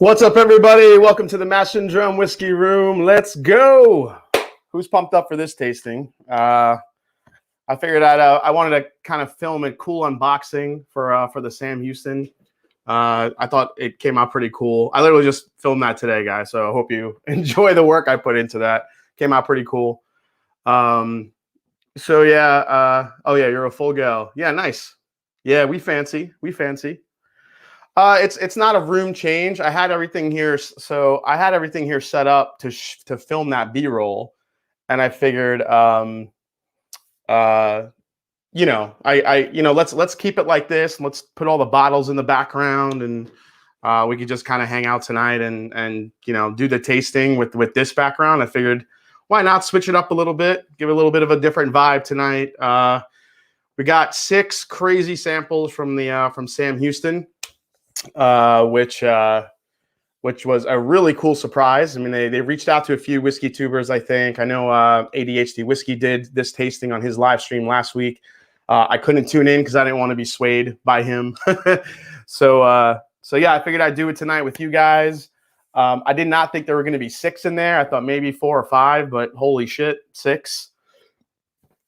What's up, everybody? Welcome to the Mashanddrum Whiskey Room. Let's go. Who's pumped up for this tasting? I figured I wanted to kind of film a cool unboxing for the Sam Houston. I thought it came out pretty cool. I literally just filmed that today, guys, so I hope you enjoy the work I put into that. Came out pretty cool. So yeah, oh yeah, you're a full gal. Yeah, nice. Yeah, we fancy. It's not a room change. I had everything here, so I had everything here set up to film that B-roll, and I figured, let's keep it like this. Let's put all the bottles in the background, and we could just kind of hang out tonight and do the tasting with this background. I figured, why not switch it up a little bit, give it a little bit of a different vibe tonight. We got 6 crazy samples from Sam Houston. Which was a really cool surprise. I mean, they reached out to a few whiskey tubers, I think. I know ADHD Whiskey did this tasting on his live stream last week. I couldn't tune in because I didn't want to be swayed by him. So yeah, I figured I'd do it tonight with you guys. I did not think there were going to be 6 in there. I thought maybe 4 or 5, but holy shit, 6.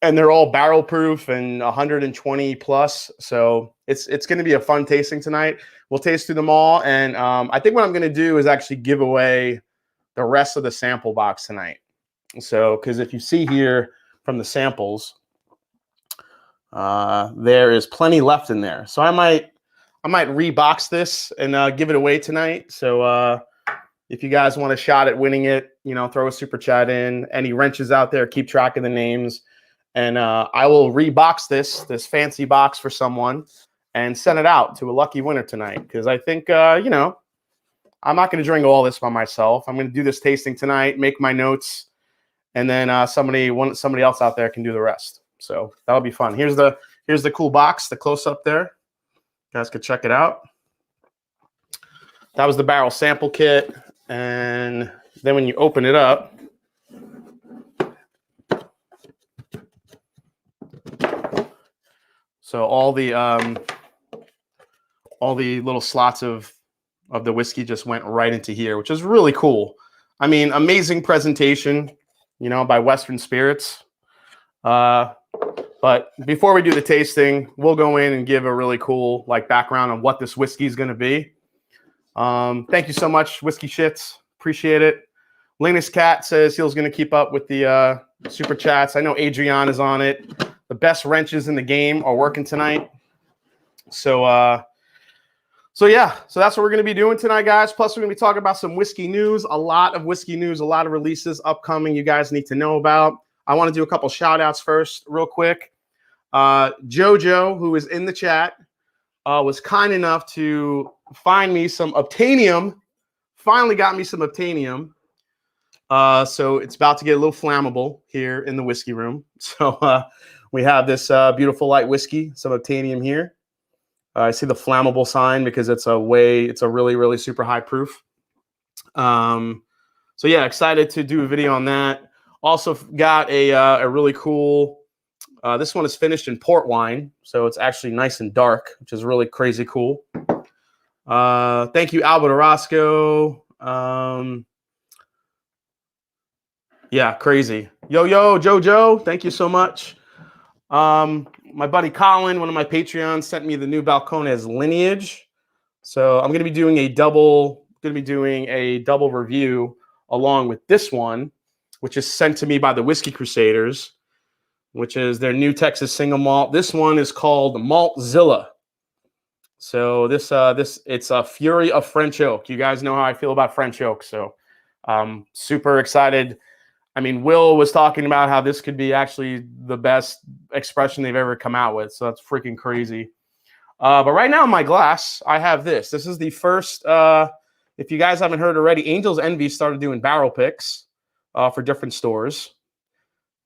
And they're all barrel proof and 120 plus. So it's going to be a fun tasting tonight. We'll taste through them all. And I think what I'm going to do is actually give away the rest of the sample box tonight. So, because if you see here from the samples, there is plenty left in there. So I might rebox this and give it away tonight. So if you guys want a shot at winning it, throw a super chat in. Any wrenches out there, keep track of the names. And I will rebox this fancy box for someone and send it out to a lucky winner tonight. Because I think, I'm not going to drink all this by myself. I'm going to do this tasting tonight, make my notes, and then somebody else out there can do the rest. So that'll be fun. Here's the cool box, the close up there. You guys could check it out. That was the barrel sample kit. And then when you open it up, so all the little slots of the whiskey just went right into here, which is really cool. I mean, amazing presentation, by Western Spirits. But before we do the tasting, we'll go in and give a really cool background on what this whiskey is going to be. Thank you so much, Whiskey Shits. Appreciate it. Linus Cat says he was going to keep up with the super chats. I know Adrian is on it. The best wrenches in the game are working tonight. So yeah, so that's what we're going to be doing tonight, guys. Plus, we're going to be talking about some whiskey news, a lot of whiskey news, a lot of releases upcoming you guys need to know about. I want to do a couple shout outs first real quick. Jojo, who is in the chat, was kind enough to find me some Obtainium. Finally got me some Obtainium. So it's about to get a little flammable here in the whiskey room. So we have this beautiful light whiskey, some Obtainium here. I see the flammable sign because it's a really, really super high proof. So yeah, excited to do a video on that. Also got a really cool, this one is finished in port wine. So it's actually nice and dark, which is really crazy cool. Thank you, Albert Orozco. Yeah, crazy. Yo, Jojo, thank you so much. My buddy Colin, one of my Patreons, sent me the new Balcones Lineage. So I'm going to be doing a double review along with this one, which is sent to me by the Whiskey Crusaders, which is their new Texas single malt. This one is called Maltzilla. So it's a Fury of French Oak. You guys know how I feel about French Oak, so super excited. I mean, Will was talking about how this could be actually the best expression they've ever come out with, so that's freaking crazy. But right now in my glass, I have this. This is the first, if you guys haven't heard already, Angel's Envy started doing barrel picks for different stores.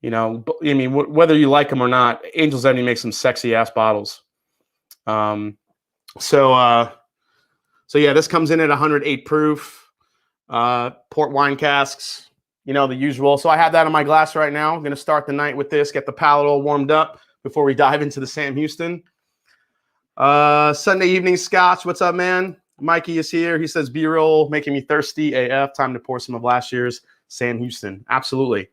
I mean, whether you like them or not, Angel's Envy makes some sexy-ass bottles. So yeah, this comes in at 108 proof, port wine casks, the usual. So I have that in my glass right now. I'm going to start the night with this, get the palate all warmed up before we dive into the Sam Houston. Sunday evening scotch. What's up, man? Mikey is here. He says, B-roll, making me thirsty AF. Time to pour some of last year's Sam Houston. Absolutely.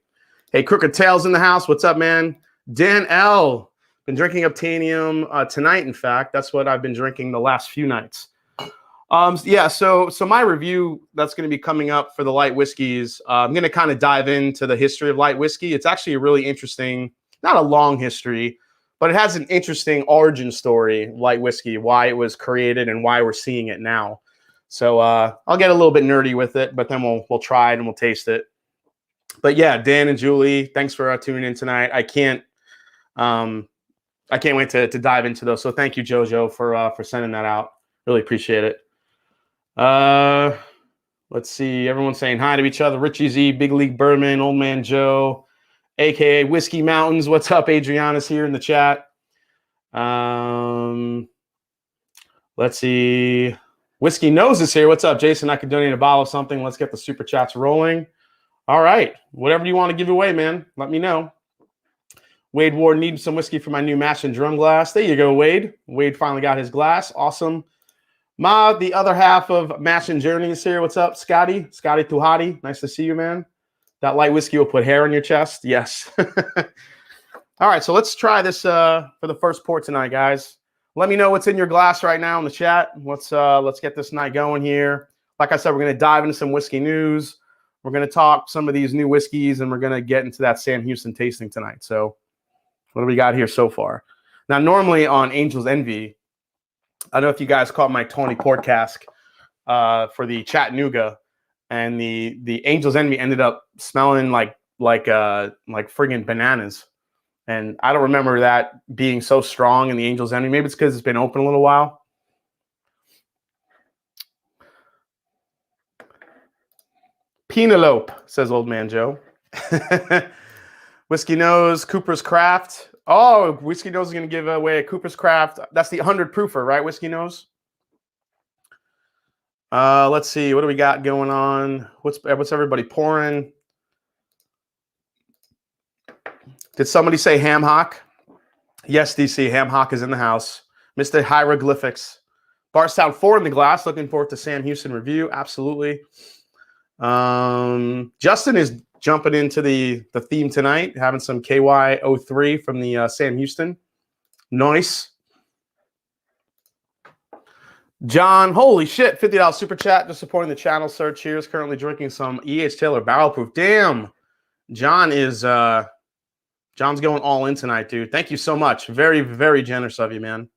Hey, Crooked Tails in the house. What's up, man? Dan L. Been drinking Obtainium tonight, in fact. That's what I've been drinking the last few nights. Yeah, so my review that's going to be coming up for the light whiskeys, I'm going to kind of dive into the history of light whiskey. It's actually a really interesting, not a long history, but it has an interesting origin story, light whiskey, why it was created and why we're seeing it now. So I'll get a little bit nerdy with it, but then we'll try it and we'll taste it. But yeah, Dan and Julie, thanks for tuning in tonight. I can't wait to dive into those. So thank you, Jojo, for sending that out. Really appreciate it. Let's see. Everyone's saying hi to each other. Richie Z, Big League Bourbon, Old Man Joe, aka Whiskey Mountains. What's up? Adriana's here in the chat. Let's see. Whiskey Nose is here. What's up, Jason? I could donate a bottle of something. Let's get the super chats rolling. All right. Whatever you want to give away, man, let me know. Wade Ward needs some whiskey for my new mash and drum glass. There you go, Wade. Wade finally got his glass. Awesome. Ma, the other half of Mash and Journey is here. What's up, Scotty? Scotty Tuhati. Nice to see you, man. That light whiskey will put hair on your chest. Yes. All right, so let's try this for the first pour tonight, guys. Let me know what's in your glass right now in the chat. Let's get this night going here. Like I said, we're going to dive into some whiskey news. We're going to talk some of these new whiskeys, and we're going to get into that Sam Houston tasting tonight. So what do we got here so far? Now, normally on Angel's Envy, I don't know if you guys caught my Tony Port cask for the Chattanooga, and the Angel's Envy ended up smelling like friggin' bananas. And I don't remember that being so strong in the Angel's Envy. Maybe it's because it's been open a little while. Penelope, says Old Man Joe. Whiskey Nose, Cooper's Craft. Oh, Whiskey Nose is going to give away a Cooper's Craft. That's the 100 proofer, right, Whiskey Nose? Let's see. What do we got going on? What's everybody pouring? Did somebody say ham hock? Yes, DC. Ham hock is in the house. Mr. Hieroglyphics. Barstown 4 in the glass. Looking forward to Sam Houston review. Absolutely. Justin is jumping into the theme tonight, having some KY03 from the Sam Houston. Nice. John, holy shit, $50 super chat, just supporting the channel. Sir, cheers. Currently drinking some E.H. Taylor Barrel Proof. Damn. John is John's going all in tonight, dude. Thank you so much. Very, very generous of you, man.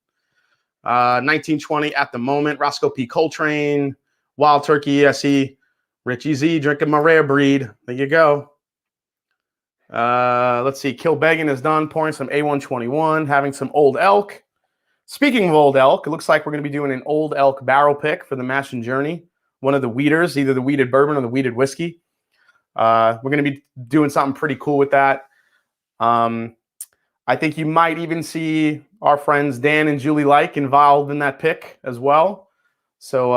1920 at the moment. Roscoe P. Coltrane, Wild Turkey ESE. Richie Z drinking my rare breed. There you go. Let's see. Kilbegan is done. Pouring some A121. Having some Old Elk. Speaking of Old Elk, it looks like we're going to be doing an Old Elk barrel pick for the Mash and Journey. One of the wheaters, either the wheated bourbon or the wheated whiskey. We're going to be doing something pretty cool with that. I think you might even see our friends Dan and Julie Like involved in that pick as well. So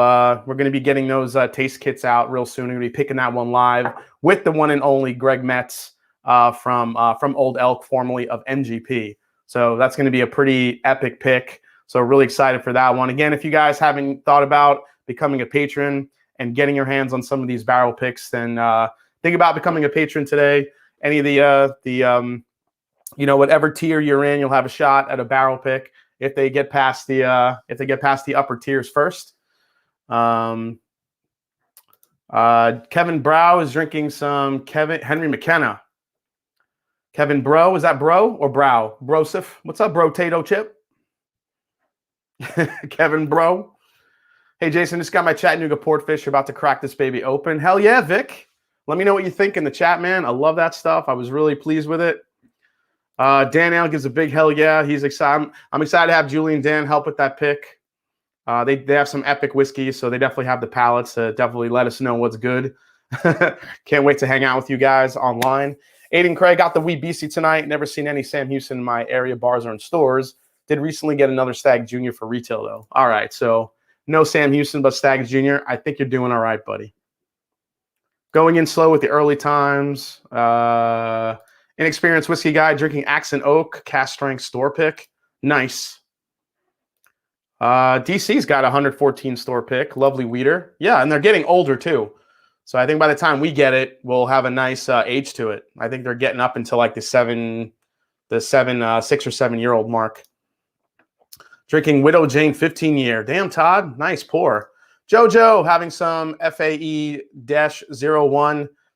we're going to be getting those taste kits out real soon. We're going to be picking that one live with the one and only Greg Metz from Old Elk, formerly of MGP. So that's going to be a pretty epic pick. So really excited for that one. Again, if you guys haven't thought about becoming a patron and getting your hands on some of these barrel picks, then think about becoming a patron today. Any of the whatever tier you're in, you'll have a shot at a barrel pick if they get past the upper tiers first. Kevin Brow is drinking some Henry McKenna. Kevin Bro, is that Bro or Brow? Brosif. What's up, Bro Tato Chip? Kevin Bro. Hey, Jason, just got my Chattanooga Portfish. You're about to crack this baby open. Hell yeah, Vic. Let me know what you think in the chat, man. I love that stuff. I was really pleased with it. Dan L gives a big hell yeah. He's excited. I'm excited to have Julie and Dan help with that pick. They have some epic whiskeys, so they definitely have the palates to definitely let us know what's good. Can't wait to hang out with you guys online. Aiden Craig got the Wee Beastie tonight. Never seen any Sam Houston in my area bars or in stores. Did recently get another Stag Junior for retail, though. All right, so no Sam Houston, but Stag Junior. I think you're doing all right, buddy. Going in slow with the early times. Inexperienced whiskey guy drinking Accent Oak, cast strength store pick. Nice. DC's got a 114 store pick. Lovely weeder. Yeah, and they're getting older too. So I think by the time we get it, we'll have a nice age to it. I think they're getting up into like the 6 or 7 year old mark. Drinking Widow Jane 15 year. Damn, Todd. Nice pour. Jojo having some FAE-01.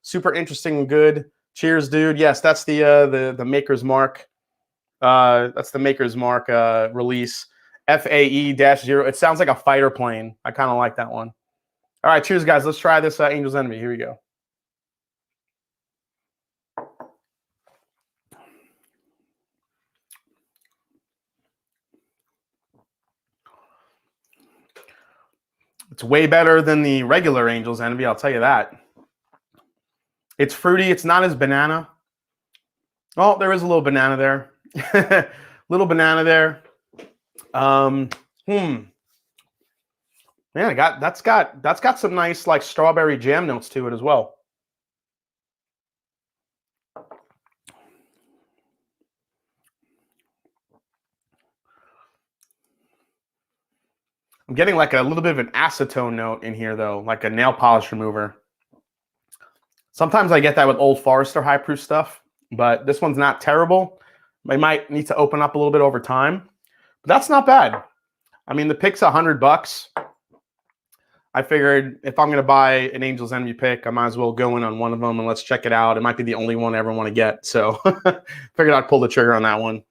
Super interesting and good. Cheers, dude. Yes, that's the Maker's Mark. That's the Maker's Mark release. FAE-0. It sounds like a fighter plane. I kind of like that one. All right, cheers, guys. Let's try this Angel's Envy. Here we go. It's way better than the regular Angel's Envy, I'll tell you that. It's fruity. It's not as banana. Oh, there is a little banana there. Little banana there. Man, that's got some nice like strawberry jam notes to it as well. I'm getting like a little bit of an acetone note in here though, like a nail polish remover. Sometimes I get that with Old Forester high proof stuff, but this one's not terrible. I might need to open up a little bit over time, but that's not bad. I mean, the pick's $100. I figured if I'm going to buy an Angel's Envy pick, I might as well go in on one of them and let's check it out. It might be the only one I ever want to get. So figured I'd pull the trigger on that one.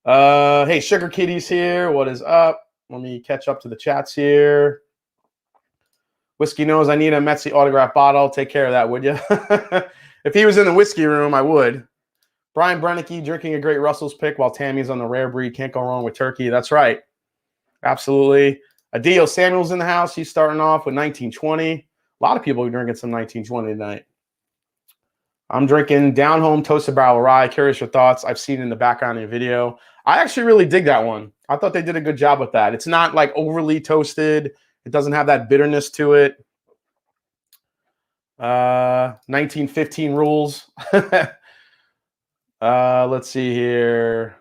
Hey, Sugar Kitty's here. What is up? Let me catch up to the chats here. Whiskey knows I need a Metzi autograph bottle. Take care of that, would you? If he was in the whiskey room, I would. Brian Brennicky drinking a great Russell's pick while Tammy's on the rare breed. Can't go wrong with turkey. That's right. Absolutely. Adio Samuel's in the house. He's starting off with 1920. A lot of people are drinking some 1920 tonight. I'm drinking Down Home Toasted Barrel Rye. Curious your thoughts. I've seen it in the background of your video. I actually really dig that one. I thought they did a good job with that. It's not like overly toasted. It doesn't have that bitterness to it. 1915 rules. Let's see here.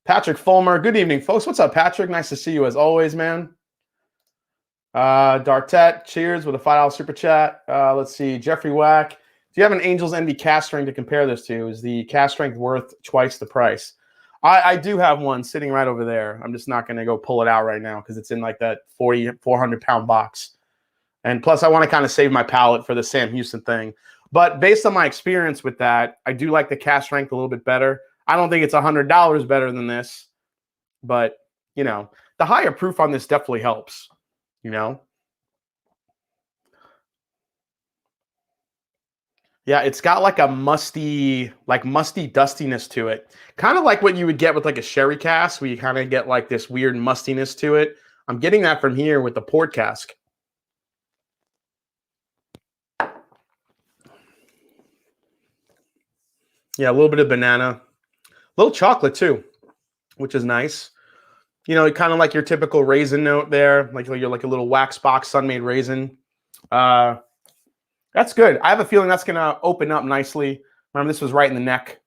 Patrick Fulmer. Good evening, folks. What's up, Patrick? Nice to see you as always, man. Dartet, cheers with a $5 super chat. Let's see. Jeffrey Wack. Do you have an Angel's Envy cast strength to compare this to? Is the cast strength worth twice the price? I do have one sitting right over there. I'm just not going to go pull it out right now because it's in like that 400-pound box. And plus, I want to kind of save my palate for the Sam Houston thing. But based on my experience with that, I do like the cast strength a little bit better. I don't think it's $100 better than this. But, you know, the higher proof on this definitely helps, you know. Yeah, it's got like a musty dustiness to it. Kind of like what you would get with like a sherry cask, where you kind of get like this weird mustiness to it. I'm getting that from here with the port cask. Yeah, a little bit of banana. A little chocolate too, which is nice. You know, kind of like your typical raisin note there. Like you're like a little wax box sun-made raisin. That's good. I have a feeling that's going to open up nicely. Remember, this was right in the neck.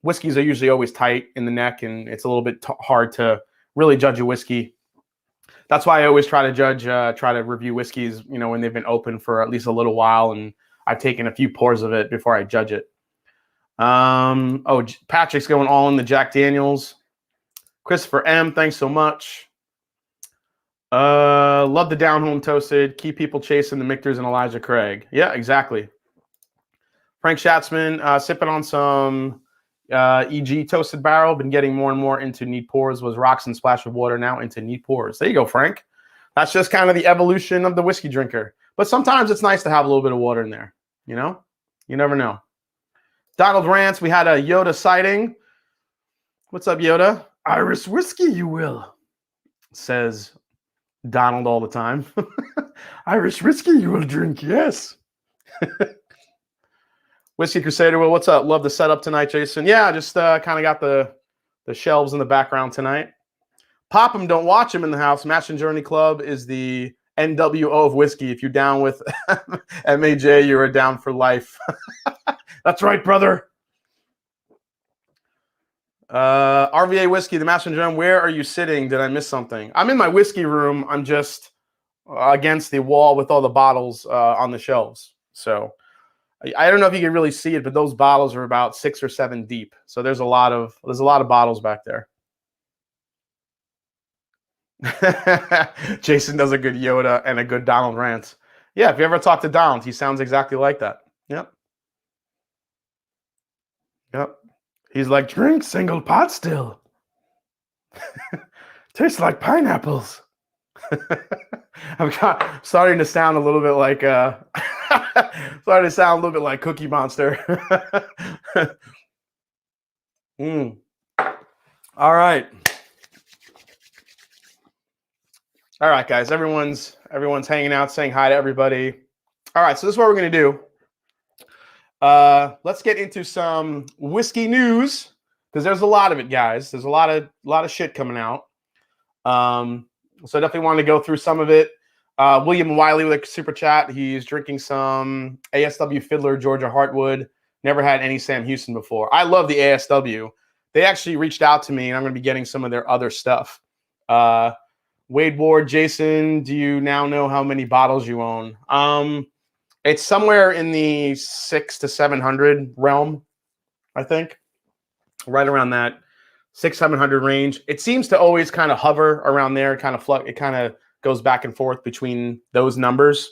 Whiskeys are usually always tight in the neck, and it's a little bit hard to really judge a whiskey. That's why I always try to review whiskeys, you know, when they've been open for at least a little while, and I've taken a few pours of it before I judge it. Oh, Patrick's going all in the Jack Daniels. Christopher M, thanks so much. Love the Down Home Toasted. Keep people chasing the Michters and Elijah Craig. Yeah, exactly. Frank Schatzman, sipping on some EG Toasted Barrel. Been getting more and more into neat pours. Was rocks and splash of water, now into neat pours. There you go, Frank. That's just kind of the evolution of the whiskey drinker. But sometimes it's nice to have a little bit of water in there. You know? You never know. Donald Rance, we had a Yoda sighting. What's up, Yoda? Irish whiskey, you will, says Donald all the time. Irish whiskey you will drink, yes. Whiskey Crusader, well, what's up? Love the setup tonight, Jason. Yeah, just kind of got the shelves in the background tonight. Pop 'em, don't watch 'em in the house. Match and Journey Club is the NWO of whiskey. If you're down with MAJ, you're down for life. That's right, brother. RVA whiskey, the Master and Drum. Where are you sitting? Did I miss something? I'm in my whiskey room. I'm just against the wall with all the bottles on the shelves. So I don't know if you can really see it, but those bottles are about 6 or 7 deep. So there's a lot of bottles back there. Jason does a good Yoda and a good Donald rant. Yeah, if you ever talk to Donald, he sounds exactly like that. Yep. Yep. He's like, drink single pot still. Tastes like pineapples. I'm starting to sound a little bit like starting to sound a little bit like Cookie Monster. All right. All right, guys. Everyone's hanging out, saying hi to everybody. All right, so this is what we're gonna do. Let's get into some whiskey news because there's a lot of it, guys. There's a lot of shit coming out. So I definitely want to go through some of it. William Wiley with a super chat. He's drinking some ASW Fiddler Georgia Heartwood. Never had any Sam Houston before. I love the ASW. They actually reached out to me, and I'm going to be getting some of their other stuff. Wade Ward, Jason, do you now know how many bottles you own? It's somewhere in the 600 to 700 realm, I think. Right around that 600-700 range. It seems to always kind of hover around there, kind of it kind of goes back and forth between those numbers.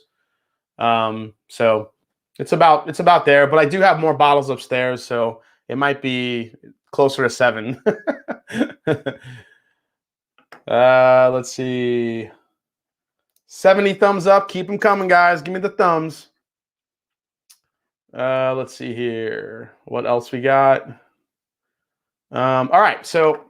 So it's about there, but I do have more bottles upstairs, so it might be closer to 7. Let's see. 70 thumbs up. Keep them coming, guys. Give me the thumbs. Let's see here. What else we got? All right, so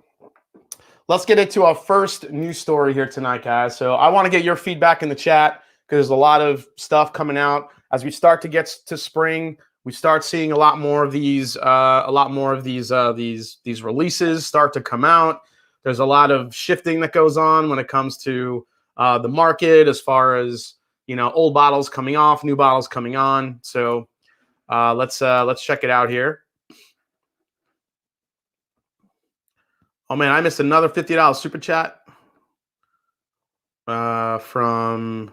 let's get into our first news story here tonight, guys. So I want to get your feedback in the chat because there's a lot of stuff coming out as we start to get to spring. We start seeing a lot more of these releases start to come out. There's a lot of shifting that goes on when it comes to the market, as far as old bottles coming off, new bottles coming on. So let's check it out here. Oh man, I missed another $50 super chat from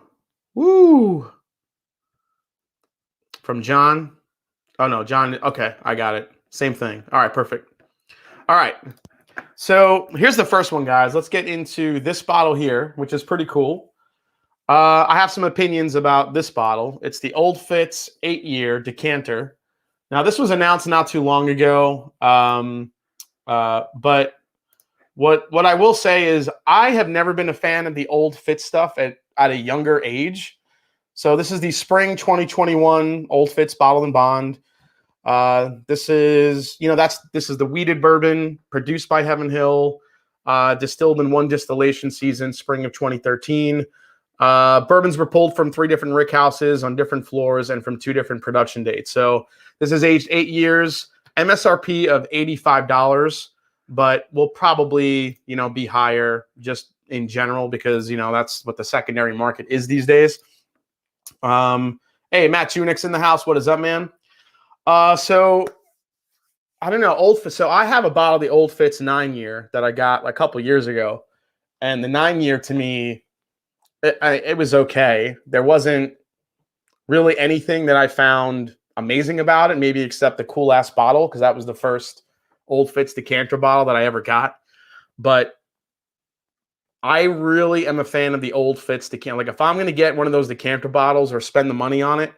John. Oh no, John. Okay, I got it. Same thing. All right, perfect. All right. So here's the first one, guys. Let's get into this bottle here, which is pretty cool. I have some opinions about this bottle. It's the Old Fitz 8-year decanter. Now, this was announced not too long ago, but what I will say is I have never been a fan of the Old Fitz stuff at a younger age. So this is the Spring 2021 Old Fitz Bottled and Bond. This is the wheated bourbon produced by Heaven Hill, distilled in one distillation season, spring of 2013. Bourbons were pulled from 3 different rick houses on different floors and from 2 different production dates. So this is aged 8 years, MSRP of $85, but will probably, be higher just in general because, that's what the secondary market is these days. Hey, Matt Tunix in the house. What is up, man? So I don't know, so I have a bottle of the Old Fitz 9-year that I got a couple years ago, and the 9-year to me, it was okay. There wasn't really anything that I found amazing about it, maybe except the cool ass bottle, because that was the first Old Fitz decanter bottle that I ever got. But I really am a fan of the Old Fitz decanter. Like if I'm going to get one of those decanter bottles or spend the money on it,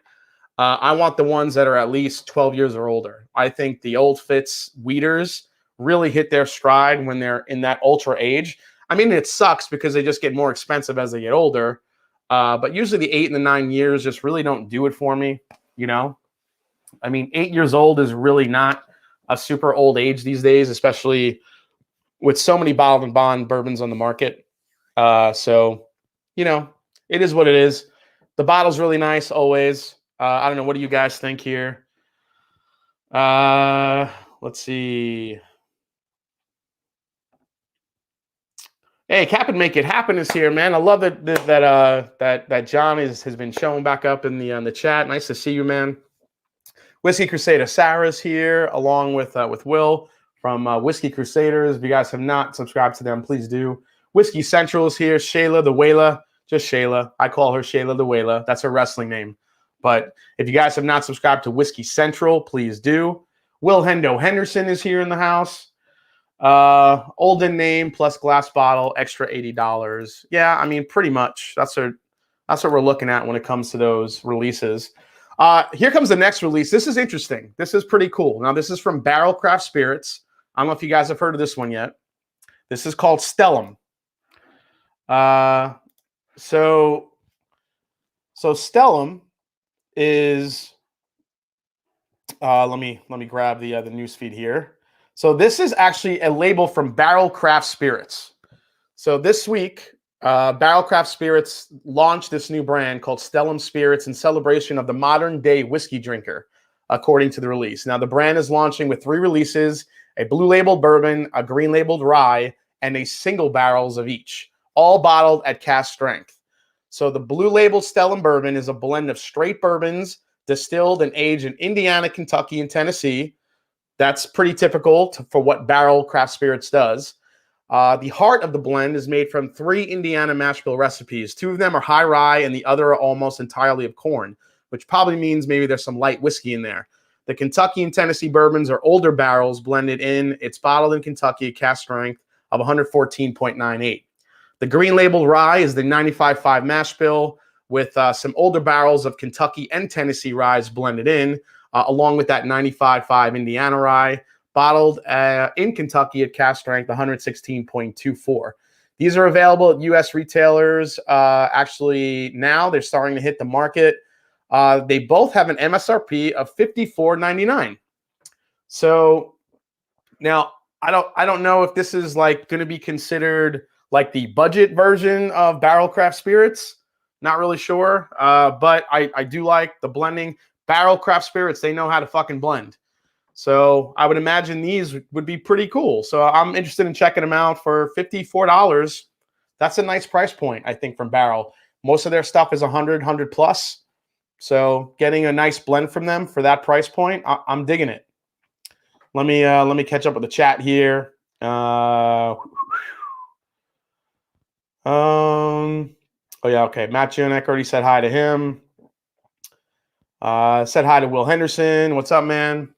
I want the ones that are at least 12 years or older. I think the Old Fitz wheaters really hit their stride when they're in that ultra age. I mean, it sucks because they just get more expensive as they get older. But usually the 8 and the 9 years just really don't do it for me, I mean, 8 years old is really not a super old age these days, especially with so many bottled and bond bourbons on the market. So, it is what it is. The bottle's really nice always. I don't know. What do you guys think here? Let's see. Hey, Captain Make It Happen is here, man. I love that John has been showing back up in the chat. Nice to see you, man. Whiskey Crusader Sarah's here, along with Will from Whiskey Crusaders. If you guys have not subscribed to them, please do. Whiskey Central is here. Shayla the Whaler. Just Shayla. I call her Shayla the Whaler. That's her wrestling name. But if you guys have not subscribed to Whiskey Central, please do. Will Hendo Henderson is here in the house. Olden name plus glass bottle, extra $80. Yeah, I mean, pretty much. That's what we're looking at when it comes to those releases. Here comes the next release. This is interesting. This is pretty cool. Now, this is from Barrel Craft Spirits. I don't know if you guys have heard of this one yet. This is called Stellum. So Stellum is let me grab the news feed here. So this is actually a label from Barrel Craft Spirits. So this week, Barrel Craft Spirits launched this new brand called Stellum Spirits in celebration of the modern day whiskey drinker, according to the release. Now the brand is launching with 3 releases: a blue labeled bourbon, a green labeled rye, and a single barrels of each, all bottled at cask strength. So the blue labeled Stellum bourbon is a blend of straight bourbons distilled and aged in Indiana, Kentucky, and Tennessee. That's pretty typical for what Barrel Craft Spirits does. The heart of the blend is made from 3 Indiana mash bill recipes. 2 of them are high rye and the other are almost entirely of corn, which probably means maybe there's some light whiskey in there. The Kentucky and Tennessee bourbons are older barrels blended in. It's bottled in Kentucky at cask strength of 114.98. The green labeled rye is the 95.5 mash bill with some older barrels of Kentucky and Tennessee ryes blended in, along with that 95.5 Indiana rye, bottled in Kentucky at cask strength 116.24. These are available at U.S. retailers. Actually, now they're starting to hit the market. They both have an MSRP of $54.99. So now I don't know if this is like going to be considered like the budget version of Barrel Craft Spirits. Not really sure, but I do like the blending. Barrel Craft Spirits, they know how to fucking blend. So I would imagine these would be pretty cool. So I'm interested in checking them out for $54. That's a nice price point, I think, from Barrel. Most of their stuff is 100 plus. So getting a nice blend from them for that price point, I'm digging it. Let me catch up with the chat here. Oh yeah, okay. Matt Junek already said hi to him. Said hi to Will Henderson. What's up, man?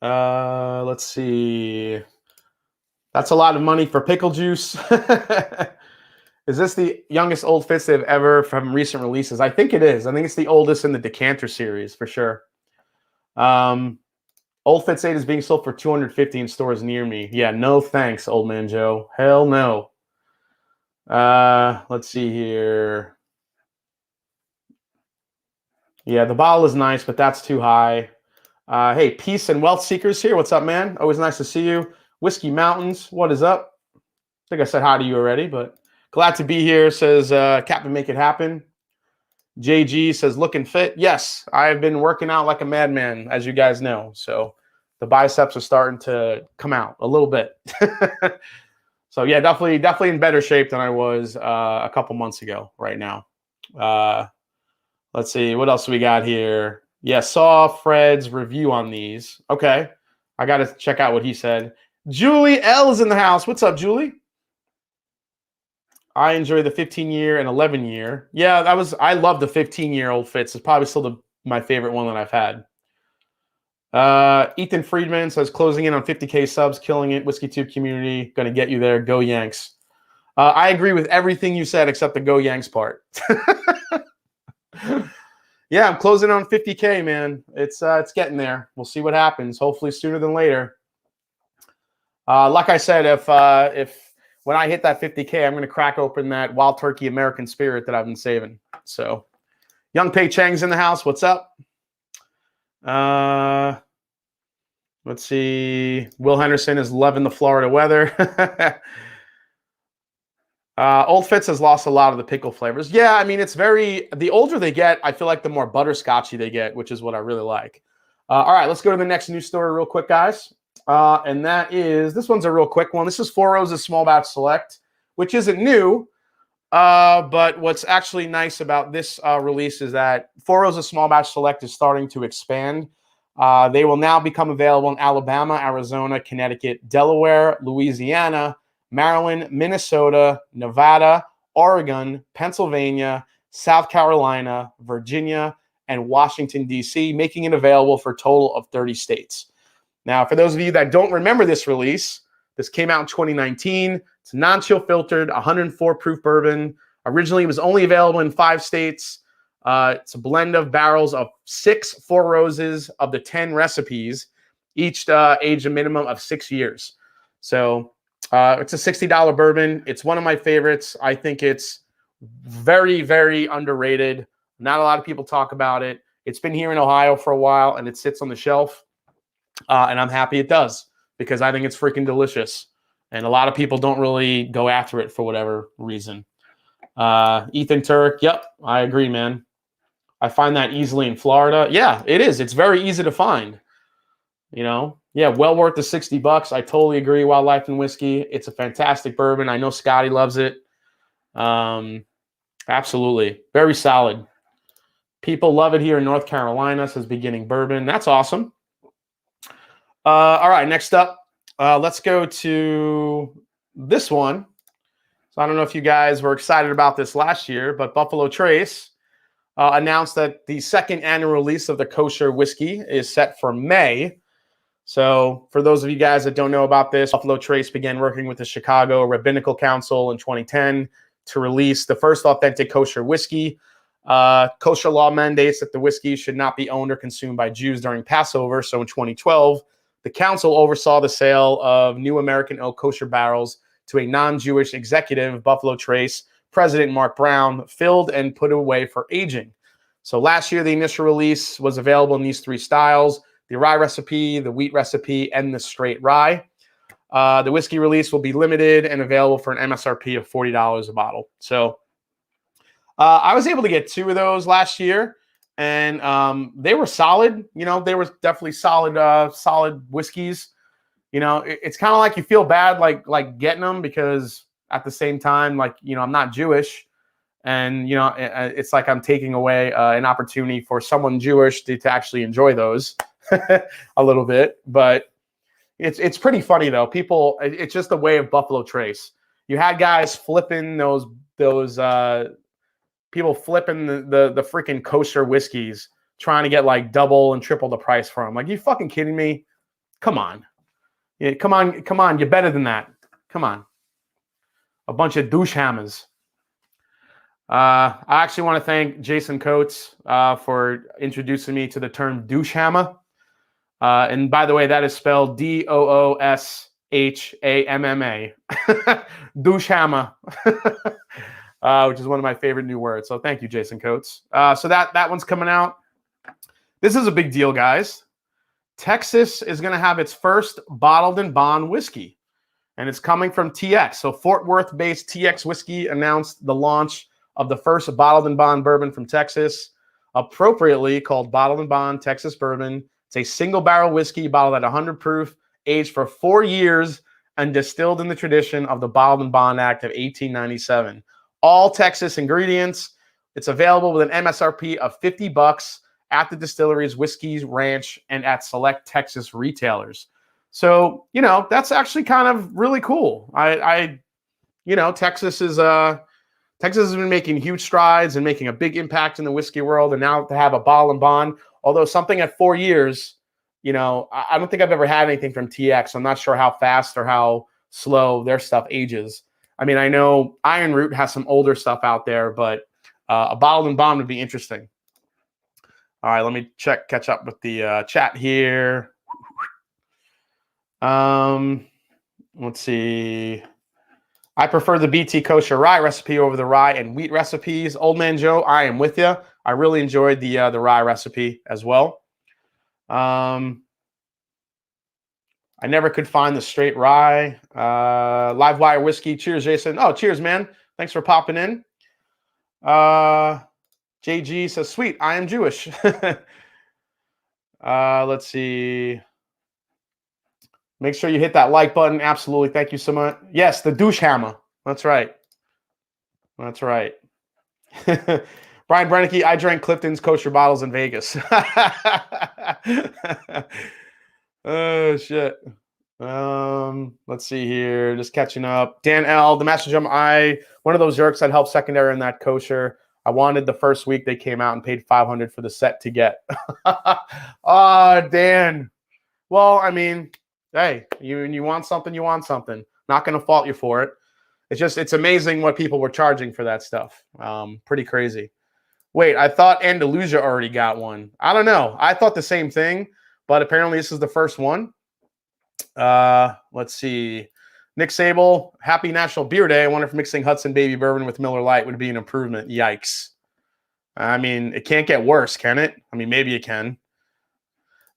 Let's see. That's a lot of money for pickle juice. Is this the youngest Old Fitz they've ever from recent releases? I think it is. I think it's the oldest in the Decanter series for sure. Old Fitz 8 is being sold for $250 in stores near me. Yeah, no thanks, old man Joe. Hell no. Let's see here. Yeah, the bottle is nice, but that's too high. Hey, Peace and Wealth Seekers here. What's up, man? Always nice to see you. Whiskey Mountains, what is up? I think I said hi to you already, but glad to be here, says Captain Make It Happen. JG says, looking fit. Yes, I've been working out like a madman, as you guys know. So the biceps are starting to come out a little bit. So yeah, definitely in better shape than I was a couple months ago right now. Let's see, what else we got here? Yeah, saw Fred's review on these. Okay, I got to check out what he said. Julie L is in the house. What's up, Julie? I enjoy the 15-year and 11-year. Yeah, I love the 15-year Old Fitz. It's probably still my favorite one that I've had. Ethan Friedman says, closing in on 50K subs, killing it. Whiskey Tube community, gonna get you there. Go Yanks. I agree with everything you said except the Go Yanks part. Yeah, I'm closing on 50K, man. It's getting there. We'll see what happens. Hopefully sooner than later. Like I said, if when I hit that 50K, I'm gonna crack open that Wild Turkey American Spirit that I've been saving. So, Young Pei Chang's in the house. What's up? Let's see. Will Henderson is loving the Florida weather. Old Fitz has lost a lot of the pickle flavors. Yeah, I mean, it's the older they get, I feel like the more butterscotchy they get, which is what I really like. All right, let's go to the next news story real quick, guys. And that is, this one's a real quick one. This is Four Roses Small Batch Select, which isn't new. But what's actually nice about this release is that Four Roses Small Batch Select is starting to expand. They will now become available in Alabama, Arizona, Connecticut, Delaware, Louisiana, Maryland, Minnesota, Nevada, Oregon, Pennsylvania, South Carolina, Virginia, and Washington, D.C., making it available for a total of 30 states. Now, for those of you that don't remember this release, this came out in 2019. It's non-chill filtered, 104 proof bourbon. Originally, it was only available in 5 states. It's a blend of barrels of 6 Four Roses of the 10 recipes, each aged a minimum of 6 years. So it's a $60 bourbon. It's one of my favorites. I think it's very, very underrated. Not a lot of people talk about it. It's been here in Ohio for a while, and it sits on the shelf. And I'm happy it does, because I think it's freaking delicious. And a lot of people don't really go after it for whatever reason. Ethan Turk, yep, I agree, man. I find that easily in Florida. Yeah, it is. It's very easy to find. You know, yeah, well worth the $60. I totally agree. Wildlife and Whiskey. It's a fantastic bourbon. I know Scotty loves it. Absolutely. Very solid. People love it here in North Carolina, says Beginning Bourbon. That's awesome. All right, next up, let's go to this one. So I don't know if you guys were excited about this last year, but Buffalo Trace announced that the second annual release of the kosher whiskey is set for May. So for those of you guys that don't know about this, Buffalo Trace began working with the Chicago Rabbinical Council in 2010 to release the first authentic kosher whiskey. Kosher law mandates that the whiskey should not be owned or consumed by Jews during Passover. So in 2012, the council oversaw the sale of new American oak kosher barrels to a non-Jewish executive, Buffalo Trace President Mark Brown, filled and put away for aging. So last year, the initial release was available in these 3 styles: the rye recipe, the wheat recipe, and the straight rye. The whiskey release will be limited and available for an MSRP of $40 a bottle. So I was able to get 2 of those last year, and they were solid. You know, they were definitely solid whiskeys. You know, it's kind of like you feel bad like getting them, because at the same time, like, you know, I'm not Jewish, and, you know, it's like I'm taking away an opportunity for someone Jewish to actually enjoy those a little bit. But it's pretty funny though. People, it's just the way of Buffalo Trace. You had guys flipping those people flipping the freaking kosher whiskeys, trying to get like double and triple the price for them. Like, you fucking kidding me? Come on. Yeah, come on. You're better than that. Come on. A bunch of douche hammers. I actually want to thank Jason Coates for introducing me to the term douche hammer. And by the way, that is spelled D-O-O-S-H-A-M-M-A. Douche hammer. Which is one of my favorite new words. So thank you, Jason Coates. So that one's coming out. This is a big deal, guys. Texas is going to have its first bottled and bond whiskey, and it's coming from TX. So Fort Worth-based TX Whiskey announced the launch of the first bottled and bond bourbon from Texas, appropriately called Bottled and Bond Texas Bourbon. It's a single barrel whiskey bottled at 100 proof, aged for 4 years, and distilled in the tradition of the Bottled and Bond Act of 1897. All Texas ingredients. It's available with an MSRP of $50 at the distillery's Whiskey Ranch and at select Texas retailers. So, you know, that's actually kind of really cool. You know, Texas has been making huge strides and making a big impact in the whiskey world. And now to have a bottle and bond, although something at 4 years, you know, I don't think I've ever had anything from TX. I'm not sure how fast or how slow their stuff ages. I mean, I know Iron Root has some older stuff out there, but a bottled and bond would be interesting. All right, let me catch up with the chat here. Let's see. I prefer the BT Kosher rye recipe over the rye and wheat recipes. Old Man Joe, I am with you. I really enjoyed the rye recipe as well. I never could find the straight rye. Live Wire Whiskey. Cheers, Jason. Oh, cheers, man. Thanks for popping in. JG says, sweet, I am Jewish. Let's see. Make sure you hit that like button. Absolutely. Thank you so much. Yes, the douche hammer. That's right. That's right. Brian Brennicky, I drank Clifton's kosher bottles in Vegas. Oh, shit. Let's see here. Just catching up. Dan L, the Master Drum. One of those jerks that helped secondary in that kosher. I wanted the first week they came out and paid $500 for the set to get. Oh, Dan. Well, I mean, hey, you want something, you want something. Not going to fault you for it. It's amazing what people were charging for that stuff. Pretty crazy. Wait, I thought Andalusia already got one. I don't know. I thought the same thing, but apparently this is the first one. Let's see. Nick Sable, happy National Beer Day. I wonder if mixing Hudson Baby Bourbon with Miller Lite would be an improvement. Yikes. I mean, it can't get worse, can it? I mean, maybe it can.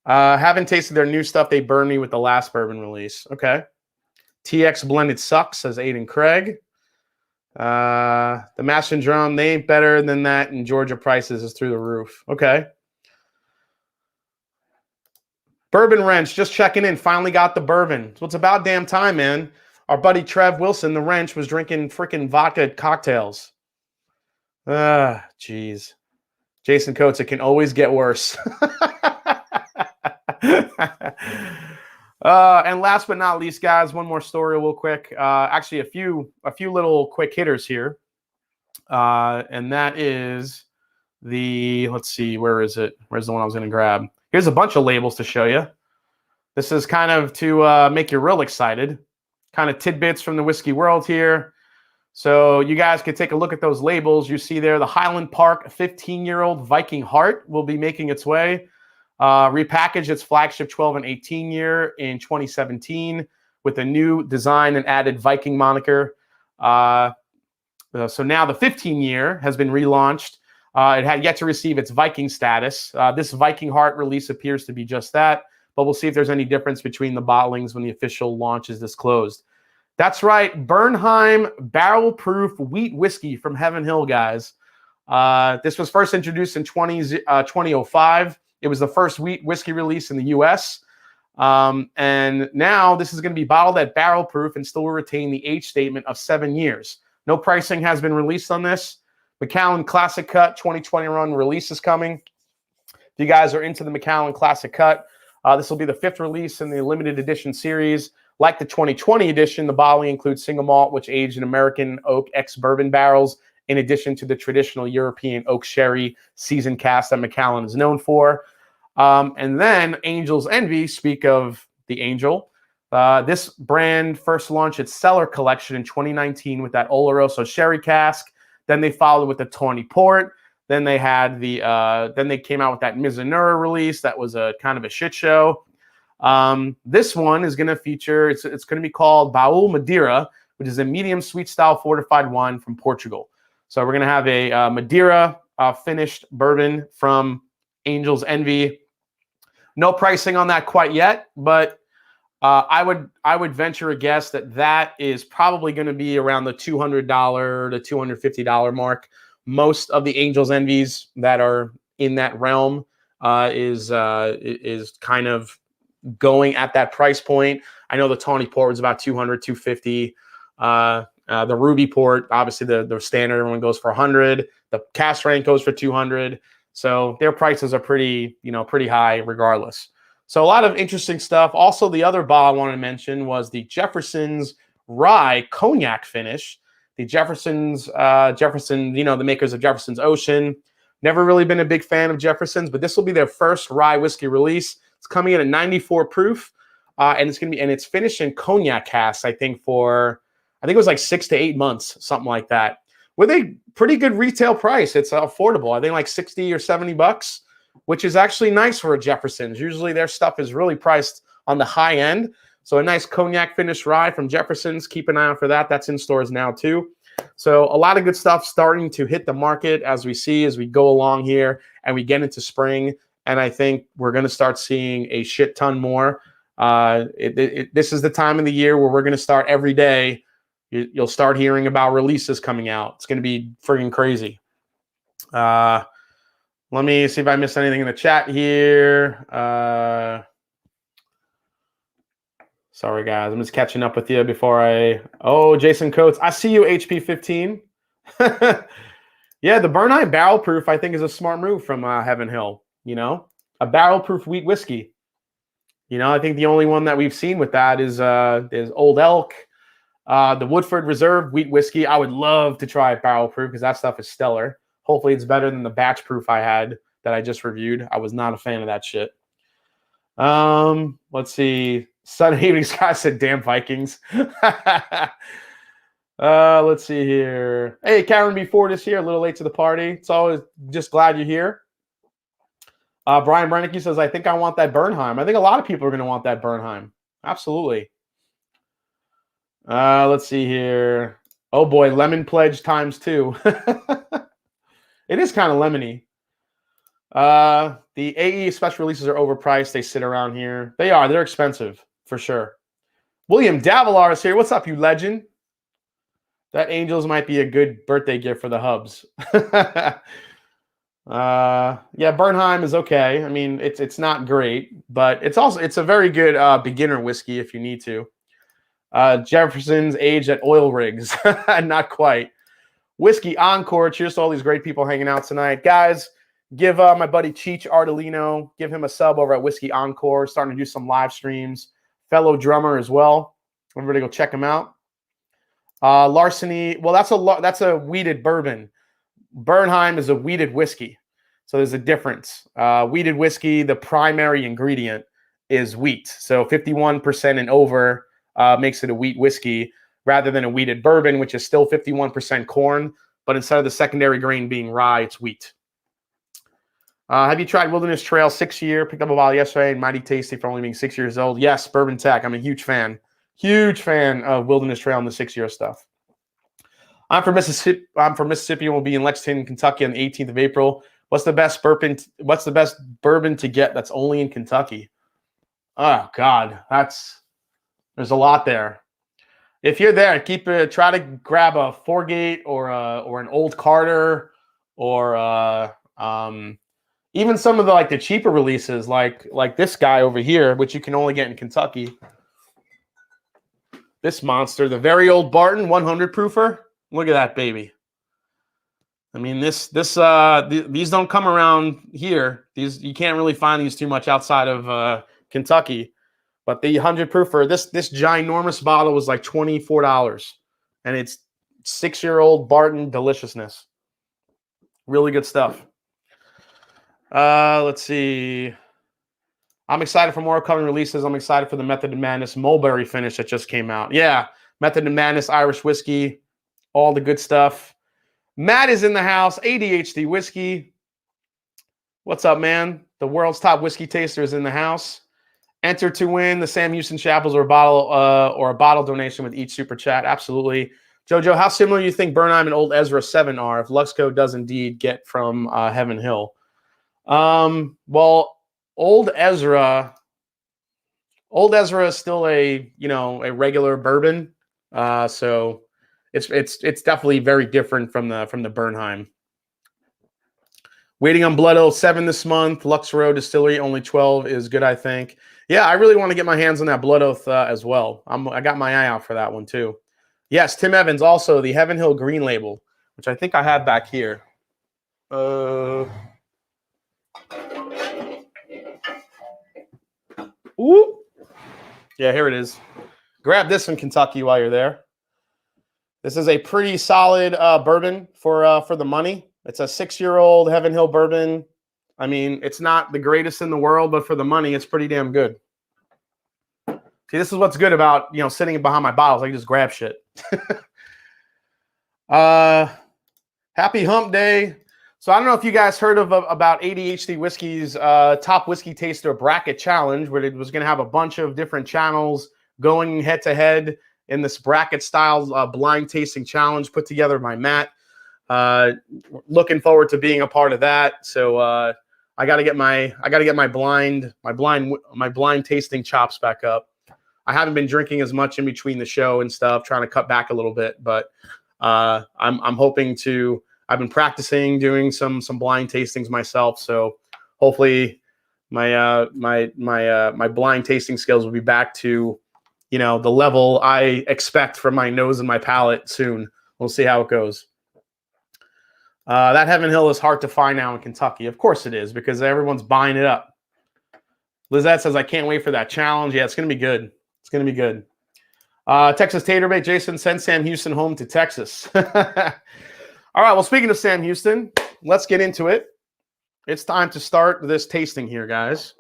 Haven't tasted their new stuff. They burned me with the last bourbon release. Okay. TX Blended sucks, says Aiden Craig. The Master Drum, they ain't better than that, and Georgia prices is through the roof. Okay. Bourbon Wrench, just checking in. Finally got the bourbon. So it's about damn time, man. Our buddy Trev Wilson, the Wrench, was drinking freaking vodka cocktails. Jeez. Jason Coates, it can always get worse. And last but not least, guys, one more story real quick. Actually, a few little quick hitters here. And that is let's see, where is it? Where's the one I was going to grab? Here's a bunch of labels to show you. This is kind of to make you real excited. Kind of tidbits from the whiskey world here. So you guys could take a look at those labels. You see there the Highland Park 15-year-old Viking Heart will be making its way. Repackaged its flagship 12 and 18 year in 2017 with a new design and added Viking moniker. So now the 15 year has been relaunched. It had yet to receive its Viking status. This Viking Heart release appears to be just that, but we'll see if there's any difference between the bottlings when the official launch is disclosed. That's right, Bernheim barrel-proof wheat whiskey from Heaven Hill, guys. This was first introduced in 2005. It was the first wheat whiskey release in the U.S. And now this is going to be bottled at barrel proof and still will retain the age statement of 7 years. No pricing has been released on this. Macallan Classic Cut 2021 release is coming. If you guys are into the Macallan Classic Cut, this will be the 5th release in the limited edition series. Like the 2020 edition, the bottling includes single malt, which aged in American oak ex-bourbon barrels, in addition to the traditional European oak sherry seasoned cask that Macallan is known for. And then Angel's Envy, speak of the Angel. This brand first launched its Cellar Collection in 2019 with that Oloroso sherry cask. Then they followed with the Tawny Port. Then they had then they came out with that Mizunara release. That was a kind of a shit show. This one is going to feature, it's going to be called Baúl Madeira, which is a medium sweet style fortified wine from Portugal. So we're going to have a Madeira finished bourbon from Angel's Envy. No pricing on that quite yet, but I would venture a guess that is probably going to be around the $200 to $250 mark. Most of the Angel's Envies that are in that realm is kind of going at that price point. I know the Tawny Port was about $200, $250. The Ruby Port, obviously the standard, everyone goes for $100. The Cask Rank goes for $200. So their prices are pretty high regardless. So a lot of interesting stuff. Also, the other bottle I wanted to mention was the Jefferson's Rye Cognac finish. The Jefferson, the makers of Jefferson's Ocean. Never really been a big fan of Jefferson's, but this will be their first rye whiskey release. It's coming in at 94 proof, and it's finished in cognac casks. I think it was like 6 to 8 months, something like that, with a pretty good retail price. It's affordable. I think like $60 or $70, which is actually nice for a Jefferson's. Usually their stuff is really priced on the high end. So a nice cognac finished rye from Jefferson's. Keep an eye out for that. That's in stores now too. So a lot of good stuff starting to hit the market as we go along here and we get into spring. And I think we're going to start seeing a shit ton more. This is the time of the year where we're going to start every day. You'll start hearing about releases coming out. It's going to be friggin' crazy. Let me see if I missed anything in the chat here. Sorry, guys. I'm just catching up with you before Jason Coates. I see you, HP15. Yeah, the Bernheim barrel proof I think is a smart move from Heaven Hill. You know, a barrel proof wheat whiskey. You know, I think the only one that we've seen with that is Old Elk, the Woodford Reserve wheat whiskey. I would love to try barrel proof because that stuff is stellar. Hopefully, it's better than the batch proof I had that I just reviewed. I was not a fan of that shit. Let's see. Sunday Evening Sky said, "Damn Vikings." Let's see here. Hey, Karen B. Ford is here. A little late to the party. It's always just glad you're here. Brian Brennick says, I think I want that Bernheim. I think a lot of people are going to want that Bernheim. Absolutely. Let's see here. Oh boy, lemon pledge times 2. It is kind of lemony. The AE special releases are overpriced. They sit around here. They are. They're expensive for sure. William Davilar is here. What's up, you legend? That Angels might be a good birthday gift for the Hubs. Yeah, Bernheim is okay. I mean, it's not great, but it's a very good beginner whiskey if you need to. Jefferson's aged at oil rigs. Not quite. Whiskey Encore. Cheers to all these great people hanging out tonight. Guys, give my buddy Cheech Ardolino, give him a sub over at Whiskey Encore. Starting to do some live streams. Fellow drummer as well. Everybody go check him out. Larceny. Well, that's a wheated bourbon. Bernheim is a wheated whiskey. So there's a difference. Wheated whiskey, the primary ingredient is wheat. So 51% and over makes it a wheat whiskey rather than a wheated bourbon, which is still 51% corn, but instead of the secondary grain being rye, it's wheat. Have you tried Wilderness Trail 6-year? Picked up a bottle yesterday and mighty tasty for only being 6 years old. Yes, Bourbon Tech. I'm a huge fan. Huge fan of Wilderness Trail and the 6-year stuff. I'm from Mississippi and will be in Lexington, Kentucky on the 18th of April. What's the best bourbon to get that's only in Kentucky? Oh God, there's a lot there. If you're there, try to grab a Foregate or an Old Carter or even some of the cheaper releases like this guy over here, which you can only get in Kentucky. This monster, the Very Old Barton 100 proofer. Look at that baby. I mean, these don't come around here. You can't really find these too much outside of Kentucky. But the 100 proofer, this ginormous bottle was like $24, and it's 6-year-old Barton deliciousness. Really good stuff. Let's see. I'm excited for more upcoming releases. I'm excited for the Method of Madness Mulberry finish that just came out. Yeah, Method of Madness Irish whiskey, all the good stuff. Matt is in the house. ADHD whiskey. What's up, man? The world's top whiskey taster is in the house. Enter to win the Sam Houston Chapels or a bottle donation with each super chat. Absolutely. Jojo, how similar do you think Bernheim and Old Ezra 7 are if Luxco does indeed get from Heaven Hill? Well, Old Ezra is still a regular bourbon. So it's definitely very different from the Bernheim. Waiting on Blood Oath 7 this month. Lux Row Distillery only 12 is good, I think. Yeah, I really want to get my hands on that Blood Oath as well. I got my eye out for that one too. Yes, Tim Evans also the Heaven Hill Green Label, which I think I have back here. Ooh. Yeah, here it is. Grab this in Kentucky while you're there. This is a pretty solid bourbon for the money. It's a 6-year-old Heaven Hill bourbon. I mean, it's not the greatest in the world, but for the money, it's pretty damn good. See, this is what's good about sitting behind my bottles. I can just grab shit. Happy Hump Day. So I don't know if you guys heard about ADHD Whiskey's Top Whiskey Taster Bracket Challenge, where it was going to have a bunch of different channels going head-to-head in this bracket-style blind tasting challenge put together by Matt. Looking forward to being a part of that. So I got to get my blind tasting chops back up. I haven't been drinking as much in between the show and stuff, trying to cut back a little bit, but I'm hoping to. I've been practicing doing some blind tastings myself, so hopefully my blind tasting skills will be back to the level I expect from my nose and my palate soon. We'll see how it goes. That Heaven Hill is hard to find now in Kentucky. Of course it is, because everyone's buying it up. Lizette says, I can't wait for that challenge. Yeah, it's going to be good. It's going to be good. Texas Tater Bait, Jason, send Sam Houston home to Texas. All right, well, speaking of Sam Houston, let's get into it. It's time to start this tasting here, guys.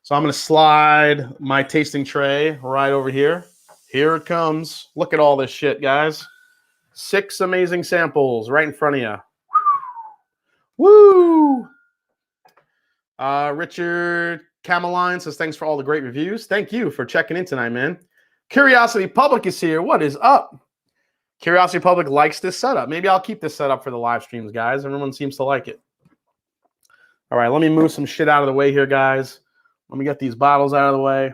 So I'm going to slide my tasting tray right over here. Here it comes. Look at all this shit, guys. 6 amazing samples right in front of you. Woo! Richard Cameline says, thanks for all the great reviews. Thank you for checking in tonight, man. Curiosity Public is here. What is up? Curiosity Public likes this setup. Maybe I'll keep this setup for the live streams, guys. Everyone seems to like it. All right, let me move some shit out of the way here, guys. Let me get these bottles out of the way.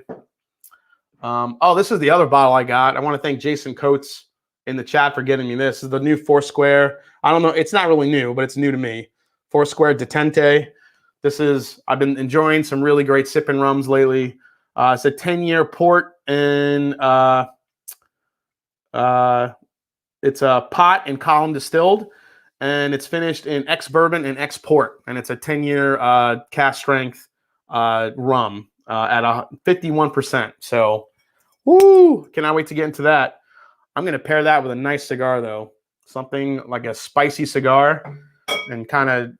Oh, this is the other bottle I got. I want to thank Jason Coates in the chat for getting me this. This is the new Foursquare. I don't know. It's not really new, but it's new to me. Foursquare Detente. I've been enjoying some really great sipping rums lately. It's a 10-year port, and it's a pot and column distilled, and it's finished in ex-bourbon and ex-port, and it's a 10-year cask strength rum at 51%. So, woo! Cannot wait to get into that. I'm going to pair that with a nice cigar, though. Something like a spicy cigar, and kind of,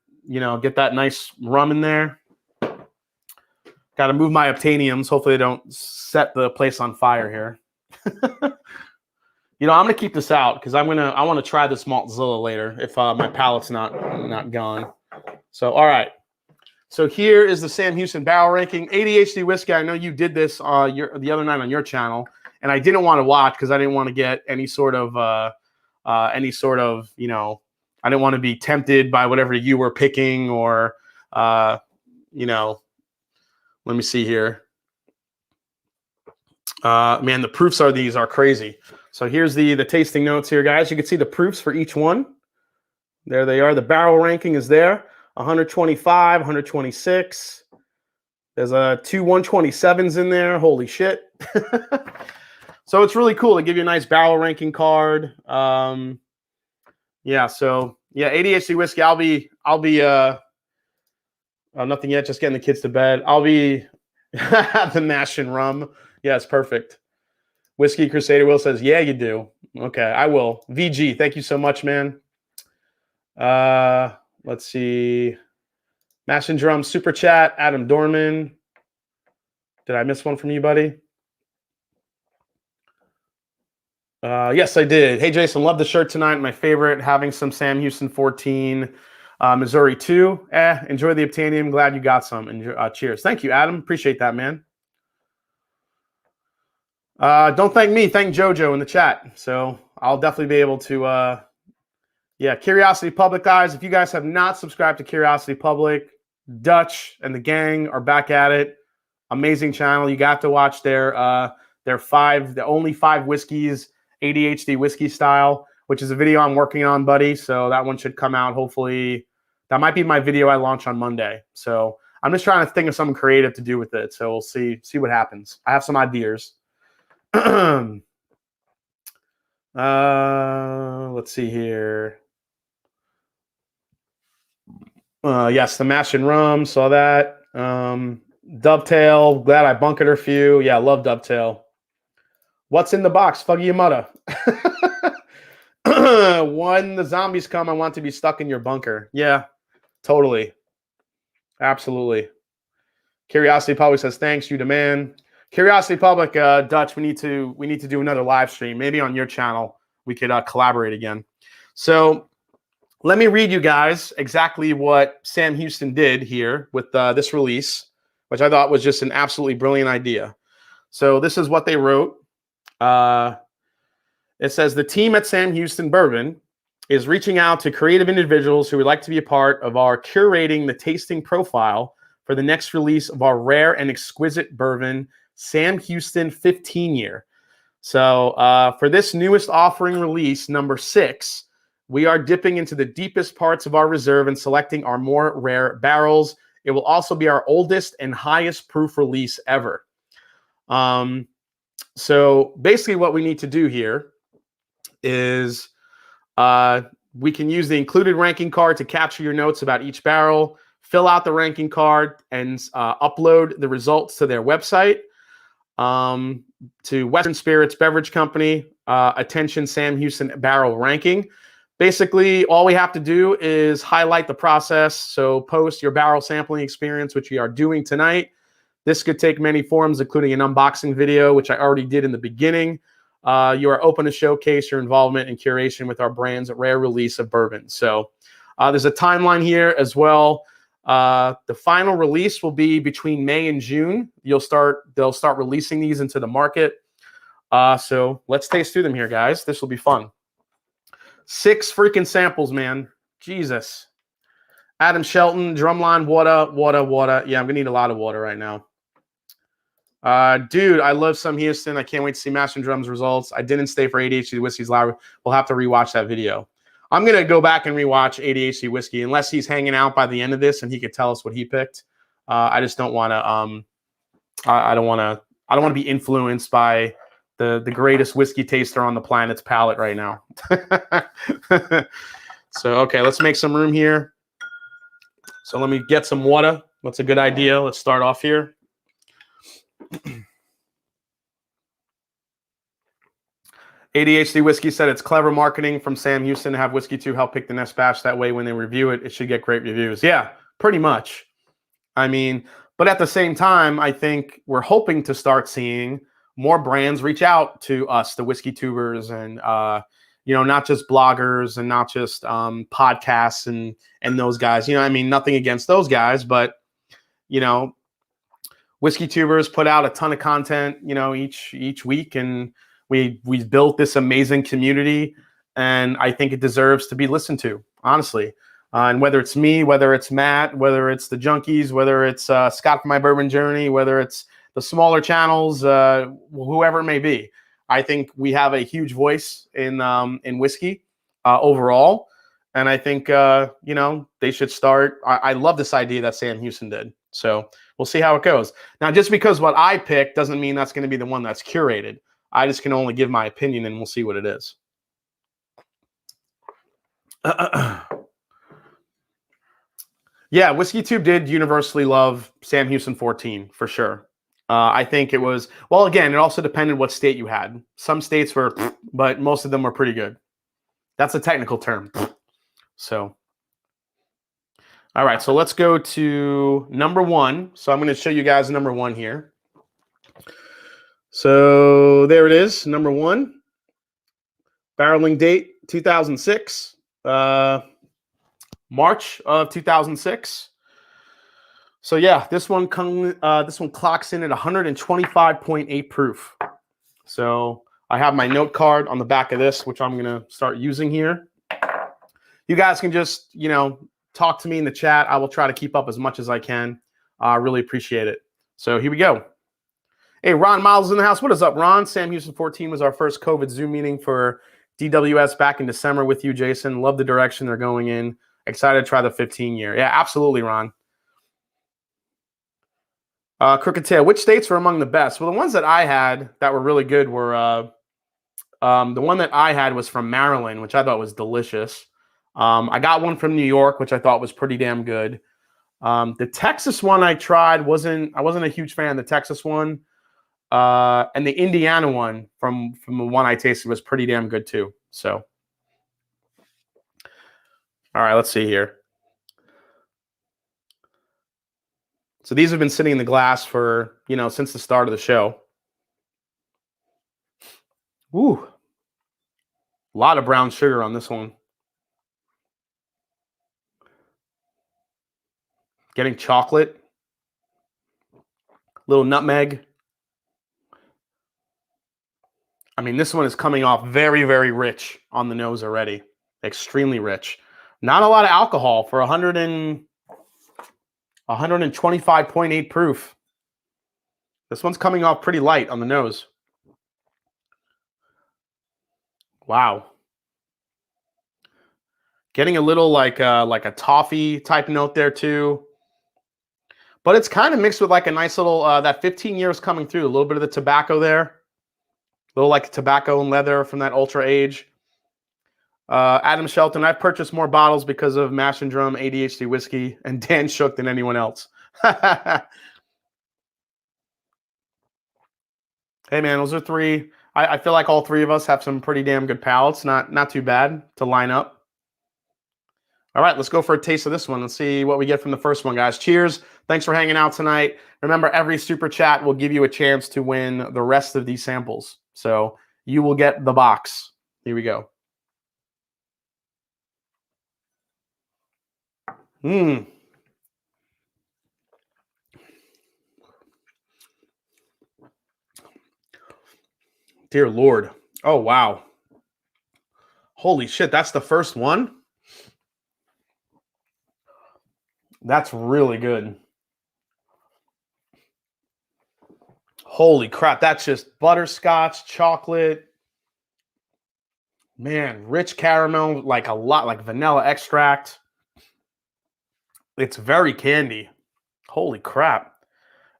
get that nice rum in there. Got to move my obtainiums. Hopefully they don't set the place on fire here. I'm going to keep this out because I want to try this Maltzilla later if my palate's not gone. So, all right. So here is the Sam Houston barrel ranking. ADHD whiskey. I know you did this the other night on your channel, and I didn't want to watch because I didn't want to get any sort of I didn't want to be tempted by whatever you were picking or let me see here. Man, the proofs these are crazy. So here's the tasting notes here, guys. You can see the proofs for each one. There they are. The barrel ranking is there. 125, 126. There's 2 127s in there. Holy shit. So it's really cool. They give you a nice barrel ranking card. Yeah, so yeah, ADHD whiskey. I'll be nothing yet, just getting the kids to bed. I'll be the mash and rum. Yeah, it's perfect. Whiskey Crusader Will says, yeah, you do. Okay, I will. VG, thank you so much, man. Let's see. Mash and Drum Super Chat, Adam Dorman. Did I miss one from you, buddy? Yes, I did. Hey, Jason, love the shirt tonight. My favorite, having some Sam Houston 14, Missouri 2. Enjoy the Obtainium. Glad you got some. Cheers. Thank you, Adam. Appreciate that, man. Don't thank me. Thank JoJo in the chat. So I'll definitely be able to, yeah, Curiosity Public, guys. If you guys have not subscribed to Curiosity Public, Dutch and the gang are back at it. Amazing channel. You got to watch their only 5 whiskeys, ADHD whiskey style, which is a video I'm working on, buddy. So that one should come out. Hopefully that might be my video I launch on Monday. So I'm just trying to think of something creative to do with it. So we'll see what happens. I have some ideas. Let's see here. Yes, the mash and rum, saw that. Dovetail, glad I bunkered her few. Yeah, I love Dovetail. What's in the box? Fuggy Yamada. When the zombies come, I want to be stuck in your bunker. Yeah, totally. Absolutely. Curiosity Public says, thanks, you demand. Curiosity Public, Dutch, we need to do another live stream. Maybe on your channel we could collaborate again. So let me read you guys exactly what Sam Houston did here with this release, which I thought was just an absolutely brilliant idea. So this is what they wrote. It says, the team at Sam Houston Bourbon is reaching out to creative individuals who would like to be a part of our curating the tasting profile for the next release of our rare and exquisite bourbon, Sam Houston 15-year. So for this newest offering release, number 6, we are dipping into the deepest parts of our reserve and selecting our more rare barrels. It will also be our oldest and highest proof release ever. So basically what we need to do here is we can use the included ranking card to capture your notes about each barrel, fill out the ranking card, and upload the results to their website. To Western Spirits Beverage Company, attention Sam Houston Barrel Ranking. Basically, all we have to do is highlight the process. So post your barrel sampling experience, which we are doing tonight. This could take many forms, including an unboxing video, which I already did in the beginning. You are open to showcase your involvement and curation with our brand's rare release of bourbon. So there's a timeline here as well. The final release will be between May and June. They'll start releasing these into the market. So let's taste through them here, guys. This will be fun. 6 freaking samples, man. Jesus. Adam Shelton, Drumline, water. Yeah, I'm gonna need a lot of water right now. Dude, I love Sam Houston. I can't wait to see Master and Drum's results. I didn't stay for ADHD Whiskey's live. We'll have to rewatch that video. I'm gonna go back and rewatch ADHD Whiskey unless he's hanging out by the end of this and he could tell us what he picked. I just don't want to. I don't want to be influenced by the greatest whiskey taster on the planet's palate right now. So okay, let's make some room here. So let me get some water. That's a good idea. Let's start off here. ADHD Whiskey said it's clever marketing from Sam Houston to have Whiskey 2 help pick the next batch. That way when they review it, it should get great reviews. Yeah, pretty much. I mean, but at the same time, I think we're hoping to start seeing more brands reach out to us, the whiskey tubers, and not just bloggers and not just podcasts and those guys. I mean, nothing against those guys, but whiskey tubers put out a ton of content, each week, and we've built this amazing community, and I think it deserves to be listened to, honestly. And whether it's me, whether it's Matt, whether it's the Junkies, whether it's Scott from My Bourbon Journey, whether it's the smaller channels, whoever it may be, I think we have a huge voice in whiskey overall, and I think they should start. I love this idea that Sam Houston did. So we'll see how it goes. Now, just because what I pick doesn't mean that's going to be the one that's curated. I just can only give my opinion, and we'll see what it is. Yeah, Whiskey Tube did universally love Sam Houston 14 for sure. I think it was, well, again, it also depended what state you had. Some states were, but most of them were pretty good. That's a technical term. So, all right, so let's go to number 1. So I'm going to show you guys number 1 here. So there it is, number 1. Barreling date 2006, March of 2006. So yeah, this one clocks in at 125.8 proof. So I have my note card on the back of this, which I'm gonna start using here. You guys can just talk to me in the chat. I will try to keep up as much as I can. I really appreciate it. So here we go. Hey, Ron Miles is in the house. What is up, Ron? Sam Houston 14 was our first COVID Zoom meeting for DWS back in December with you, Jason. Love the direction they're going in. Excited to try the 15-year. Yeah, absolutely, Ron. Crooked Tail, which states were among the best? Well, the ones that I had that were really good were the one that I had was from Maryland, which I thought was delicious. I got one from New York, which I thought was pretty damn good. The Texas one I tried I wasn't a huge fan of the Texas one. And the Indiana one from the one I tasted was pretty damn good too. So, all right, let's see here. So these have been sitting in the glass for, since the start of the show. Ooh, a lot of brown sugar on this one. Getting chocolate, little nutmeg. I mean, this one is coming off very, very rich on the nose already. Extremely rich. Not a lot of alcohol for 125.8 proof. This one's coming off pretty light on the nose. Wow. Getting a little like a toffee type note there too. But it's kind of mixed with like a nice little, that 15 years coming through. A little bit of the tobacco there. A little like tobacco and leather from that ultra age. Adam Shelton, I've purchased more bottles because of Mash and Drum ADHD whiskey, and Dan shook than anyone else. Hey man, those are three. I feel like all three of us have some pretty damn good palates. Not too bad to line up. All right, let's go for a taste of this one. Let's see what we get from the first one, guys. Cheers. Thanks for hanging out tonight. Remember, every super chat will give you a chance to win the rest of these samples. So you will get the box. Here we go. Mmm. Dear Lord. Oh, wow. Holy shit, that's the first one? That's really good. Holy crap, that's just butterscotch, chocolate. Man, rich caramel, like a lot, like vanilla extract. It's very candy. Holy crap.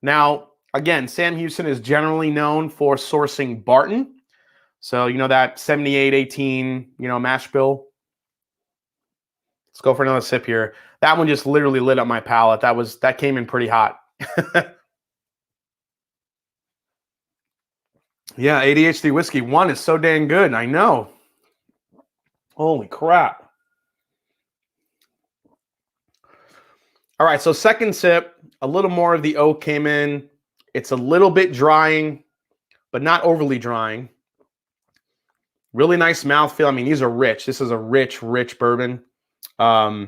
Now, again, Sam Houston is generally known for sourcing Barton. So, you know, that 7818, you know, mash bill. Let's go for another sip here. That one just literally lit up my palate. That came in pretty hot. Yeah, ADHD whiskey 1 is so dang good. I know. Holy crap. All right, so second sip, a little more of the oak came in. It's a little bit drying, but not overly drying. Really nice mouthfeel. I mean, these are rich. This is a rich, rich bourbon. God,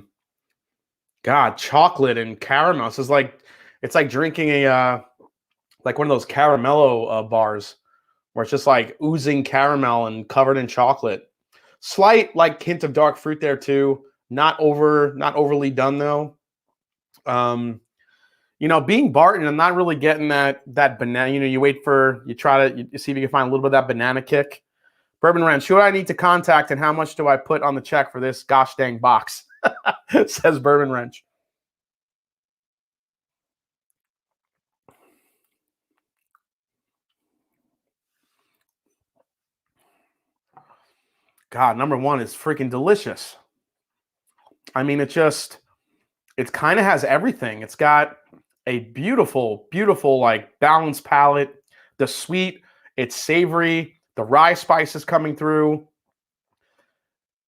chocolate and caramel. This is like, it's like drinking a like one of those caramello bars where it's just like oozing caramel and covered in chocolate. Slight like hint of dark fruit there too. Not overly done though. You know, being Barton, I'm not really getting that banana. You know, you try to see if you can find a little bit of that banana kick. Bourbon Ranch, who do I need to contact and how much do I put on the check for this gosh dang box? Says Bourbon Wrench. God, number one is freaking delicious. I mean, it kind of has everything. It's got a beautiful, beautiful, like balanced palate. The sweet, it's savory. The rye spice is coming through.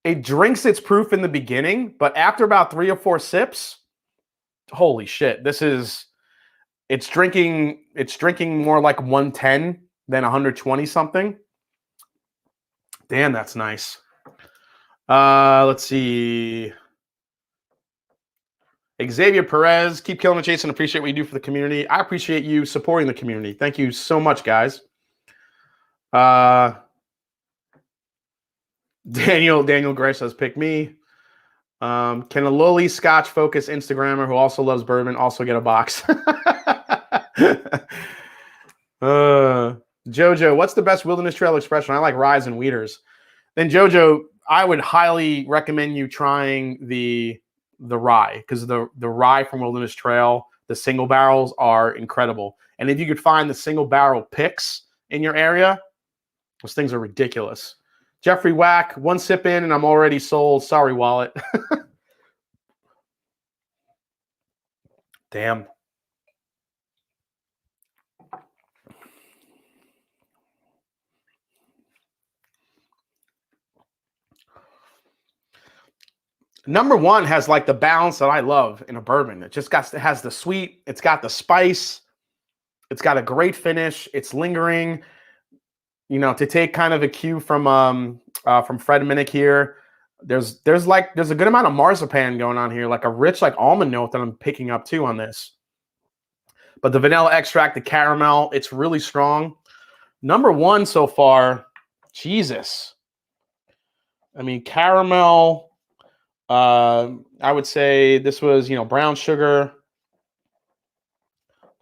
It drinks its proof in the beginning, but after about 3 or 4 sips, holy shit, it's drinking more like 110 than 120 something. Damn, that's nice. Let's see. Xavier Perez, keep killing it, Jason. Appreciate what you do for the community. I appreciate you supporting the community. Thank you so much, guys. Daniel Gray says, pick me. Can a lowly Scotch focused Instagrammer who also loves bourbon also get a box? Jojo, what's the best Wilderness Trail expression? I like ryes and wheaters. Then Jojo, I would highly recommend you trying the rye, because the rye from Wilderness Trail, the single barrels are incredible. And if you could find the single barrel picks in your area, those things are ridiculous. Jeffrey Wack, 1 sip in and I'm already sold. Sorry, wallet. Damn. Number one has like the balance that I love in a bourbon. It has the sweet, it's got the spice, it's got a great finish, it's lingering. You know, to take kind of a cue from Fred Minnick here, there's a good amount of marzipan going on here, like a rich like almond note that I'm picking up too on this. But the vanilla extract, the caramel, it's really strong. Number one so far, Jesus. I mean, caramel. I would say this was, you know, brown sugar,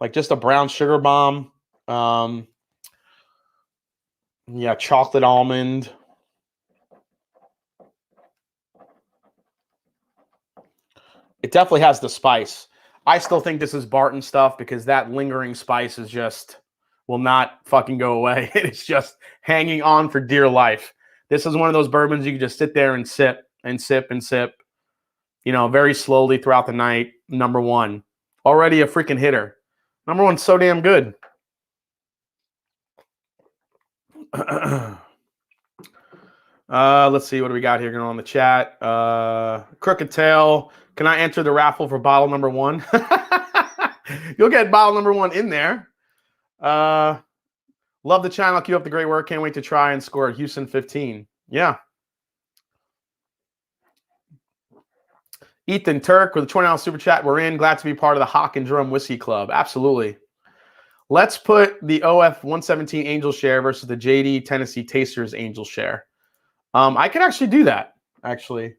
like just a brown sugar bomb. Yeah, chocolate almond. It definitely has the spice. I still think this is Barton stuff because that lingering spice is just will not fucking go away. It's just hanging on for dear life. This is one of those bourbons you can just sit there and sip and sip and sip, you know, very slowly throughout the night. Number one. Already a freaking hitter. Number one's so damn good. Let's see, what do we got here going on in the chat? Crooked Tail. Can I enter the raffle for bottle number one? You'll get bottle number one in there. Love the channel. Keep up the great work. Can't wait to try and score at Houston 15. Yeah. Ethan Turk with a $20 super chat. We're in. Glad to be part of the Hawk and Drum Whiskey Club. Absolutely. Let's put the OF 117 Angel Share versus the JD Tennessee Tasters Angel Share. I could actually do that, actually.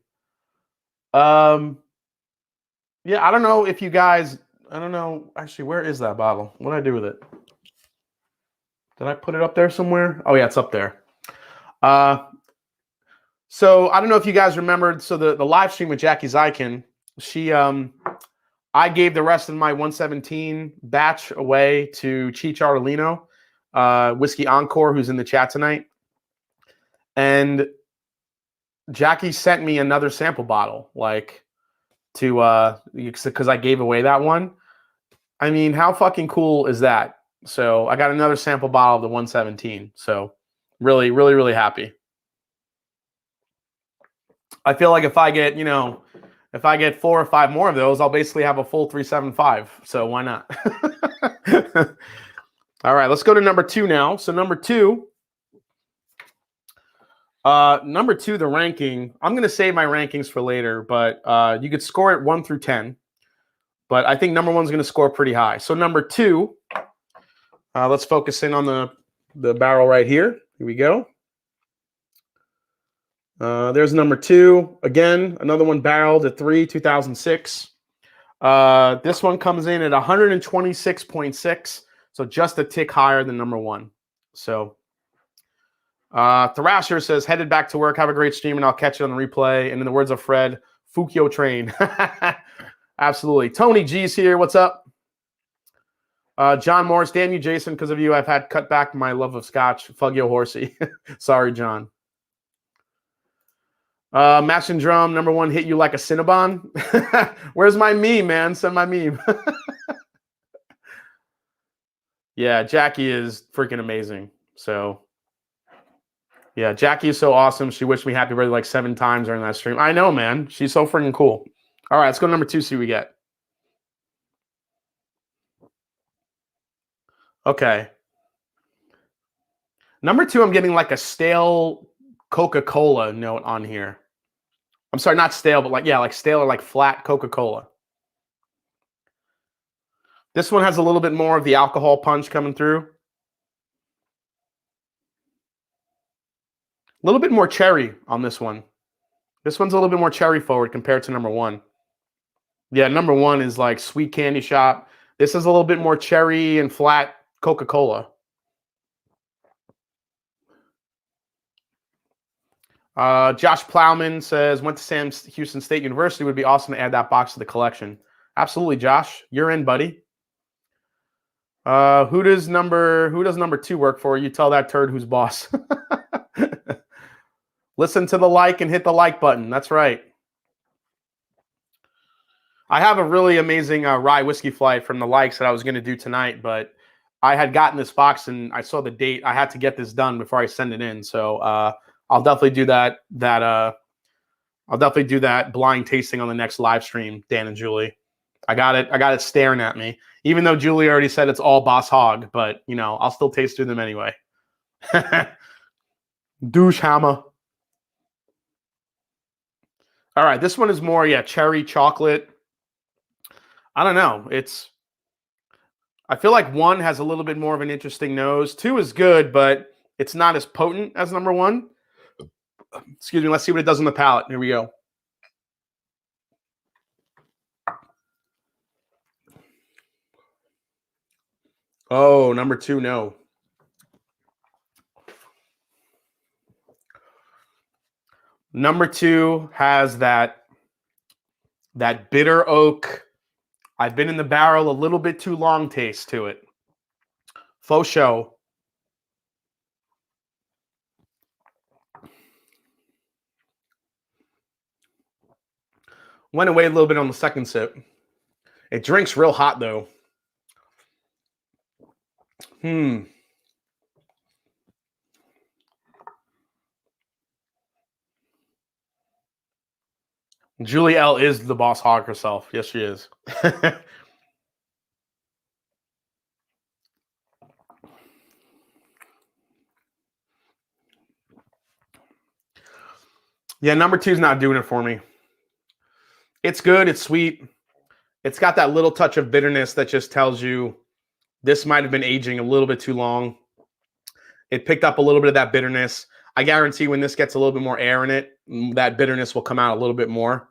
Yeah, I don't know if you guys, I don't know. Actually, where is that bottle? What did I do with it? Did I put it up there somewhere? Oh, yeah, it's up there. So I don't know if you guys remembered. So the live stream with Jackie Zykin, she, I gave the rest of my 117 batch away to Cheech Artolino, Whiskey Encore, who's in the chat tonight. And Jackie sent me another sample bottle, like, to, because I gave away that one. I mean, how fucking cool is that? So I got another sample bottle of the 117. So really, really, really happy. I feel like if I get, you know, if I get 4 or 5 more of those, I'll basically have a full 375. So why not? All right, let's go to number 2 now. So number 2, the ranking. I'm going to save my rankings for later, but you could score it 1 through 10. But I think number 1's going to score pretty high. So number 2, let's focus in on the barrel right here. Here we go. There's number 2. Again, another one barreled at 3, 2006. This one comes in at 126.6, so just a tick higher than number 1. So Thrasher says, headed back to work. Have a great stream, and I'll catch it on the replay. And in the words of Fred, Fukyo train. Absolutely. Tony G's here. What's up? John Morris, damn you, Jason. Because of you, I've had cut back my love of scotch. Fug yo horsey. Sorry, John. Mash and Drum, number 1, hit you like a Cinnabon. Where's my meme, man? Send my meme. Yeah, Jackie is freaking amazing. So, yeah, Jackie is so awesome. She wished me happy birthday like 7 times during that stream. I know, man. She's so freaking cool. All right, let's go to number 2, see what we get. Okay. Number 2, I'm getting like a stale Coca-Cola note on here. I'm sorry, not stale, but like, yeah, like stale or like flat Coca-Cola. This one has a little bit more of the alcohol punch coming through. A little bit more cherry on this one. This one's a little bit more cherry forward compared to number 1. Yeah, number 1 is like sweet candy shop. This is a little bit more cherry and flat Coca-Cola. Josh Plowman says, went to Sam Houston State University. Would be awesome to add that box to the collection. Absolutely, Josh. You're in, buddy. Who does number 2 work for? You tell that turd who's boss. Listen to the like and hit the like button. That's right. I have a really amazing rye whiskey flight from the likes that I was going to do tonight, but I had gotten this box and I saw the date. I had to get this done before I send it in. So I'll definitely do that. I'll definitely do that blind tasting on the next live stream, Dan and Julie. I got it staring at me. Even though Julie already said it's all Boss Hog, but you know, I'll still taste through them anyway. Douche hammer. All right, this one is more, yeah, cherry chocolate. I don't know. I feel like 1 has a little bit more of an interesting nose. 2 is good, but it's not as potent as number 1. Excuse me. Let's see what it does on the palate. Here we go. Oh, number 2, no. Number 2 has that bitter oak. I've been in the barrel a little bit too long taste to it. Faux show. Went away a little bit on the second sip. It drinks real hot though. Julie L is the boss hog herself. Yes, she is. Yeah, number 2 is not doing it for me. It's good. It's sweet. It's got that little touch of bitterness that just tells you this might have been aging a little bit too long. It picked up a little bit of that bitterness. I guarantee when this gets a little bit more air in it, that bitterness will come out a little bit more.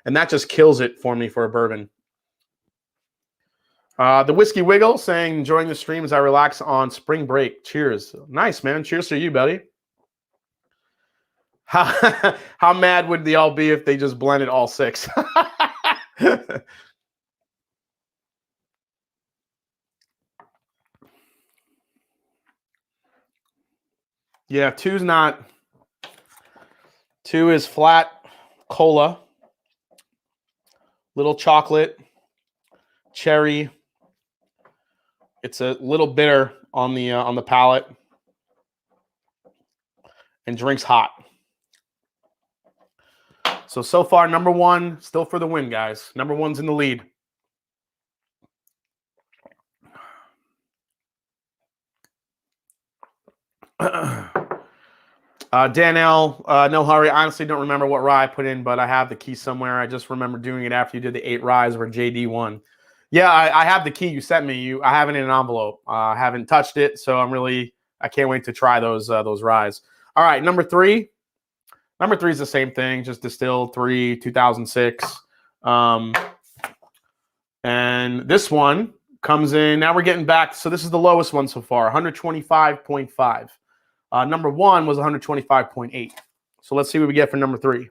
And that just kills it for me for a bourbon. The Whiskey Wiggle saying, enjoying the stream as I relax on spring break. Cheers. Nice, man. Cheers to you, buddy. How mad would they all be if they just blended all 6? Yeah, 2's not. 2 is flat cola, little chocolate, cherry. It's a little bitter on the palate, and drinks hot. So far, number 1 still for the win, guys. Number 1's in the lead. Danielle, no hurry. I honestly don't remember what rye I put in, but I have the key somewhere. I just remember doing it after you did the 8 ryes where JD won. Yeah, I have the key you sent me. I have it in an envelope. I haven't touched it, so I can't wait to try those ryes. All right, number 3. Number 3 is the same thing, just distilled 2006. And this one comes in. Now we're getting back. So this is the lowest one so far, 125.5. Number 1 was 125.8. So let's see what we get for number 3.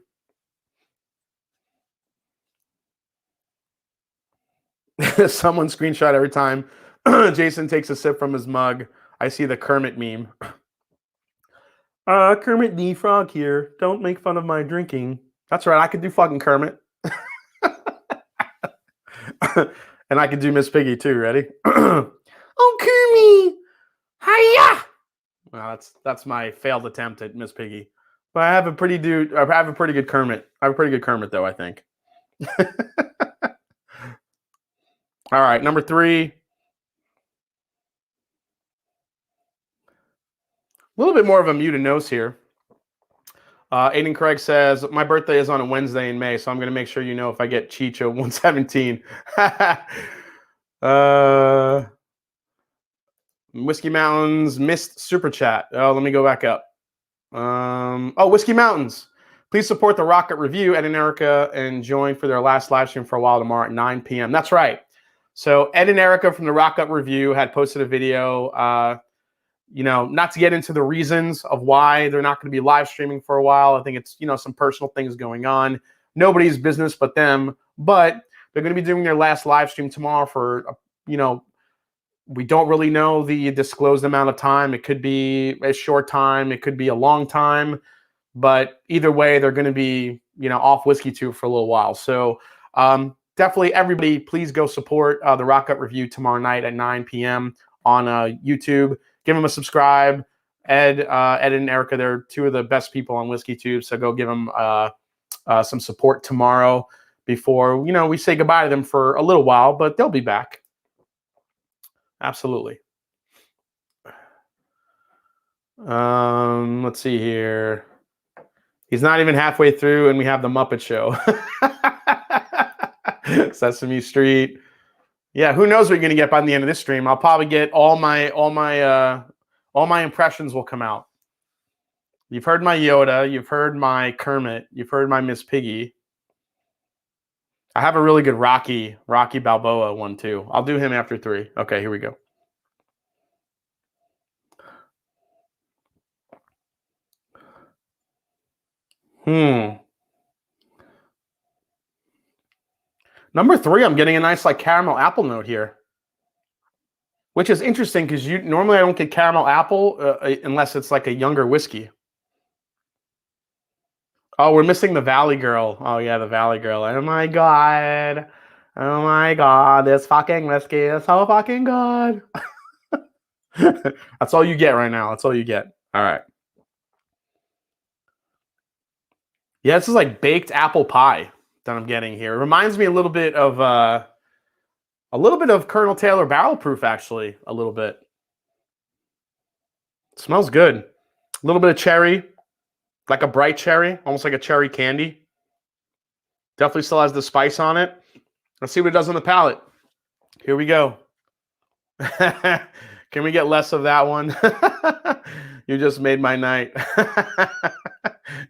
Someone screenshot every time Jason takes a sip from his mug. I see the Kermit meme. Kermit the Frog here. Don't make fun of my drinking. That's right. I could do fucking Kermit. And I could do Miss Piggy too. Ready? Oh, Kermit! Hiya! Well, that's my failed attempt at Miss Piggy. But I have a pretty good Kermit. I have a pretty good Kermit though, I think. All right, number 3. A little bit more of a muted nose here. Aiden Craig says, my birthday is on a Wednesday in May, so I'm going to make sure you know if I get Chicho 117. Whiskey Mountains missed Super Chat. Oh, let me go back up. Whiskey Mountains. Please support the Rocket Review, Ed and Erica, and join for their last live stream for a while tomorrow at 9 p.m. That's right. So Ed and Erica from the Rocket Review had posted a video, not to get into the reasons of why they're not going to be live streaming for a while. I think it's, some personal things going on. Nobody's business but them. But they're going to be doing their last live stream tomorrow for, we don't really know the disclosed amount of time. It could be a short time. It could be a long time. But either way, they're going to be, off WhiskeyTube for a little while. So definitely, everybody, please go support the Rocket Review tomorrow night at 9 p.m. on YouTube. Give them a subscribe. Ed and Erica, they're 2 of the best people on WhiskeyTube. So go give them some support tomorrow before, we say goodbye to them for a little while, but they'll be back. Absolutely. Let's see here. He's not even halfway through, and we have the Muppet Show. Sesame Street. Yeah, who knows what you're gonna get by the end of this stream? I'll probably get all my impressions will come out. You've heard my Yoda, you've heard my Kermit, you've heard my Miss Piggy. I have a really good Rocky Balboa one too. I'll do him after 3. Okay, here we go. Number 3, I'm getting a nice caramel apple note here, which is interesting because normally I don't get caramel apple unless it's a younger whiskey. Oh, we're missing the Valley Girl. Oh yeah, the Valley Girl. Oh my god. Oh my god, this fucking whiskey is so fucking good. That's all you get right now. That's all you get. All right. Yeah, this is like baked apple pie that I'm getting here. It reminds me a little bit of Colonel Taylor Barrel Proof, actually. A little bit. It smells good. A little bit of cherry, like a bright cherry, almost like a cherry candy. Definitely still has the spice on it. Let's see what it does on the palate. Here we go. Can we get less of that one? You just made my night.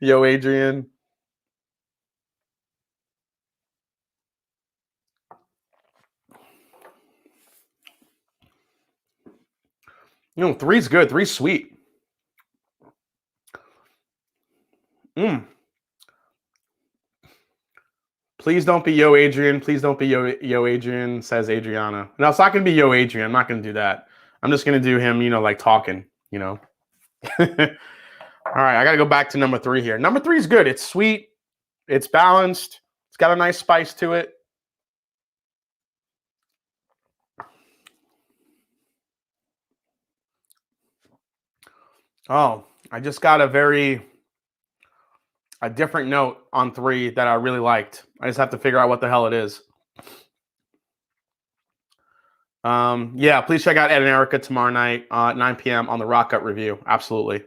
Yo, Adrian. You know, three's good. Three's sweet. Please don't be Yo Adrian. Please don't be Yo Adrian, says Adriana. No, it's not going to be Yo Adrian. I'm not going to do that. I'm just going to do him, you know, like talking, you know. All right, I got to go back to number 3 here. Number 3 is good. It's sweet. It's balanced. It's got a nice spice to it. Oh, I just got a different note on 3 that I really liked. I just have to figure out what the hell it is. Yeah, please check out Ed and Erica tomorrow night at 9 p.m. on the Rock Gut Review. Absolutely.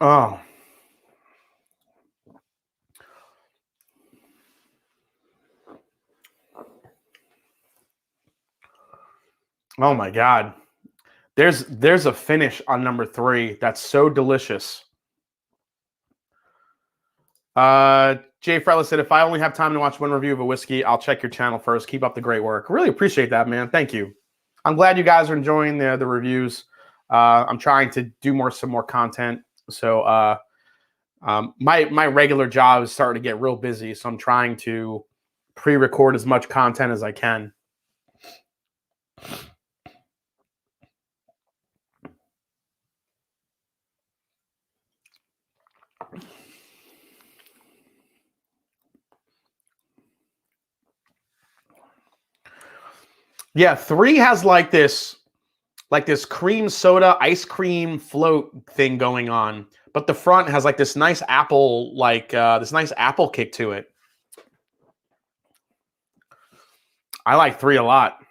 Oh. Oh my God. There's a finish on number 3 that's so delicious. Jay Frella said, if I only have time to watch one review of a whiskey, I'll check your channel first. Keep up the great work. Really appreciate that, man. Thank you. I'm glad you guys are enjoying the reviews. I'm trying to do some more content. So my regular job is starting to get real busy. So I'm trying to pre-record as much content as I can. Yeah, 3 has like this cream soda ice cream float thing going on, but the front has like this nice apple kick to it. I like 3 a lot.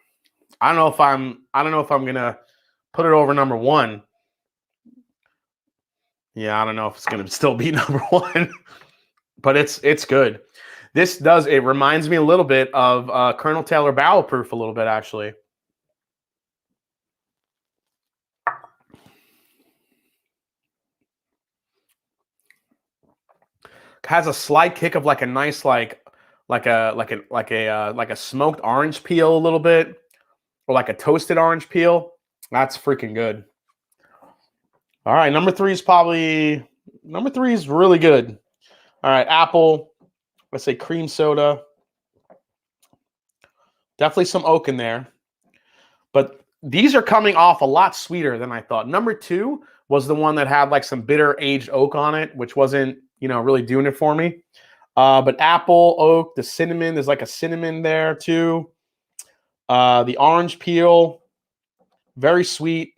I don't know if I'm gonna put it over number 1. Yeah, I don't know if it's gonna still be number 1, but it's good. It reminds me a little bit of Colonel Taylor Barrel Proof a little bit, actually. Has a slight kick of like a nice like a smoked orange peel a little bit, or like a toasted orange peel. That's freaking good. All right, number 3 is really good. All right, apple. Let's say cream soda. Definitely some oak in there. But these are coming off a lot sweeter than I thought. Number 2 was the one that had like some bitter aged oak on it, which wasn't, really doing it for me. But apple, oak, the cinnamon, there's like a cinnamon there too. The orange peel, very sweet.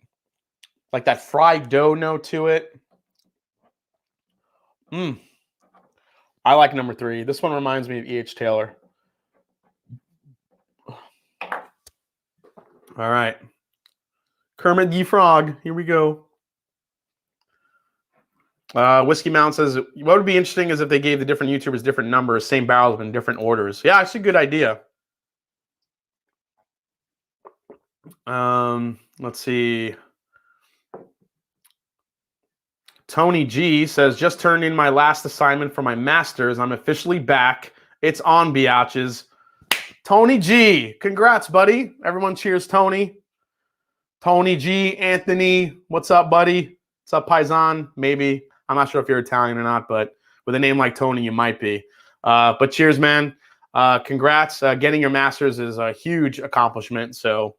Like that fried dough note to it. I like number 3. This one reminds me of E.H. Taylor. All right. Kermit the Frog. Here we go. Whiskey Mountain says, what would be interesting is if they gave the different YouTubers different numbers, same barrels, but in different orders. Yeah, it's a good idea. Let's see. Tony G says, just turned in my last assignment for my master's. I'm officially back. It's on, biatches. Tony G, congrats, buddy. Everyone cheers Tony. Tony G, Anthony, what's up, buddy? What's up, Paisan? Maybe. I'm not sure if you're Italian or not, but with a name like Tony, you might be. But cheers, man. Congrats. Getting your master's is a huge accomplishment. So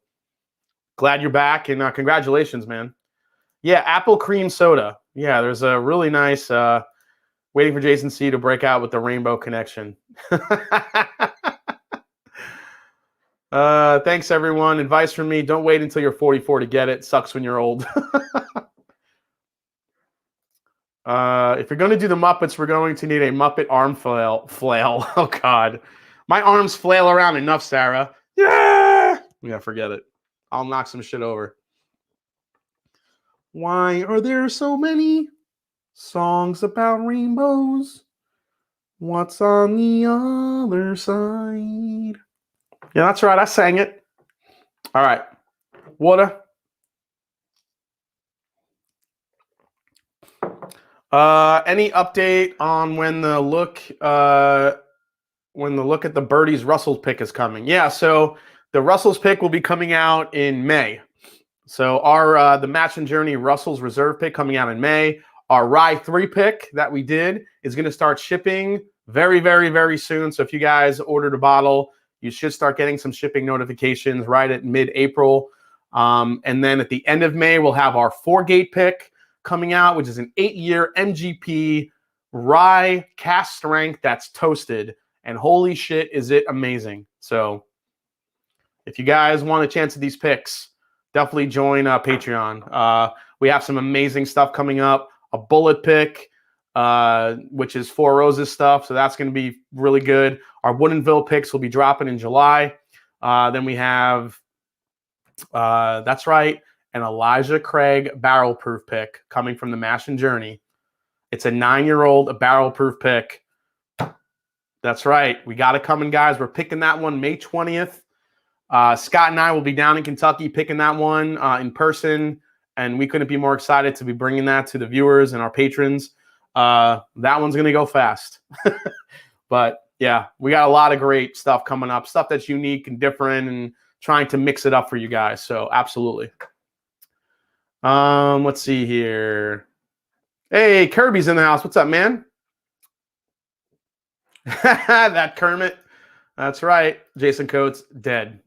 glad you're back, and congratulations, man. Yeah, apple cream soda. Yeah, there's a really nice waiting for Jason C to break out with the rainbow connection. Thanks, everyone. Advice from me, don't wait until you're 44 to get it. Sucks when you're old. If you're going to do the Muppets, we're going to need a Muppet arm flail. Oh, God. My arms flail around enough, Sarah. Yeah! Yeah, forget it. I'll knock some shit over. Why are there so many songs about rainbows? What's on the other side? Yeah, that's right. I sang it. All right. Water. Any update on when the look at the Birdies Russell's pick is coming? Yeah, so the Russell's pick will be coming out in May. So our the Match and Journey Russell's Reserve pick coming out in May. Our Rye 3 pick that we did is going to start shipping very, very, very soon. So if you guys ordered a bottle, you should start getting some shipping notifications right at mid-April. And then at the end of May, we'll have our 4-gate pick coming out, which is an 8-year MGP rye cast strength that's toasted. And holy shit, is it amazing. So if you guys want a chance at these picks, definitely join Patreon. We have some amazing stuff coming up. A bullet pick, which is Four Roses stuff. So that's going to be really good. Our Woodinville picks will be dropping in July. Then we have, that's right, an Elijah Craig barrel proof pick coming from the Mash and Journey. It's a 9-year-old barrel proof pick. That's right. We got it coming, guys. We're picking that one May 20th. Scott and I will be down in Kentucky picking that one in person, and we couldn't be more excited to be bringing that to the viewers and our patrons. That one's going to go fast. But, yeah, we got a lot of great stuff coming up, stuff that's unique and different and trying to mix it up for you guys. So, absolutely. Let's see here. Hey, Kirby's in the house. What's up, man? That Kermit. That's right. Jason Coates, dead.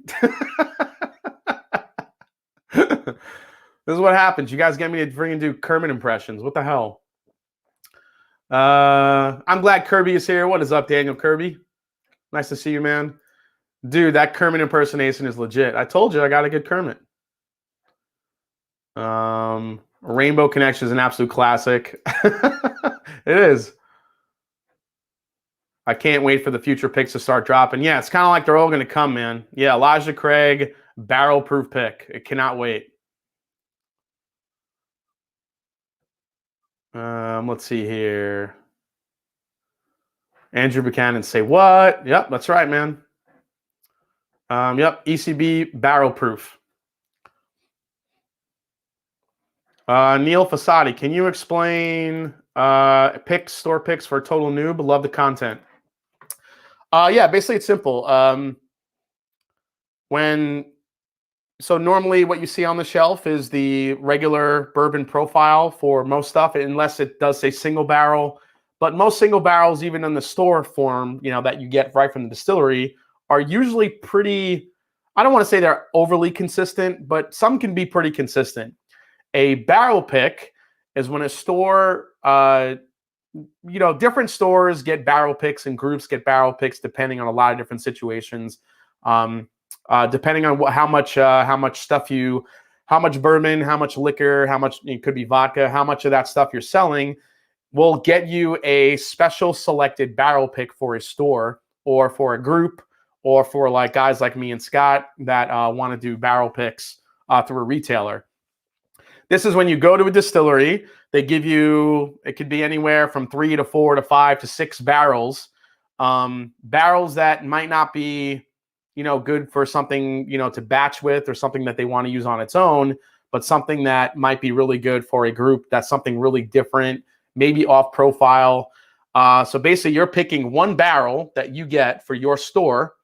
This is what happens. You guys get me to freaking do Kermit impressions. What the hell? I'm glad Kirby is here. What is up, Daniel Kirby? Nice to see you, man. Dude, that Kermit impersonation is legit. I told you I got a good Kermit. Rainbow Connection is an absolute classic. It is. I can't wait for the future picks to start dropping. Yeah, it's kind of like they're all going to come, man. Yeah, Elijah Craig, barrel proof pick. I cannot wait. Let's see here. Andrew Buchanan, say what? Yep, that's right, man. Yep, ECB barrel proof. Neil Fasadi, can you explain store picks for a total noob? Love the content. Yeah, basically it's simple. So normally what you see on the shelf is the regular bourbon profile for most stuff, unless it does say single barrel. But most single barrels, even in the store form, that you get right from the distillery, are usually pretty, I don't want to say they're overly consistent, but some can be pretty consistent. A barrel pick is when a store, different stores get barrel picks and groups get barrel picks depending on a lot of different situations. Depending on how much bourbon, how much liquor, how much, it could be vodka, how much of that stuff you're selling will get you a special selected barrel pick for a store or for a group or for like guys like me and Scott that want to do barrel picks through a retailer. This is when you go to a distillery, they give you, it could be anywhere from 3 to 4 to 5 to 6 barrels. Barrels that might not be, good for something, to batch with or something that they want to use on its own, but something that might be really good for a group that's something really different, maybe off profile. So basically you're picking one barrel that you get for your store.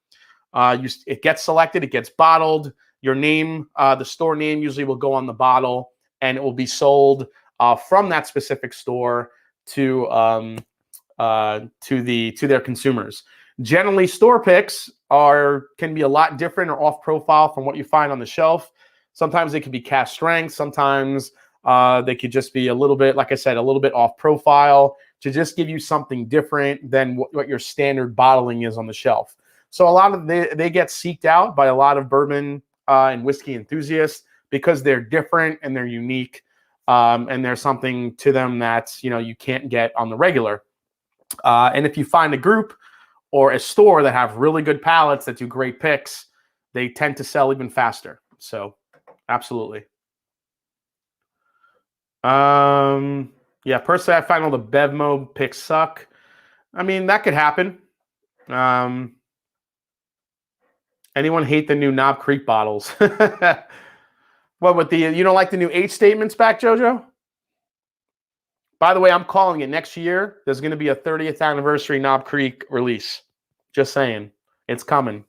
It gets selected, it gets bottled. Your name, the store name usually will go on the bottle, and it will be sold from that specific store to to their consumers. Generally, store picks can be a lot different or off profile from what you find on the shelf. Sometimes they can be cask strength. Sometimes they could just be a little bit, like I said, a little bit off profile to just give you something different than what your standard bottling is on the shelf. So a lot of they get seeked out by a lot of bourbon and whiskey enthusiasts because they're different and they're unique, and there's something to them that you can't get on the regular. And if you find a group or a store that have really good palates that do great picks, they tend to sell even faster. So, absolutely. Yeah, personally, I find all the Bevmo picks suck. I mean, that could happen. Anyone hate the new Knob Creek bottles? What with you don't like the new H statements back, JoJo? By the way, I'm calling it next year. There's going to be a 30th anniversary Knob Creek release. Just saying. It's coming.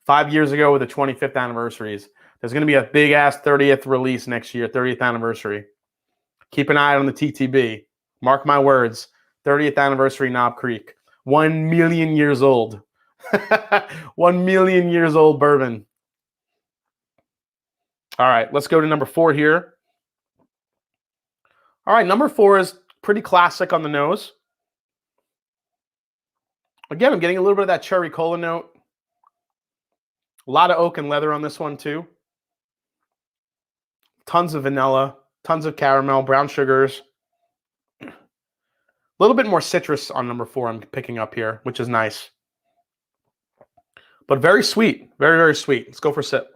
5 years ago with the 25th anniversaries. There's going to be a big-ass 30th release next year, 30th anniversary. Keep an eye on the TTB. Mark my words. 30th anniversary Knob Creek. 1 million years old. 1 million years old bourbon. All right, let's go to number 4 here. All right, number 4 is pretty classic on the nose. Again, I'm getting a little bit of that cherry cola note. A lot of oak and leather on this one too. Tons of vanilla, tons of caramel, brown sugars. A little bit more citrus on number 4 I'm picking up here, which is nice. But very sweet, very, very sweet. Let's go for a sip.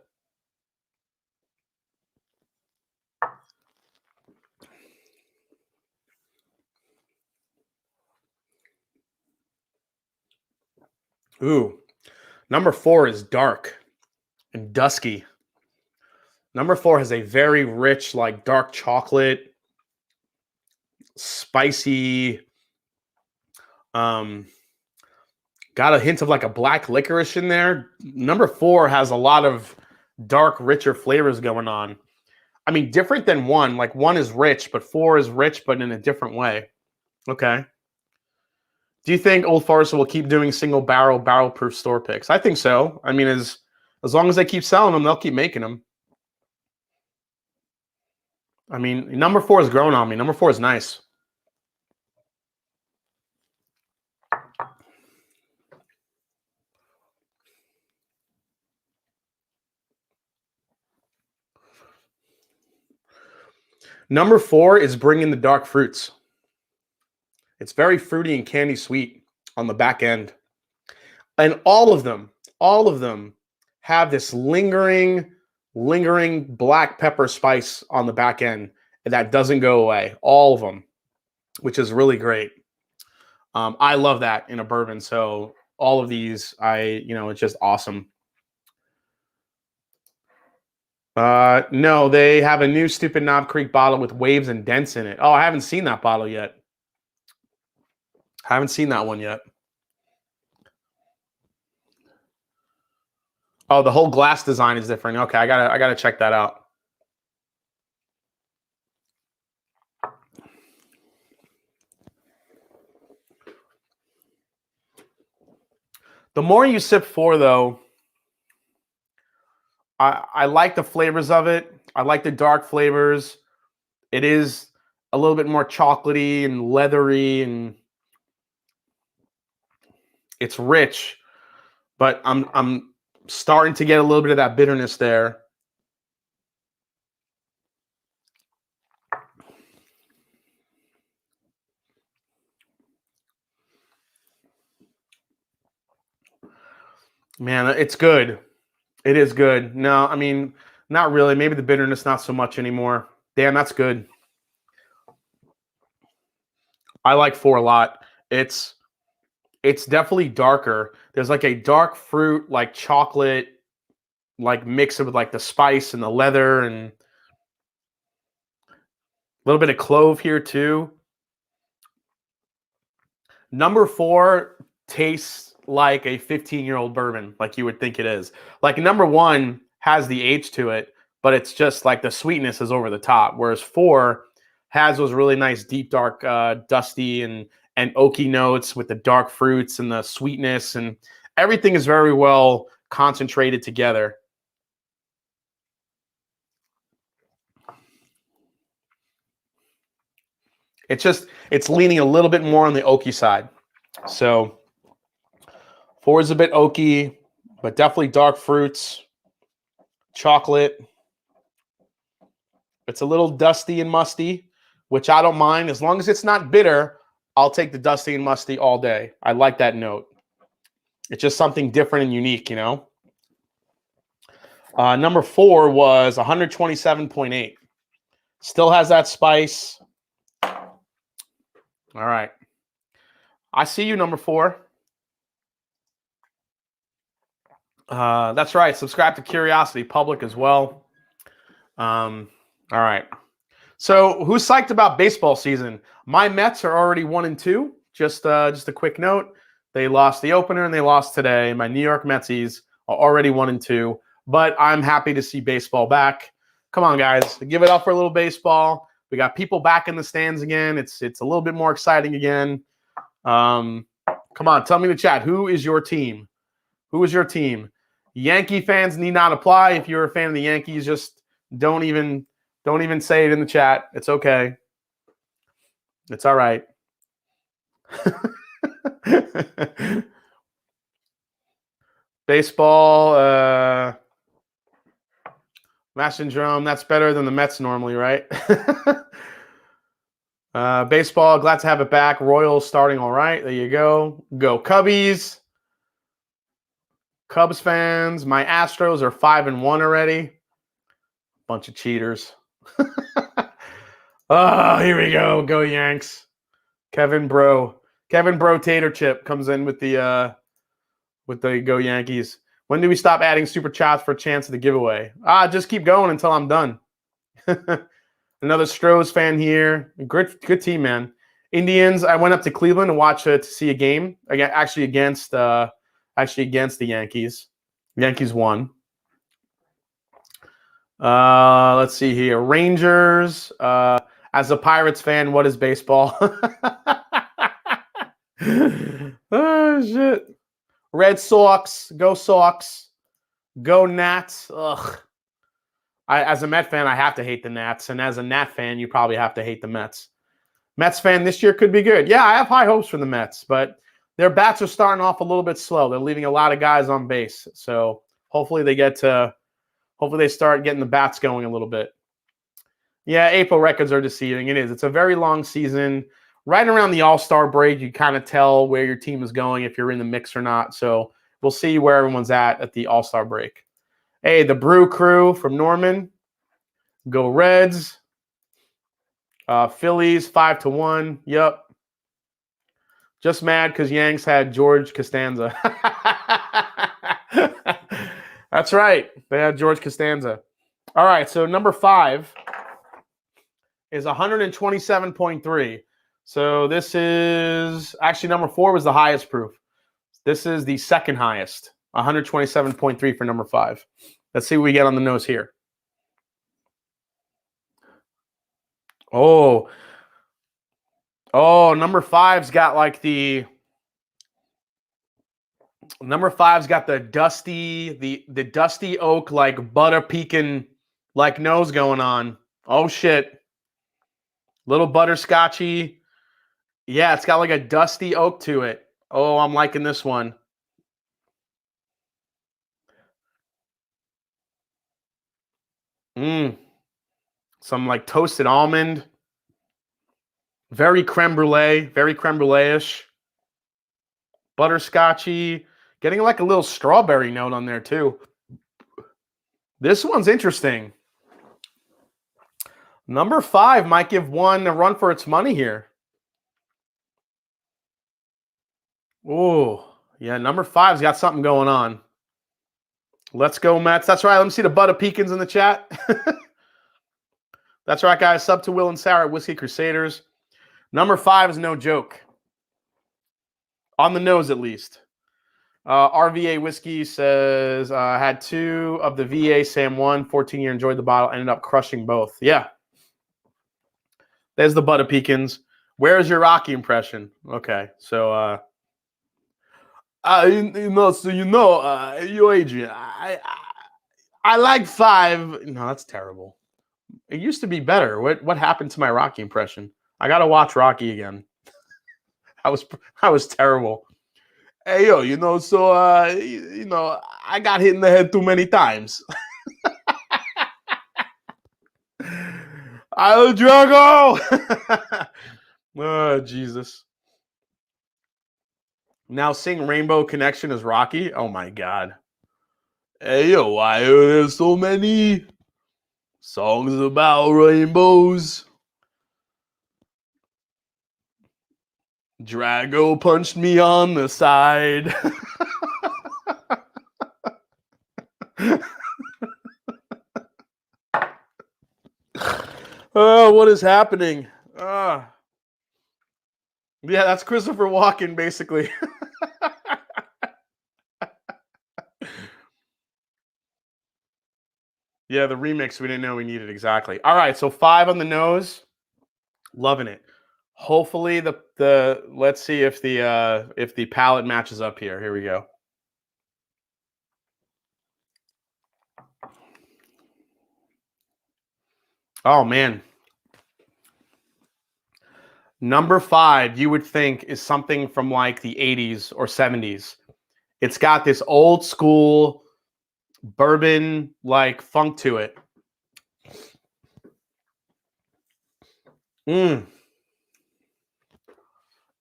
Ooh, number 4 is dark and dusky. Number 4 has a very rich, like dark chocolate, spicy, got a hint of like a black licorice in there. Number 4 has a lot of dark, richer flavors going on. I mean, different than 1. Like 1 is rich, but 4 is rich, but in a different way. Okay. Do you think Old Forester will keep doing single barrel proof store picks? I think so. I mean, as long as they keep selling them, they'll keep making them. I mean, number 4 is growing on me. Number 4 is nice. Number 4 is bringing the dark fruits. It's very fruity and candy sweet on the back end. And all of them have this lingering black pepper spice on the back end that doesn't go away. All of them, which is really great. I love that in a bourbon. So all of these, it's just awesome. No, they have a new stupid Knob Creek bottle with waves and dents in it. Oh, I haven't seen that bottle yet. Haven't seen that one yet. Oh, the whole glass design is different. Okay, I gotta check that out. The more you sip 4, though, I like the flavors of it. I like the dark flavors. It is a little bit more chocolatey and leathery, and it's rich, but I'm starting to get a little bit of that bitterness there. Man, it's good. It is good. No, I mean, not really. Maybe the bitterness, not so much anymore. Damn, that's good. I like 4 a lot. It's definitely darker. There's like a dark fruit, like chocolate, like mix it with like the spice and the leather and a little bit of clove here too. Number 4 tastes like a 15-year-old bourbon, like you would think it is. Like number 1 has the age to it, but it's just like the sweetness is over the top. Whereas 4 has those really nice, deep, dark, dusty, and and oaky notes with the dark fruits and the sweetness, and everything is very well concentrated together. It's leaning a little bit more on the oaky side. So 4 is a bit oaky, but definitely dark fruits, chocolate. It's a little dusty and musty, which I don't mind. As long as it's not bitter, I'll take the dusty and musty all day. I like that note. It's just something different and unique, you know? Number 4 was 127.8. Still has that spice. All right. I see you, number 4. That's right. Subscribe to Curiosity Public as well. All right. So who's psyched about baseball season? My Mets are already 1-2. Just a quick note. They lost the opener and they lost today. My New York Metsies are already 1-2. But I'm happy to see baseball back. Come on, guys. Give it up for a little baseball. We got people back in the stands again. It's a little bit more exciting again. Come on, tell me in the chat. Who is your team? Who is your team? Yankee fans need not apply. If you're a fan of the Yankees, just don't even say it in the chat. It's okay. It's all right. Baseball, Mashanddrum, that's better than the Mets normally, right? Baseball, glad to have it back. Royals starting all right. There you go. Go Cubbies. Cubs fans. My Astros are 5-1 already. Bunch of cheaters. Oh, here we go. Go Yanks. Kevin Bro Tater Chip comes in with the Go Yankees. When do we stop adding super chats for a chance at the giveaway? Just keep going until I'm done. Another Stros fan here. Good team, man. Indians. I went up to Cleveland to watch to see a game. Actually against the Yankees. Yankees won. Let's see here. Rangers. As a Pirates fan, what is baseball? Oh shit. Red Sox. Go Sox. Go Nats. Ugh. As a Met fan, I have to hate the Nats. And as a Nat fan, you probably have to hate the Mets. Mets fan this year could be good. Yeah, I have high hopes for the Mets, but their bats are starting off a little bit slow. They're leaving a lot of guys on base. So hopefully they start getting the bats going a little bit. Yeah, April records are deceiving. It is. It's a very long season. Right around the All-Star break, you kind of tell where your team is going, if you're in the mix or not. So we'll see where everyone's at the All-Star break. Hey, the Brew Crew from Norman. Go Reds. Phillies 5-1. Yep. Just mad because Yanks had George Costanza. That's right. They had George Costanza. All right, so number 5 is 127.3. So this is actually number 4 was the highest proof. This is the second highest, 127.3 for number 5. Let's see what we get on the nose here. Oh, number 5's got like the dusty oak, like butter pecan like nose going on. Oh shit. Little butterscotchy. Yeah, it's got like a dusty oak to it. Oh, I'm liking this one. Some like toasted almond. Very creme brulee-ish. Butterscotchy. Getting like a little strawberry note on there too. This one's interesting. Number 5 might give one a run for its money here. Oh, yeah, number 5's got something going on. Let's go, Mets. That's right. Let me see the butter pecans in the chat. That's right, guys. Sub to Will and Sarah at Whiskey Crusaders. Number 5 is no joke. On the nose, at least. RVA Whiskey says, had 2 of the VA, Sam 1, 14-year, enjoyed the bottle, ended up crushing both. Yeah. There's the butter pecans. Where's your Rocky impression? Okay, so yo, Adrian, I like 5. No, that's terrible. It used to be better. What happened to my Rocky impression? I gotta watch Rocky again. I was terrible. Hey yo, I got hit in the head too many times. I'll Drago. Oh Jesus. Now sing Rainbow Connection as Rocky. Oh my God. Hey yo, why are there so many songs about rainbows? Drago punched me on the side. Oh, what is happening? Yeah, that's Christopher Walken, basically. Yeah, the remix we didn't know we needed exactly. All right, so 5 on the nose. Loving it. Hopefully the let's see if the palette matches up here. Here we go. Oh man. Number 5, you would think is something from like the 80s or 70s. It's got this old school bourbon like funk to it.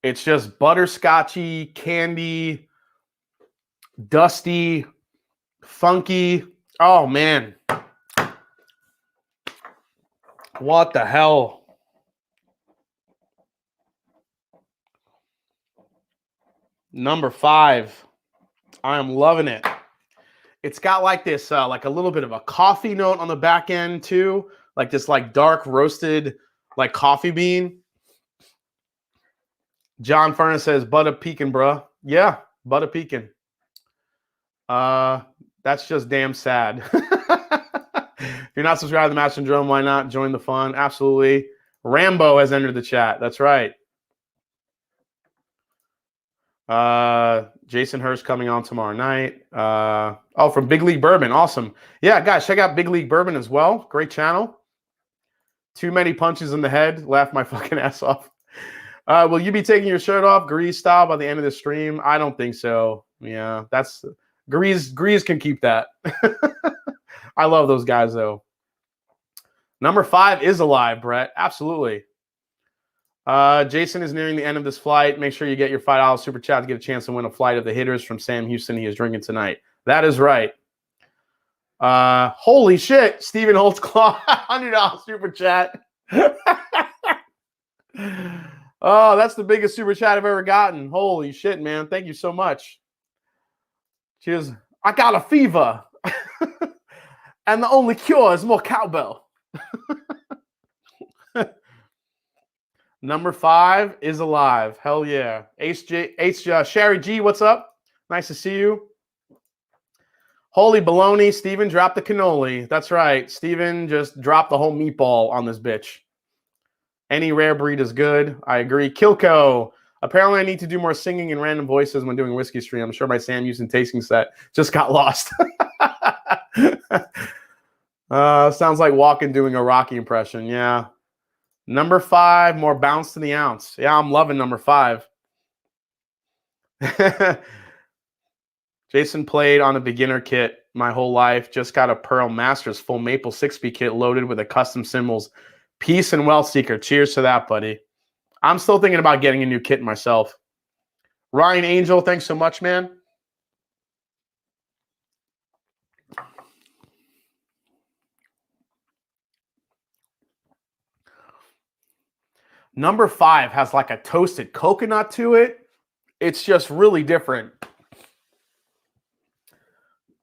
It's just butterscotchy, candy, dusty, funky. Oh man. What the hell? Number 5. I am loving it. It's got like this, like a little bit of a coffee note on the back end too. Like this like dark roasted like coffee bean. John Furnace says, butter pecan, bruh. Yeah, butter pecan. That's just damn sad. If you're not subscribed to the Master and Drum, why not join the fun? Absolutely. Rambo has entered the chat. That's right. Jason Hurst coming on tomorrow night. Oh, from Big League Bourbon. Awesome. Yeah, guys, check out Big League Bourbon as well. Great channel. Too many punches in the head. Laugh my fucking ass off. Will you be taking your shirt off, Grease style, by the end of the stream? I don't think so. Yeah, that's Grease can keep that. I love those guys though. Number 5 is alive, Brett. Absolutely. Jason is nearing the end of this flight. Make sure you get your $5 super chat to get a chance to win a flight of the hitters from Sam Houston. He is drinking tonight. That is right. Holy shit, Stephen Holtzclaw, $100 super chat. Oh, that's the biggest super chat I've ever gotten. Holy shit, man. Thank you so much. Cheers. I got a fever. And the only cure is more cowbell. Number 5 is alive. Hell yeah. Sherry G, what's up? Nice to see you. Holy baloney. Steven dropped the cannoli. That's right. Steven just dropped the whole meatball on this bitch. Any rare breed is good. I agree. Kilco. Apparently, I need to do more singing and random voices when doing whiskey stream. I'm sure my Sam Houston tasting set just got lost. Sounds like Walken doing a Rocky impression. Yeah. Number 5, more bounce to the ounce. Yeah, I'm loving number 5. Jason played on a beginner kit my whole life. Just got a Pearl Masters full maple 6-speed kit loaded with a custom cymbals. Peace and Wealth Seeker. Cheers to that, buddy. I'm still thinking about getting a new kit myself. Ryan Angel, thanks so much, man. Number 5 has like a toasted coconut to it. It's just really different.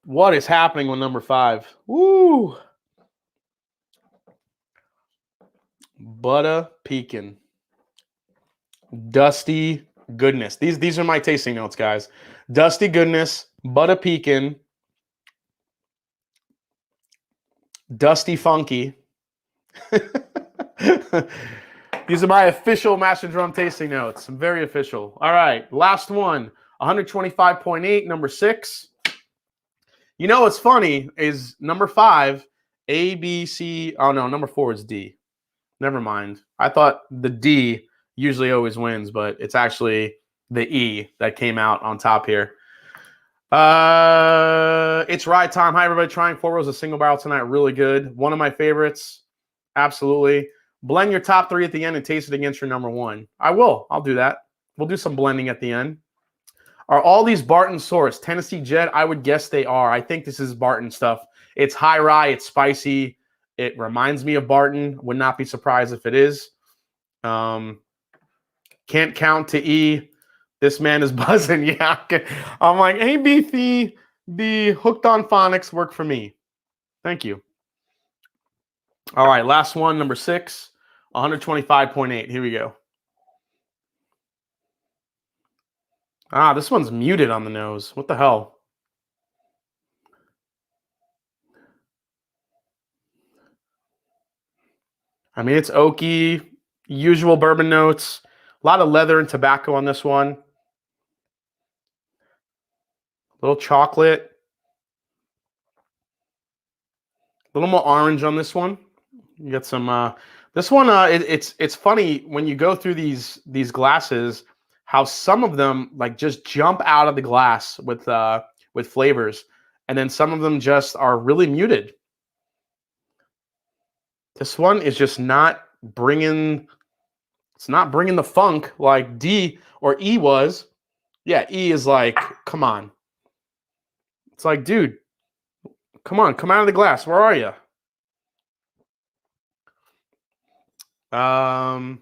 What is happening with number 5? Woo! Butter pecan. Dusty goodness. These are my tasting notes, guys. Dusty goodness, butter pecan, dusty funky. These are my official Mash and Drum tasting notes. I'm very official. All right, last one. 125.8, number 6. You know what's funny is number 5, A, B, C. Oh, no, number 4 is D. Never mind. I thought the D usually always wins, but it's actually the E that came out on top here. It's ride time. Hi, everybody. Trying 4 rows of single barrel tonight. Really good. One of my favorites. Absolutely. Blend your top 3 at the end and taste it against your number 1. I will. I'll do that. We'll do some blending at the end. Are all these Barton sourced? Tennessee Jet? I would guess they are. I think this is Barton stuff. It's high rye. It's spicy. It reminds me of Barton. Would not be surprised if it is. Can't count to E. This man is buzzing. Yeah. I'm like, A, B, C, D, hooked on phonics work for me. Thank you. All right. Last one, number 6, 125.8. Here we go. Ah, this one's muted on the nose. What the hell? I mean, it's oaky, usual bourbon notes, a lot of leather and tobacco on this one. A little chocolate. A little more orange on this one. You got some, this one, it's funny when you go through these glasses, how some of them like just jump out of the glass with flavors, and then some of them just are really muted. This one is just not bringing, it's not bringing the funk like D or E was. Yeah, E is like, come on. It's like, dude, come on, come out of the glass. Where are you? All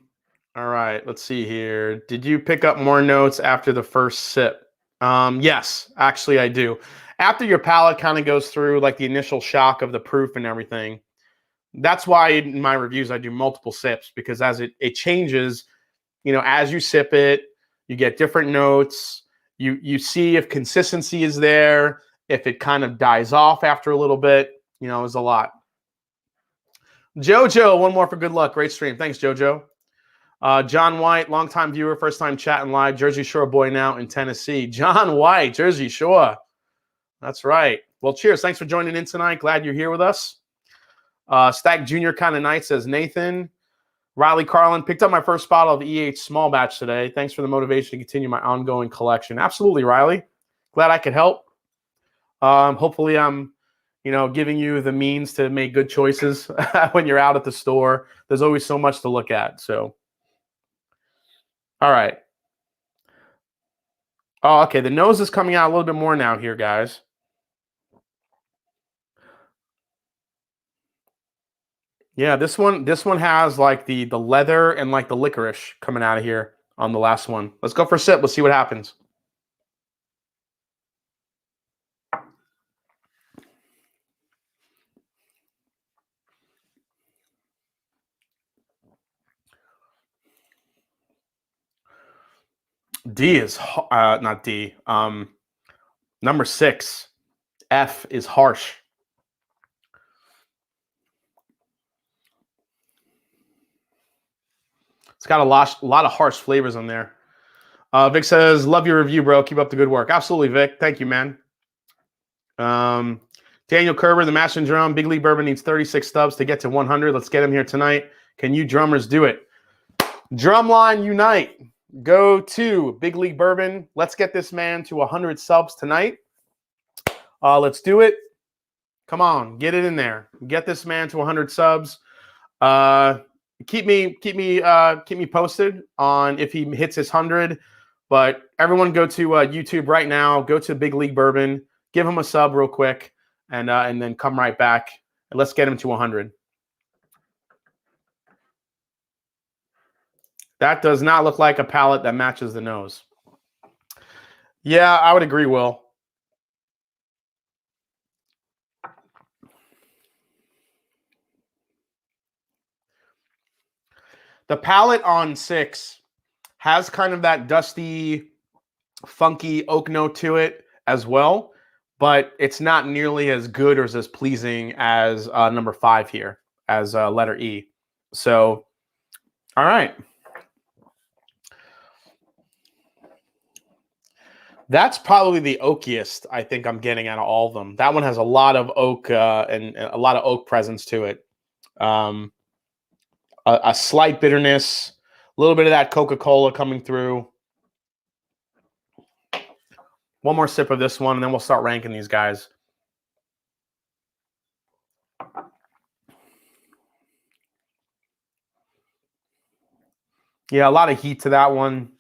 right, let's see here. Did you pick up more notes after the first sip? Yes, actually I do. After your palate kind of goes through like the initial shock of the proof and everything, that's why in my reviews I do multiple sips, because as it changes, you know, as you sip it, you get different notes. You see if consistency is there, if it kind of dies off after a little bit. You know, it's a lot. Jojo, one more for good luck. Great stream. Thanks, Jojo. John White, longtime viewer, first time chatting live. Jersey Shore boy now in Tennessee. John White, Jersey Shore. That's right. Well, cheers. Thanks for joining in tonight. Glad you're here with us. Stack Jr. kind of nice, says Nathan. Riley Carlin, picked up my first bottle of EH small batch today. Thanks for the motivation to continue my ongoing collection. Absolutely, Riley. Glad I could help. Hopefully I'm, you know, giving you the means to make good choices when you're out at the store. There's always so much to look at. So, all right. Oh, okay. The nose is coming out a little bit more now here, guys. Yeah, this one has like the leather and like the licorice coming out of here on the last one. Let's go for a sip. Let's see what happens. D is not D. Number 6, F is harsh. It's got a lot of harsh flavors on there. Vic says, love your review, bro. Keep up the good work. Absolutely, Vic. Thank you, man. Daniel Kerber, the Mash and Drum. Big League Bourbon needs 36 stubs to get to 100. Let's get him here tonight. Can you drummers do it? Drumline unite. Go to Big League Bourbon. Let's get this man to 100 subs tonight. Let's do it. Come on, get it in there. Get this man to 100 subs. Keep me posted on if he hits his 100. But everyone go to YouTube right now. Go to Big League Bourbon. Give him a sub real quick, and then come right back and let's get him to 100. That does not look like a palette that matches the nose. Yeah, I would agree, Will. The palette on 6 has kind of that dusty, funky oak note to it as well, but it's not nearly as good or as pleasing as number 5 here, as letter E. So, All right. That's probably the oakiest I think I'm getting out of all of them. That one has a lot of oak and a lot of oak presence to it. A slight bitterness, a little bit of that Coca-Cola coming through. One more sip of this one, and then we'll start ranking these guys. Yeah, a lot of heat to that one.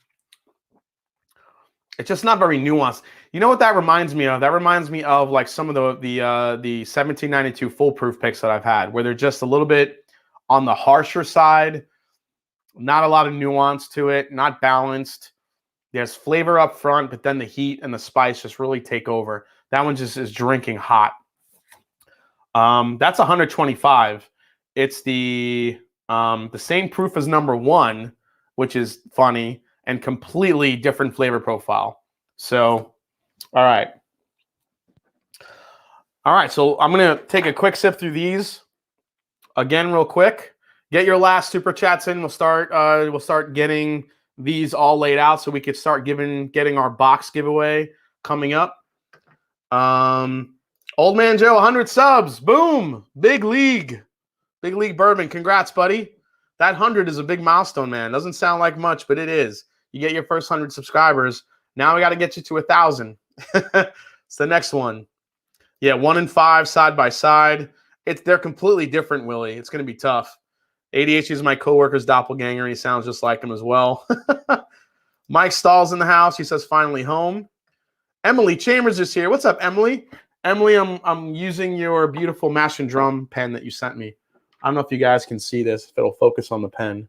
It's just not very nuanced. You know what that reminds me of? That reminds me of like some of the 1792 foolproof picks that I've had, where they're just a little bit on the harsher side, not a lot of nuance to it, not balanced. There's flavor up front, but then the heat and the spice just really take over. That one just is drinking hot. That's 125. It's the same proof as number one, which is funny, and completely different flavor profile. So, all right. All right, so I'm going to take a quick sip through these again real quick. Get your last super chats in. We'll start getting these all laid out so we could start getting our box giveaway coming up. Old Man Joe, 100 subs. Boom. Big league. Big league bourbon. Congrats, buddy. That 100 is a big milestone, man. Doesn't sound like much, but it is. You get your first 100 subscribers. Now we got to get you to 1,000. It's the next one. Yeah, 1 and 5 side by side. They're completely different, Willie. It's going to be tough. ADHD is my coworker's doppelganger. He sounds just like him as well. Mike Stahl's in the house. He says, finally home. Emily Chambers is here. What's up, Emily? Emily, I'm using your beautiful Mash and Drum pen that you sent me. I don't know if you guys can see this, if it'll focus on the pen.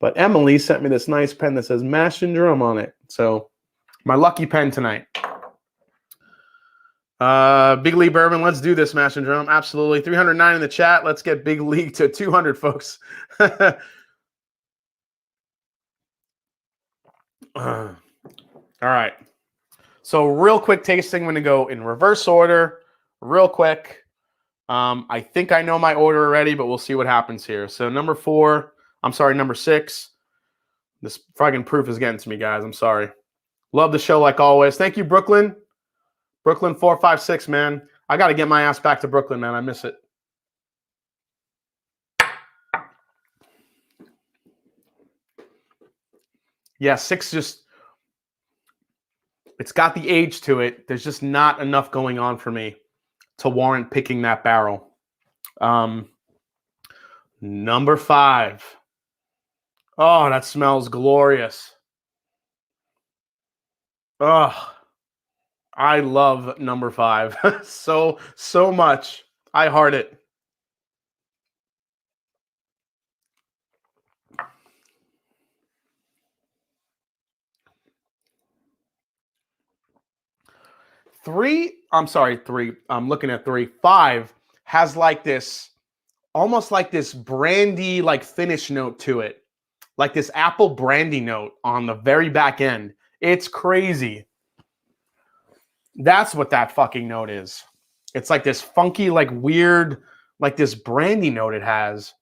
But Emily sent me this nice pen that says Mash and Drum on it. So my lucky pen tonight. Big League Bourbon, let's do this, Mash and Drum. Absolutely. 309 in the chat. Let's get Big League to 200, folks. All right. So real quick tasting. I'm going to go in reverse order real quick. I think I know my order already, but we'll see what happens here. So number 6. This friggin' proof is getting to me, guys. I'm sorry. Love the show like always. Thank you, Brooklyn. Brooklyn 456, man. I got to get my ass back to Brooklyn, man. I miss it. Yeah, 6 just, it's got the age to it. There's just not enough going on for me to warrant picking that barrel. Number 5. Oh, that smells glorious. Oh, I love number 5 so much. I heart it. I'm looking at 3. 5 has like this, almost like this brandy like finish note to it. Like this apple brandy note on the very back end. It's crazy. That's what that fucking note is. It's like this funky, like weird, like this brandy note it has.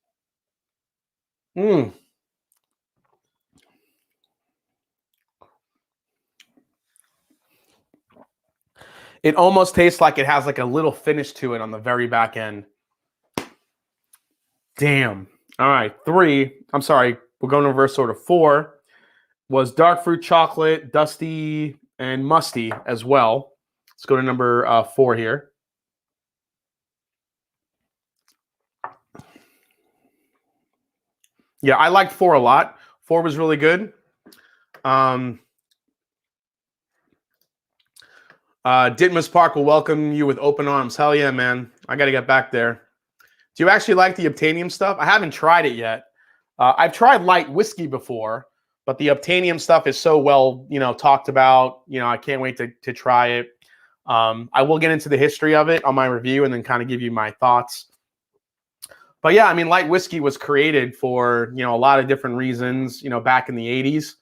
It almost tastes like it has like a little finish to it on the very back end. Damn. All right. 3. I'm sorry. We're going to reverse order. 4 was dark fruit chocolate, dusty, and musty as well. Let's go to number 4 here. Yeah, I liked 4 a lot. 4 was really good. Ditmas Park will welcome you with open arms. Hell yeah, man. I got to get back there. Do you actually like the Obtainium stuff? I haven't tried it yet. I've tried light whiskey before, but the Obtainium stuff is so well, talked about. I can't wait to try it. I will get into the history of it on my review and then kind of give you my thoughts. But yeah, I mean, light whiskey was created for, a lot of different reasons, back in the 80s.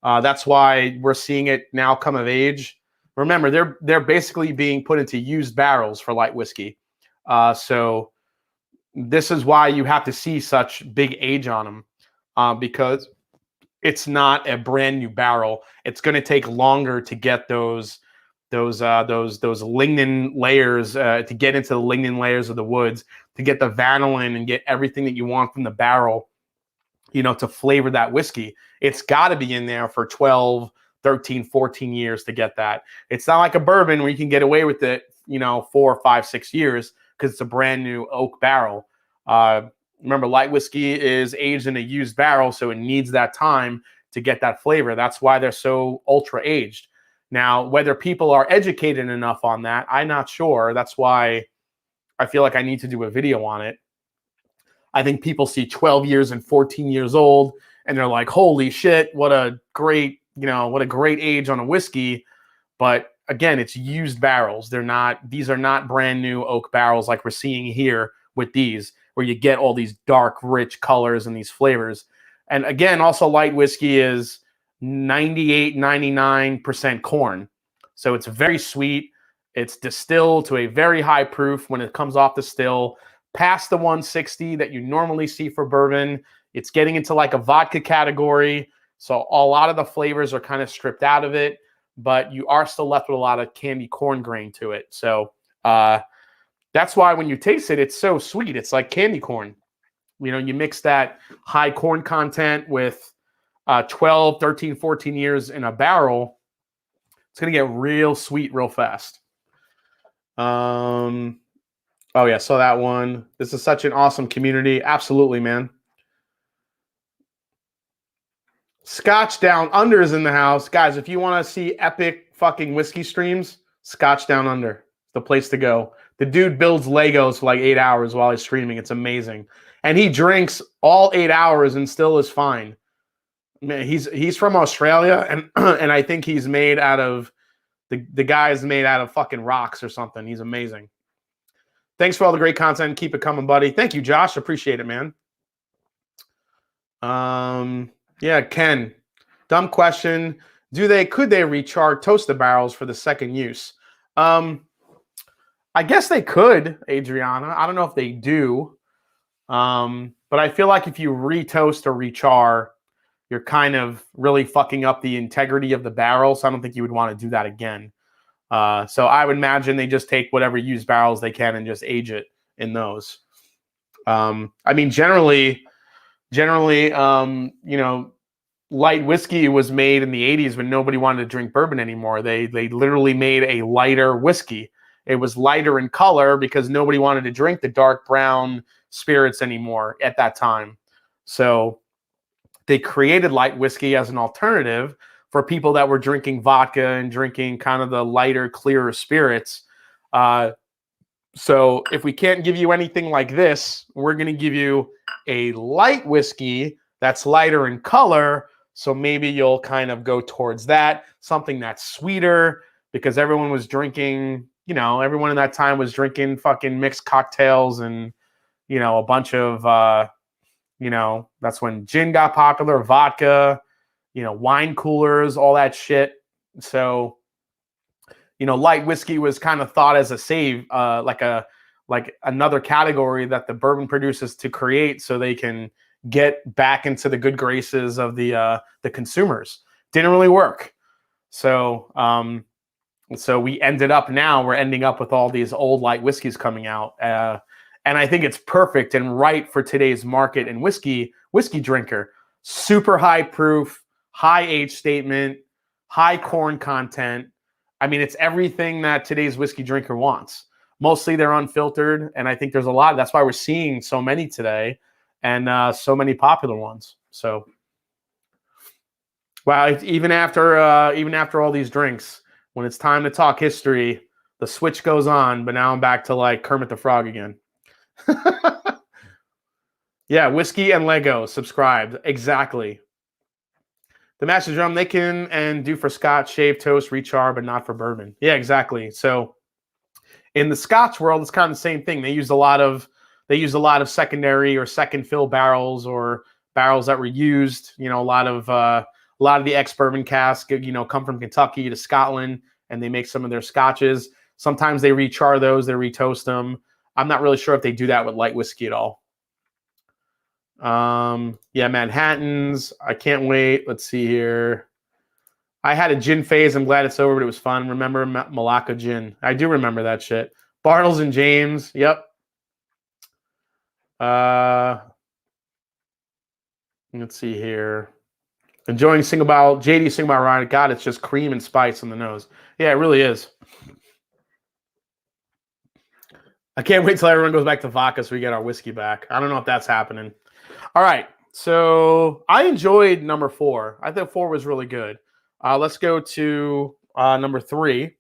That's why we're seeing it now come of age. Remember, they're basically being put into used barrels for light whiskey. So this is why you have to see such big age on them. because it's not a brand new barrel. It's going to take longer to get those lignin layers, to get into the lignin layers of the woods, to get the vanillin and get everything that you want from the barrel, to flavor that whiskey. It's got to be in there for 12, 13, 14 years to get that. It's not like a bourbon where you can get away with it, 4, 5, 6 years because it's a brand new oak barrel. Remember, light whiskey is aged in a used barrel, so it needs that time to get that flavor. That's why they're so ultra aged. Now, whether people are educated enough on that, I'm not sure. That's why I feel like I need to do a video on it. I think people see 12 years and 14 years old, and they're like, holy shit, what a great age on a whiskey. But again, it's used barrels. These are not brand new oak barrels like we're seeing here with these, where you get all these dark, rich colors and these flavors. And again, also light whiskey is 98, 99% corn. So it's very sweet. It's distilled to a very high proof when it comes off the still, past the 160 that you normally see for bourbon. It's getting into like a vodka category. So a lot of the flavors are kind of stripped out of it, but you are still left with a lot of candy corn grain to it. So that's why when you taste it, it's so sweet. It's like candy corn. You mix that high corn content with 12, 13, 14 years in a barrel, it's going to get real sweet real fast. Oh, yeah, saw that one. This is such an awesome community. Absolutely, man. Scotch Down Under is in the house. Guys, if you want to see epic fucking whiskey streams, Scotch Down Under. The place to go. The dude builds Legos for like 8 hours while he's streaming. It's amazing. And he drinks all 8 hours and still is fine. Man, he's from Australia, and and I think he's made out of the guy is made out of fucking rocks or something. He's amazing. Thanks for all the great content. Keep it coming, buddy. Thank you, Josh. Appreciate it, man. Yeah, Ken. Dumb question. Could they recharge toaster barrels for the second use? I guess they could, Adriana. I don't know if they do. But I feel like if you retoast or rechar, you're kind of really fucking up the integrity of the barrel. So I don't think you would want to do that again. So I would imagine they just take whatever used barrels they can and just age it in those. I mean, generally, light whiskey was made in the 80s when nobody wanted to drink bourbon anymore. They literally made a lighter whiskey. It was lighter in color because nobody wanted to drink the dark brown spirits anymore at that time. So they created light whiskey as an alternative for people that were drinking vodka and drinking kind of the lighter, clearer spirits. So if we can't give you anything like this, we're going to give you a light whiskey that's lighter in color. So maybe you'll kind of go towards that, something that's sweeter, because everyone was drinking, everyone in that time was drinking fucking mixed cocktails and, a bunch of, that's when gin got popular, vodka, wine coolers, all that shit. So, light whiskey was kind of thought as a save, like another category that the bourbon producers to create so they can get back into the good graces of the consumers. Didn't really work. So we're ending up with all these old light whiskeys coming out. And I think it's perfect and right for today's market and whiskey drinker. Super high proof, high age statement, high corn content. I mean, it's everything that today's whiskey drinker wants. Mostly they're unfiltered, and I think there's a lot. That's why we're seeing so many today, and so many popular ones. So, wow, even after all these drinks, when it's time to talk history, the switch goes on. But now I'm back to like Kermit the Frog again. Yeah, whiskey and Lego subscribed. Exactly. The Master Drum, they can and do for Scotch, shave, toast, rechar, but not for bourbon. Yeah, exactly. So in the Scotch world, it's kind of the same thing. They use a lot of secondary or second fill barrels or barrels that were used. A lot of the ex-bourbon casks, come from Kentucky to Scotland, and they make some of their scotches. Sometimes they rechar those, they retoast them. I'm not really sure if they do that with light whiskey at all. Yeah, Manhattans. I can't wait. Let's see here. I had a gin phase. I'm glad it's over, but it was fun. Remember Malacca gin? I do remember that shit. Bartles and James. Yep. Let's see here. Enjoying single barrel, JD single barrel rye. God, it's just cream and spice on the nose. Yeah, it really is. I can't wait till everyone goes back to vodka so we get our whiskey back. I don't know if that's happening. All right. So I enjoyed number 4. I thought 4 was really good. Let's go to number 3.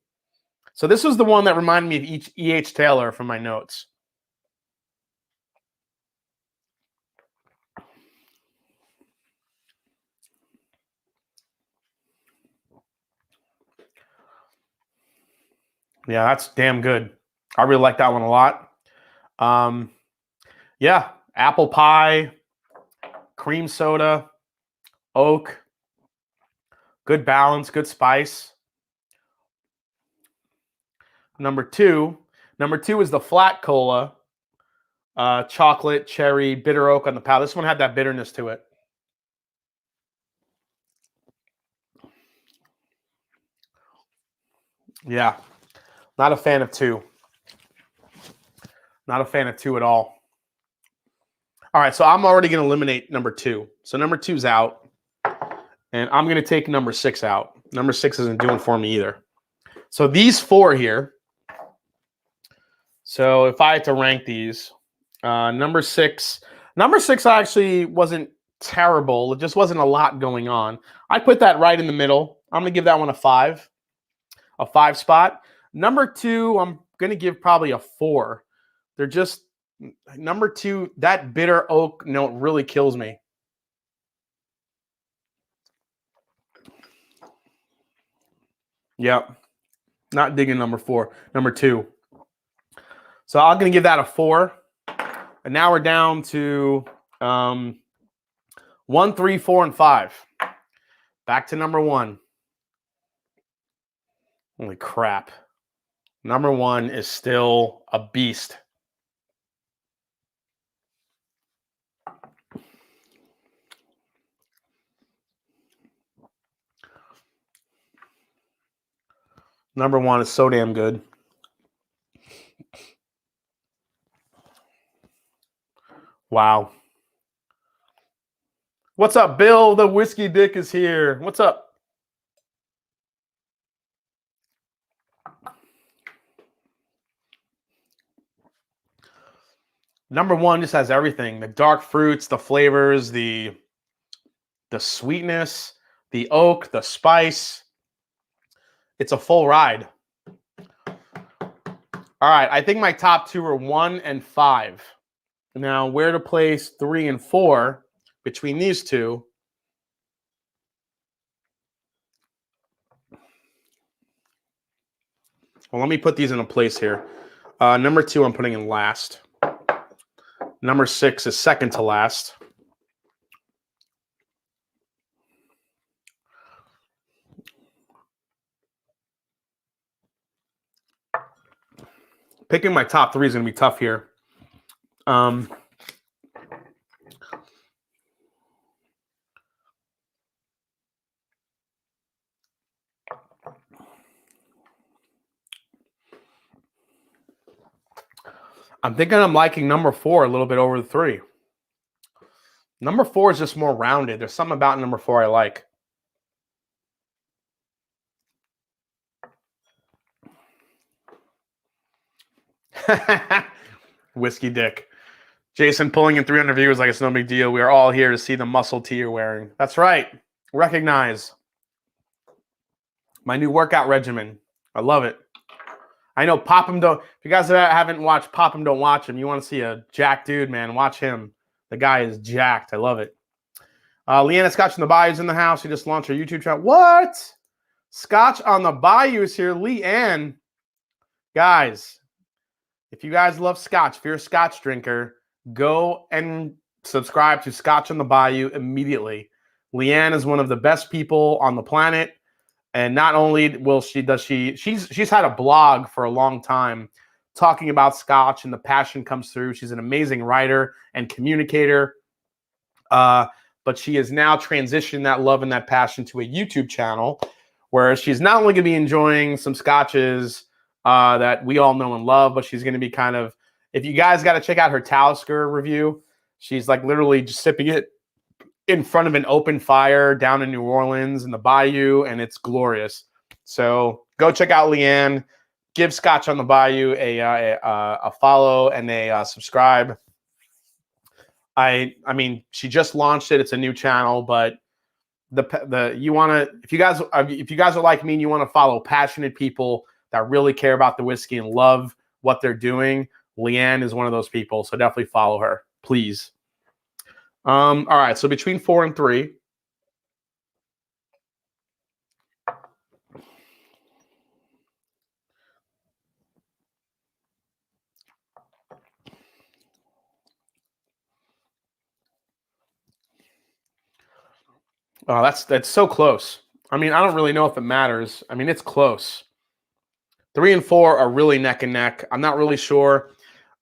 So this was the one that reminded me of E.H. Taylor from my notes. Yeah, that's damn good. I really like that one a lot. Yeah, apple pie, cream soda, oak, good balance, good spice. Number 2 is the flat cola, chocolate, cherry, bitter oak on the palate. This one had that bitterness to it. Yeah, not a fan of 2. Not a fan of 2 at all. All right, so I'm already going to eliminate number 2. So number 2's out, and I'm going to take number 6 out. Number 6 isn't doing for me either. So these 4 here. So if I had to rank these, number 6 actually wasn't terrible. It just wasn't a lot going on. I put that right in the middle. I'm going to give that one a 5 spot. Number 2, I'm going to give probably a 4. They're just, number 2, that bitter oak note really kills me. Yep. Not digging number 2. So I'm going to give that a 4. And now we're down to 1, 3, 4, and 5. Back to number 1. Holy crap. Number 1 is still a beast. Number 1 is so damn good. Wow. What's up, Bill? The Whiskey Dick is here. What's up? Number 1 just has everything. The dark fruits, the flavors, the sweetness, the oak, the spice. It's a full ride. All right, I think my top 2 are 1 and 5. Now, where to place 3 and 4 between these 2? Well, let me put these in a place here. Number 2, I'm putting in last. Number 6 is second to last. Picking my top 3 is going to be tough here. I'm thinking I'm liking number 4 a little bit over the 3. Number 4 is just more rounded. There's something about number 4 I like. Whiskey Dick. Jason pulling in 300 viewers like it's no big deal. We are all here to see the muscle tee you're wearing. That's right. Recognize my new workout regimen. I love it. I know Pop 'em don't. If you guys haven't watched Pop 'em Don't Watch Him, you want to see a jacked dude, man, watch him. The guy is jacked. I love it. Leanna Scotch on the Bayou's in the house. She just launched her YouTube channel. What? Scotch on the Bayou is here. Leanne. Guys, if you guys love Scotch, if you're a Scotch drinker, go and subscribe to Scotch on the Bayou immediately. Leanne is one of the best people on the planet. And not only will she's had a blog for a long time talking about Scotch, and the passion comes through. She's an amazing writer and communicator. But she has now transitioned that love and that passion to a YouTube channel where she's not only going to be enjoying some scotches that we all know and love, but she's going to be kind of, if you guys got to check out her Talisker review, she's like literally just sipping it in front of an open fire down in New Orleans in the bayou, and it's glorious. So go check out Leanne. Give Scotch on the Bayou a follow and a subscribe. I mean, she just launched it. It's a new channel, but you want to, if you guys are like me and you want to follow passionate people that really care about the whiskey and love what they're doing, Leanne is one of those people. So definitely follow her, please. All right, so between 4 and 3. Oh, that's so close. I mean, I don't really know if it matters. I mean, it's close. 3 and 4 are really neck and neck. I'm not really sure.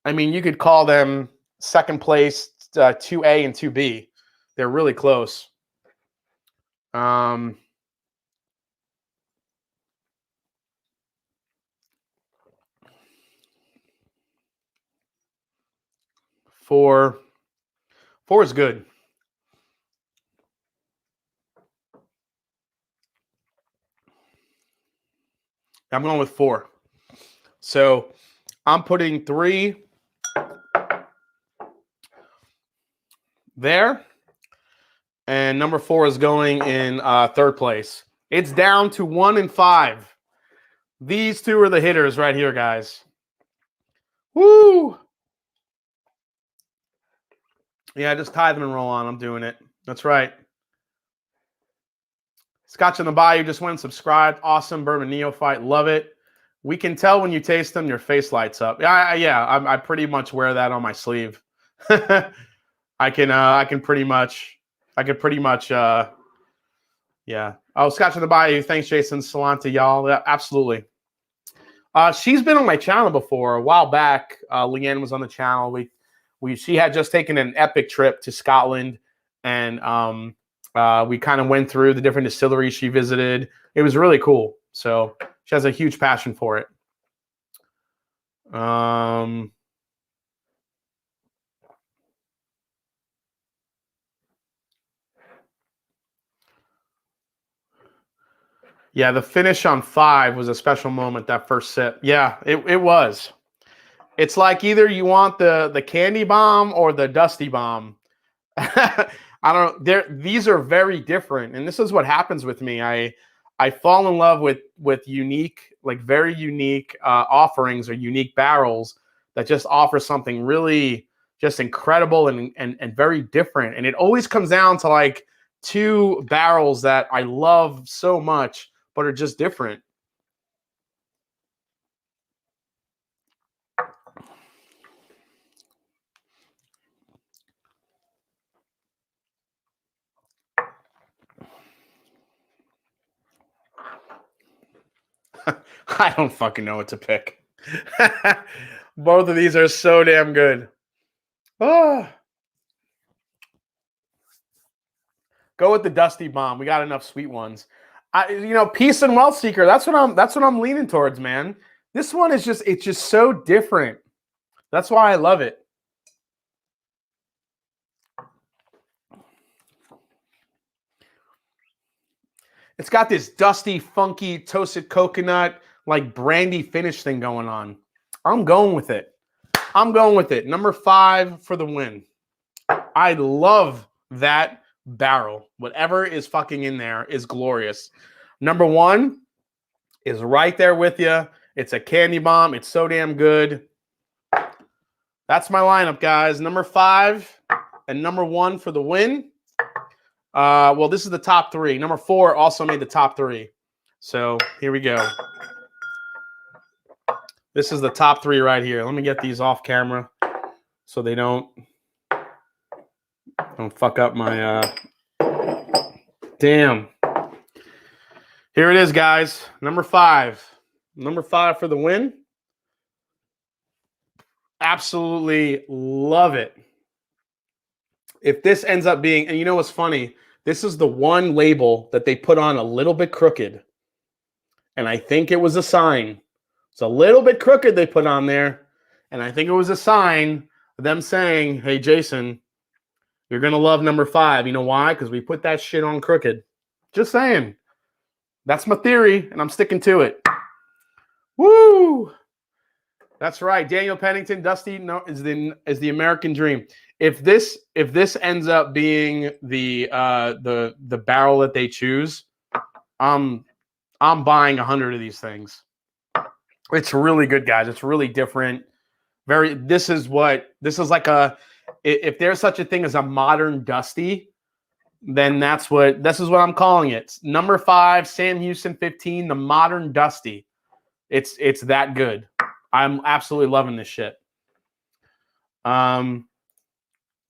I mean, you could call them second place 2A and 2B. They're really close. 4 is good. I'm going with 4. So I'm putting 3 there. And number 4 is going in third place. It's down to 1 and 5. These two are the hitters right here, guys. Woo! Yeah, just tithe them and roll on. I'm doing it. That's right. Scotch in the Bayou just went and subscribed. Awesome Bourbon Neophyte. Love it. We can tell when you taste them, your face lights up. I pretty much wear that on my sleeve. I could pretty much, yeah. Oh, Scotch in the Bayou. Thanks, Jason. Salanta, y'all. Yeah, absolutely. She's been on my channel before. A while back, Leanne was on the channel. She had just taken an epic trip to Scotland, and we kind of went through the different distilleries she visited. It was really cool. So she has a huge passion for it. Yeah, the finish on 5 was a special moment, that first sip. Yeah, it was. It's like either you want the candy bomb or the dusty bomb. I don't know. These are very different, and this is what happens with me. I fall in love with unique, like very unique offerings or unique barrels that just offer something really just incredible and very different. And it always comes down to like 2 barrels that I love so much, but are just different. I don't fucking know what to pick. Both of these are so damn good. Oh. Go with the Dusty Bomb. We got enough sweet ones. Peace and Wealth Seeker. That's what I'm leaning towards, man. This one is it's just so different. That's why I love it. It's got this dusty, funky, toasted coconut, like brandy finish thing going on. I'm going with it. Number 5 for the win. I love that barrel. Whatever is fucking in there is glorious. Number 1 is right there with you. It's a candy bomb. It's so damn good. That's my lineup, guys. Number 5 and number 1 for the win. Well, this is the top 3. Number 4 also made the top 3. So here we go. This is the top 3 right here. Let me get these off camera so they don't fuck up my damn. Here it is, guys. Number 5. Number 5 for the win. Absolutely love it. if this ends up being, and you know what's funny? This is the one label that they put on a little bit crooked. And I think it was a sign. It's a little bit crooked they put on there. And I think it was a sign of them saying, hey, Jason, you're going to love number 5. You know why? Because we put that shit on crooked. Just saying. That's my theory, and I'm sticking to it. Woo! That's right. Daniel Pennington, Dusty is the American dream. If this ends up being the barrel that they choose, I'm buying 100 of these things. It's really good, guys. It's really different. This is like if there's such a thing as a modern Dusty, then this is what I'm calling it. Number 5, Sam Houston 15, the modern Dusty. It's that good. I'm absolutely loving this shit.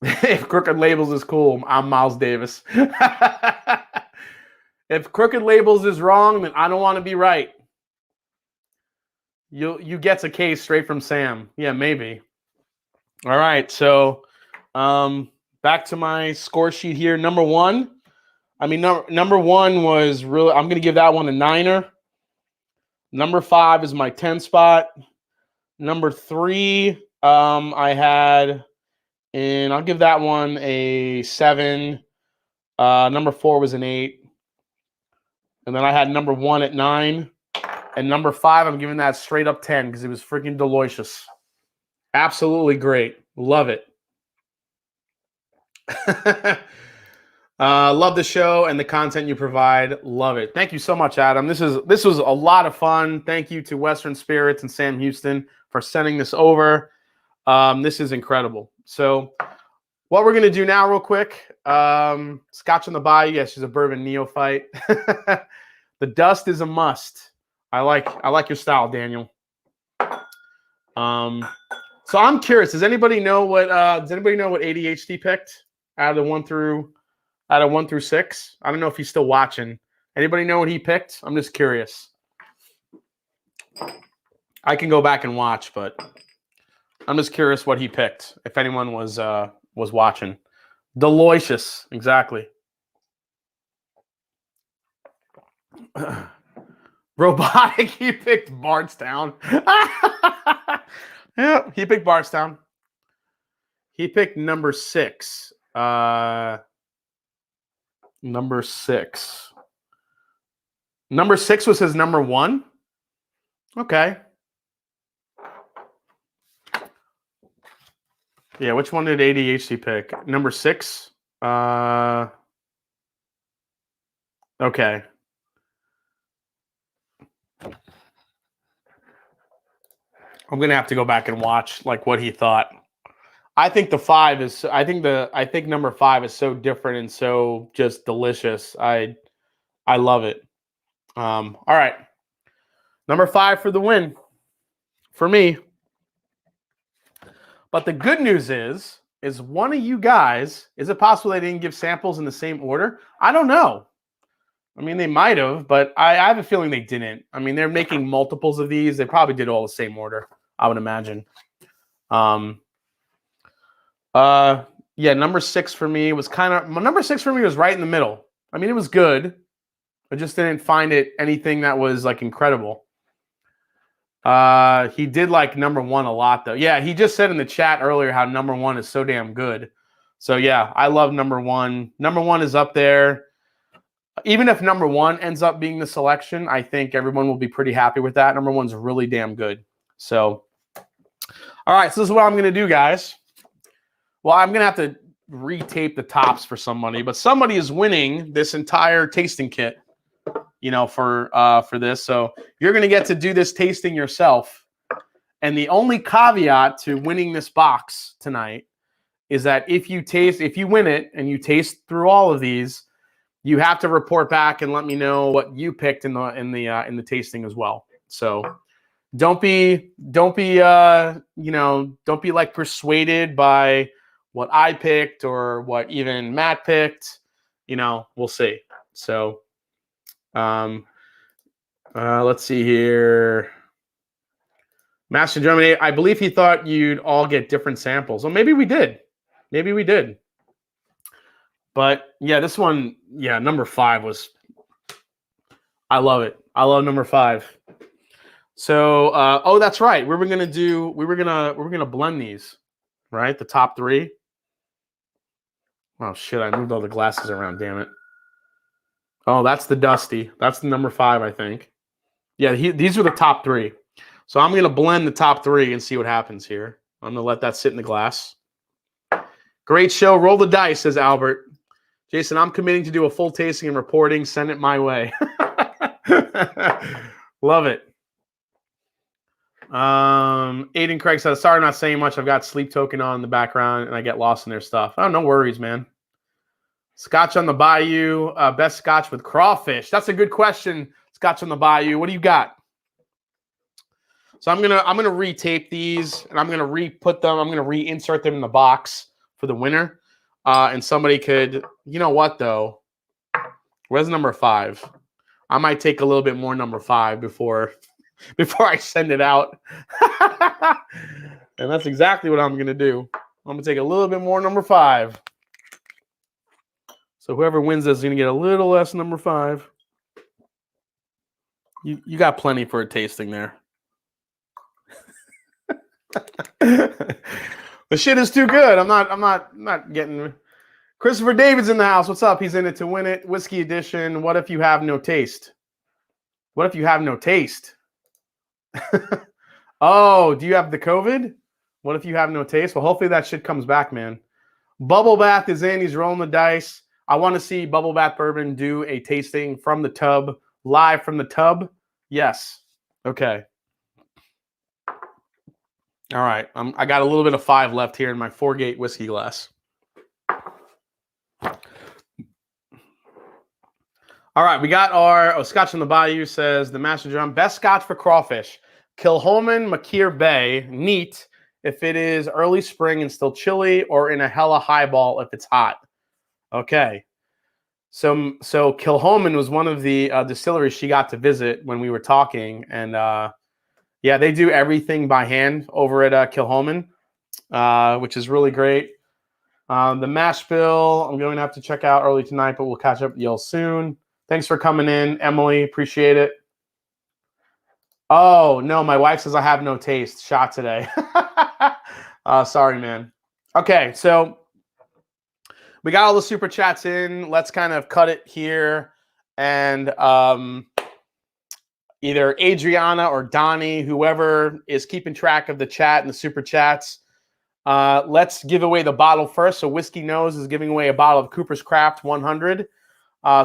If Crooked Labels is cool, I'm Miles Davis. If Crooked Labels is wrong, then I don't want to be right. You get a case straight from Sam. Yeah, maybe. All right, so back to my score sheet here. Number 1. I mean, number 1 was really. I'm going to give that one a 9er. Number 5 is my 10 spot. Number 3, I had, and I'll give that one a 7. Number 4 was an 8. And then I had number 1 at 9. And number 5, I'm giving that straight up 10 because it was freaking delicious. Absolutely great. Love it. Love the show and the content you provide. Love it. Thank you so much, Adam. This was a lot of fun. Thank you to Western Spirits and Sam Houston for sending this over. This is incredible. So what we're going to do now real quick, Scotch on the Bayou. Yes, she's a bourbon neophyte. The dust is a must. I like your style, Daniel. So I'm curious. Does anybody know what ADHD picked out of 1 through 6? I don't know if he's still watching. Anybody know what he picked? I'm just curious. I can go back and watch, but I'm just curious what he picked. If anyone was watching. Delicious, exactly. Robotic, he picked Bardstown. Yeah, he picked Bardstown. He picked number 6. Number 6. Number 6 was his number 1? Okay. Yeah, which one did ADHD pick? Number 6? Okay. I'm gonna have to go back and watch like what he thought. I think number 5 is so different and so just delicious. I love it. All right. Number 5 for the win for me. But the good news is one of you guys, is it possible they didn't give samples in the same order? I don't know. I mean, they might have, but I have a feeling they didn't. I mean, they're making multiples of these. They probably did all the same order, I would imagine. Yeah, number 6 for me was number 6 for me was right in the middle. I mean, it was good. I just didn't find it anything that was like incredible. He did like number 1 a lot though. Yeah, he just said in the chat earlier how number 1 is so damn good. So yeah, I love number 1. Number 1 is up there. Even if number 1 ends up being the selection, I think everyone will be pretty happy with that. Number 1's really damn good. So, all right, so this is what I'm going to do, guys. Well, I'm going to have to retape the tops for somebody, but somebody is winning this entire tasting kit, you know, for this. So you're going to get to do this tasting yourself. And the only caveat to winning this box tonight is that if you win it and you taste through all of these, you have to report back and let me know what you picked in the tasting as well. So don't be like persuaded by what I picked or what even Matt picked. You know, we'll see. So let's see here. Master Germany, I believe he thought you'd all get different samples. Well, maybe we did. Maybe we did. But yeah, this one, yeah, number 5 was. I love it. I love number 5. So, oh, that's right. We were gonna blend these, right? The top 3. Oh shit! I moved all the glasses around. Damn it. Oh, that's the Dusty. That's the number 5, I think. Yeah, these are the top 3. So I'm gonna blend the top 3 and see what happens here. I'm gonna let that sit in the glass. Great show. Roll the dice, says Albert. Jason, I'm committing to do a full tasting and reporting. Send it my way. Love it. Aiden Craig says, sorry, I'm not saying much. I've got Sleep Token on in the background and I get lost in their stuff. Oh, no worries, man. Scotch on the Bayou. Best scotch with crawfish. That's a good question. Scotch on the Bayou. What do you got? So I'm gonna retape these and I'm gonna re-put them. I'm gonna reinsert them in the box for the winner. And somebody could, you know what though? Where's number 5? I might take a little bit more number 5 before I send it out. And that's exactly what I'm gonna do. I'm gonna take a little bit more number 5. So whoever wins this is gonna get a little less number 5. You got plenty for a tasting there. The shit is too good. I'm not getting. Christopher David's in the house. What's up? He's in it to win it. Whiskey edition. What if you have no taste? What if you have no taste? Oh, do you have the COVID? What if you have no taste? Well, hopefully that shit comes back, man. Bubble Bath is in. He's rolling the dice. I want to see Bubble Bath Bourbon do a tasting from the tub, live from the tub. Yes. Okay. All right. I got a little bit of 5 left here in my 4-gate whiskey glass. All right, we got our Scotch on the Bayou says the Master Drum best Scotch for crawfish. Kilchoman, Makir Bay, neat if it is early spring and still chilly, or in a hella highball if it's hot. Okay, so Kilchoman was one of the distilleries she got to visit when we were talking, and yeah, they do everything by hand over at Kilchoman, which is really great. The mash bill I'm going to have to check out early tonight, but we'll catch up with y'all soon. Thanks for coming in, Emily. Appreciate it. Oh, no, my wife says I have no taste. Shot today. Sorry, man. Okay, so we got all the super chats in. Let's kind of cut it here. And either Adriana or Donnie, whoever is keeping track of the chat and the super chats, let's give away the bottle first. So Whiskey Nose is giving away a bottle of Cooper's Craft 100.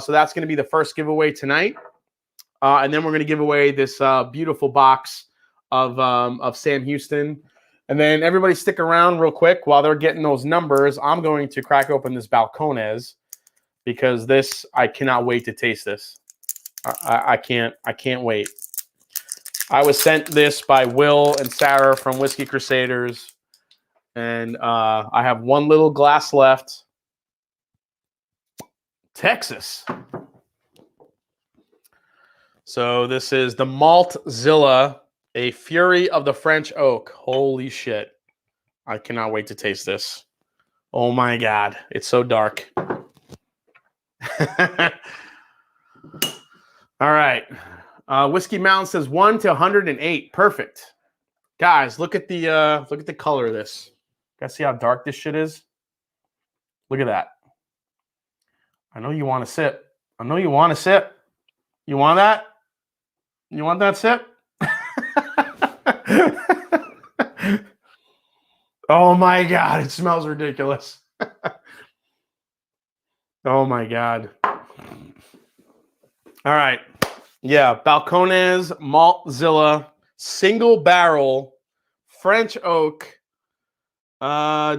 So that's going to be the first giveaway tonight. And then we're going to give away this beautiful box of Sam Houston. And then everybody stick around real quick while they're getting those numbers. I'm going to crack open this Balcones because this, I cannot wait to taste this. I can't wait. I was sent this by Will and Sarah from Whiskey Crusaders. And I have one little glass left. Texas. So this is the Maltzilla, a Fury of the French Oak. Holy shit. I cannot wait to taste this. Oh my God. It's so dark. All right. Whiskey Mountain says 1 to 108. Perfect. Guys, look at the color of this. Guys, see how dark this shit is? Look at that. I know you want to sip. I know you want to sip. You want that? You want that sip? Oh my God, it smells ridiculous. Oh my God. All right. Yeah, Balcones Maltzilla, single barrel, French oak,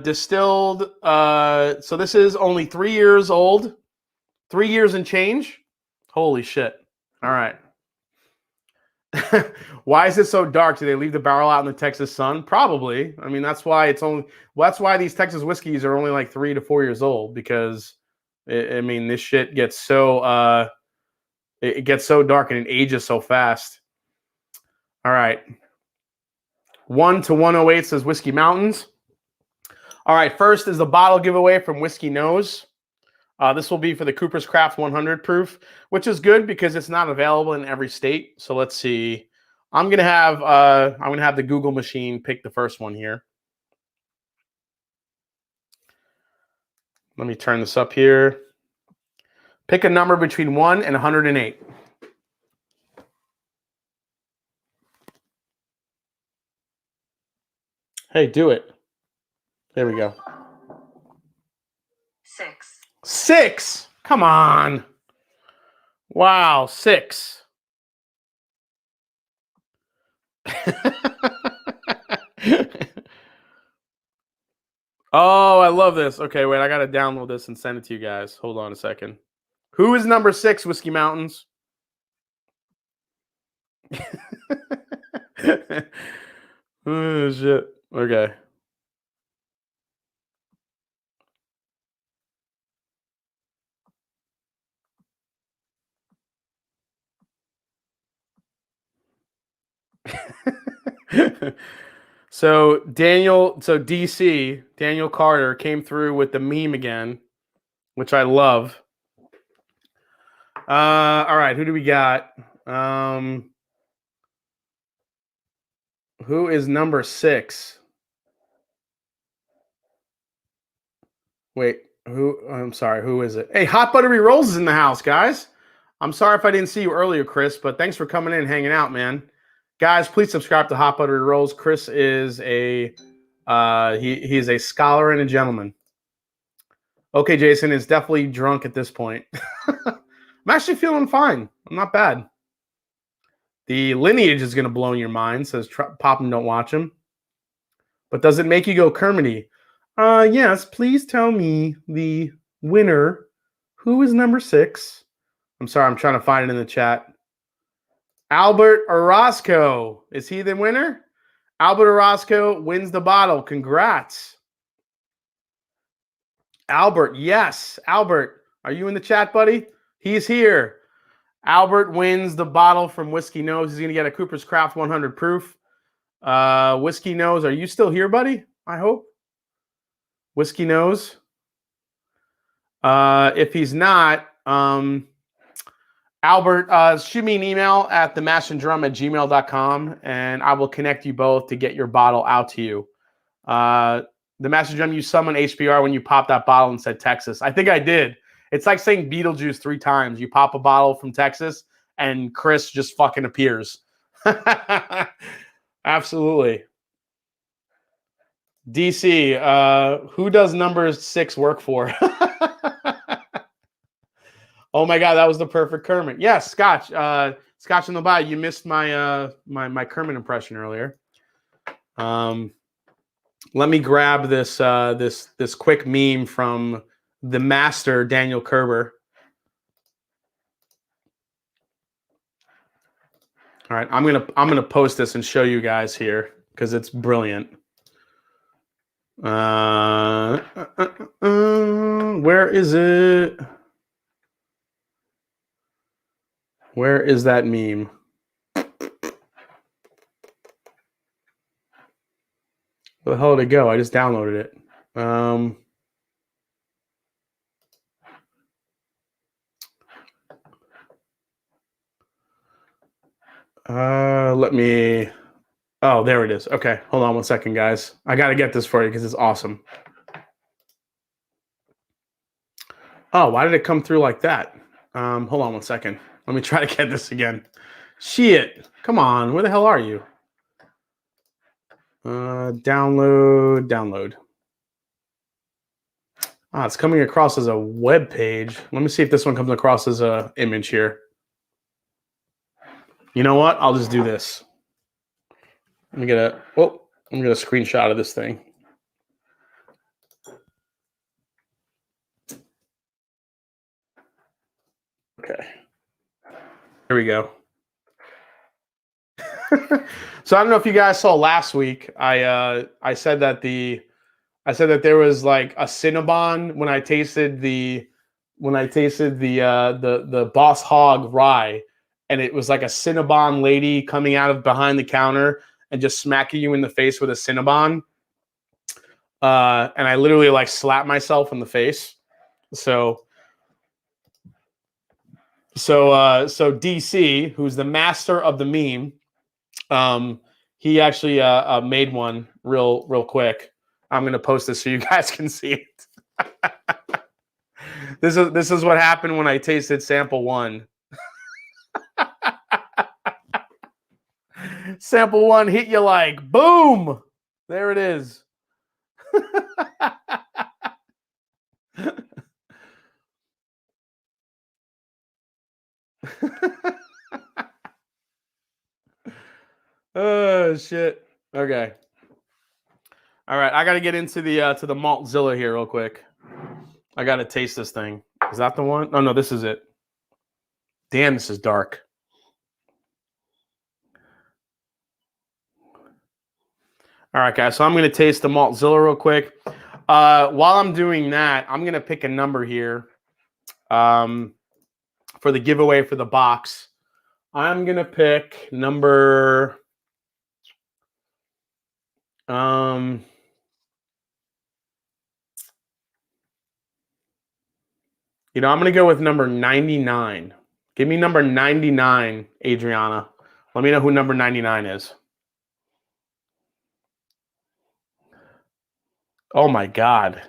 distilled. So this is only 3 years old. 3 years and change. Holy shit. All right. Why is it so dark? Do they leave the barrel out in the Texas sun? Probably. I mean, that's why it's only. Well, that's why these Texas whiskeys are only like 3 to 4 years old, because I mean, this shit gets so it gets so dark and it ages so fast. All right. 1 to 108 says Whiskey Mountains. All right. First is the bottle giveaway from Whiskey Nose. This will be for the Cooper's Craft 100 proof, which is good because it's not available in every state. So let's see. I'm gonna have the Google machine pick the first one here. Let me turn this up here. Pick a number between 1 and 108. Hey, do it. There we go. 6. 6. Come on. Wow, 6. Oh, I love this. Okay, wait, I got to download this and send it to you guys. Hold on a second. Who is number 6, Whiskey Mountains? Oh, shit. Okay. So DC, Daniel Carter came through with the meme again, which I love. All right, who do we got? Who is number 6? Wait, I'm sorry, who is it? Hey, Hot Buttery Rolls is in the house, guys. I'm sorry if I didn't see you earlier, Chris, but thanks for coming in and hanging out, man. Guys, please subscribe to Hot Buttery Rolls. Chris is he's a scholar and a gentleman. Okay, Jason is definitely drunk at this point. I'm actually feeling fine. I'm not bad. The lineage is going to blow your mind, says Pop and Don't Watch Him. But does it make you go Kermity? Yes, please tell me the winner. Who is number 6? I'm sorry, I'm trying to find it in the chat. Albert Orozco. Is he the winner? Albert Orozco wins the bottle. Congrats. Albert, yes. Albert, are you in the chat, buddy? He's here. Albert wins the bottle from Whiskey Nose. He's going to get a Cooper's Craft 100 proof. Whiskey Nose, are you still here, buddy? I hope. Whiskey Nose. If he's not, Albert, shoot me an email at themashanddrum@gmail.com, and I will connect you both to get your bottle out to you. The Master Drum, you summoned HBR when you popped that bottle and said Texas. I think I did. It's like saying Beetlejuice 3 times. You pop a bottle from Texas, and Chris just fucking appears. Absolutely. DC, who does number 6 work for? Oh my God, that was the perfect Kermit. Yes, Scotch. Scotch in the Bay. You missed my my Kermit impression earlier. Let me grab this this quick meme from the master Daniel Kerber. All right, I'm gonna post this and show you guys here because it's brilliant. Where is it? Where is that meme? Where the hell did it go? I just downloaded it. Let me. Oh, there it is. Okay, hold on one second, guys. I got to get this for you because it's awesome. Oh, why did it come through like that? Hold on one second. Let me try to get this again. Shit. Come on. Where the hell are you? Download. Ah, it's coming across as a web page. Let me see if this one comes across as a image here. You know what? I'll just do this. Let me get a screenshot of this thing. Okay. Here we go. So I don't know if you guys saw last week. I said that there was like a Cinnabon when I tasted the Boss Hog rye, and it was like a Cinnabon lady coming out of behind the counter and just smacking you in the face with a Cinnabon. And I literally like slapped myself in the face. So So DC, who's the master of the meme, he actually made one real quick. I'm gonna post this so you guys can see it. This is what happened when I tasted sample one. Sample one hit you like boom. There it is. Oh shit. Okay. All right, I got to get into the Maltzilla here real quick. I got to taste this thing. Is that the one? Oh no, this is it. Damn, this is dark. All right, guys. So I'm going to taste the Maltzilla real quick. While I'm doing that, I'm going to pick a number here for the giveaway for the box. I'm going to pick number... I'm going to go with number 99. Give me number 99, Adriana. Let me know who number 99 is. Oh my God.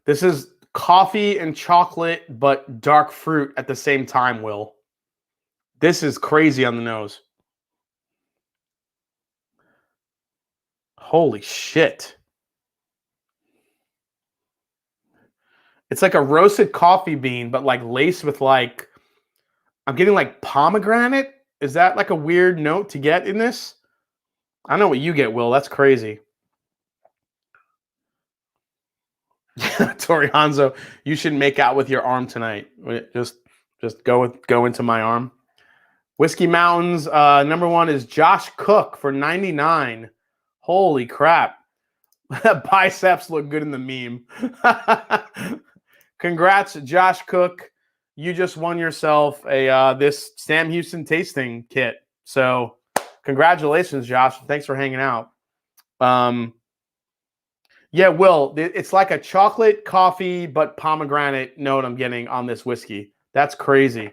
This is coffee and chocolate, but dark fruit at the same time, Will. This is crazy on the nose. Holy shit. It's like a roasted coffee bean, but like laced with like, I'm getting like pomegranate. Is that like a weird note to get in this? I don't know what you get, Will. That's crazy. Tori Hanzo, you should make out with your arm tonight. Just go into my arm. Whiskey Mountains, number one is Josh Cook for 99. Holy crap. Biceps look good in the meme. Congrats, Josh Cook. You just won yourself a this Sam Houston tasting kit. So congratulations, Josh. Thanks for hanging out. Yeah, Will, it's like a chocolate coffee, but pomegranate note I'm getting on this whiskey. That's crazy.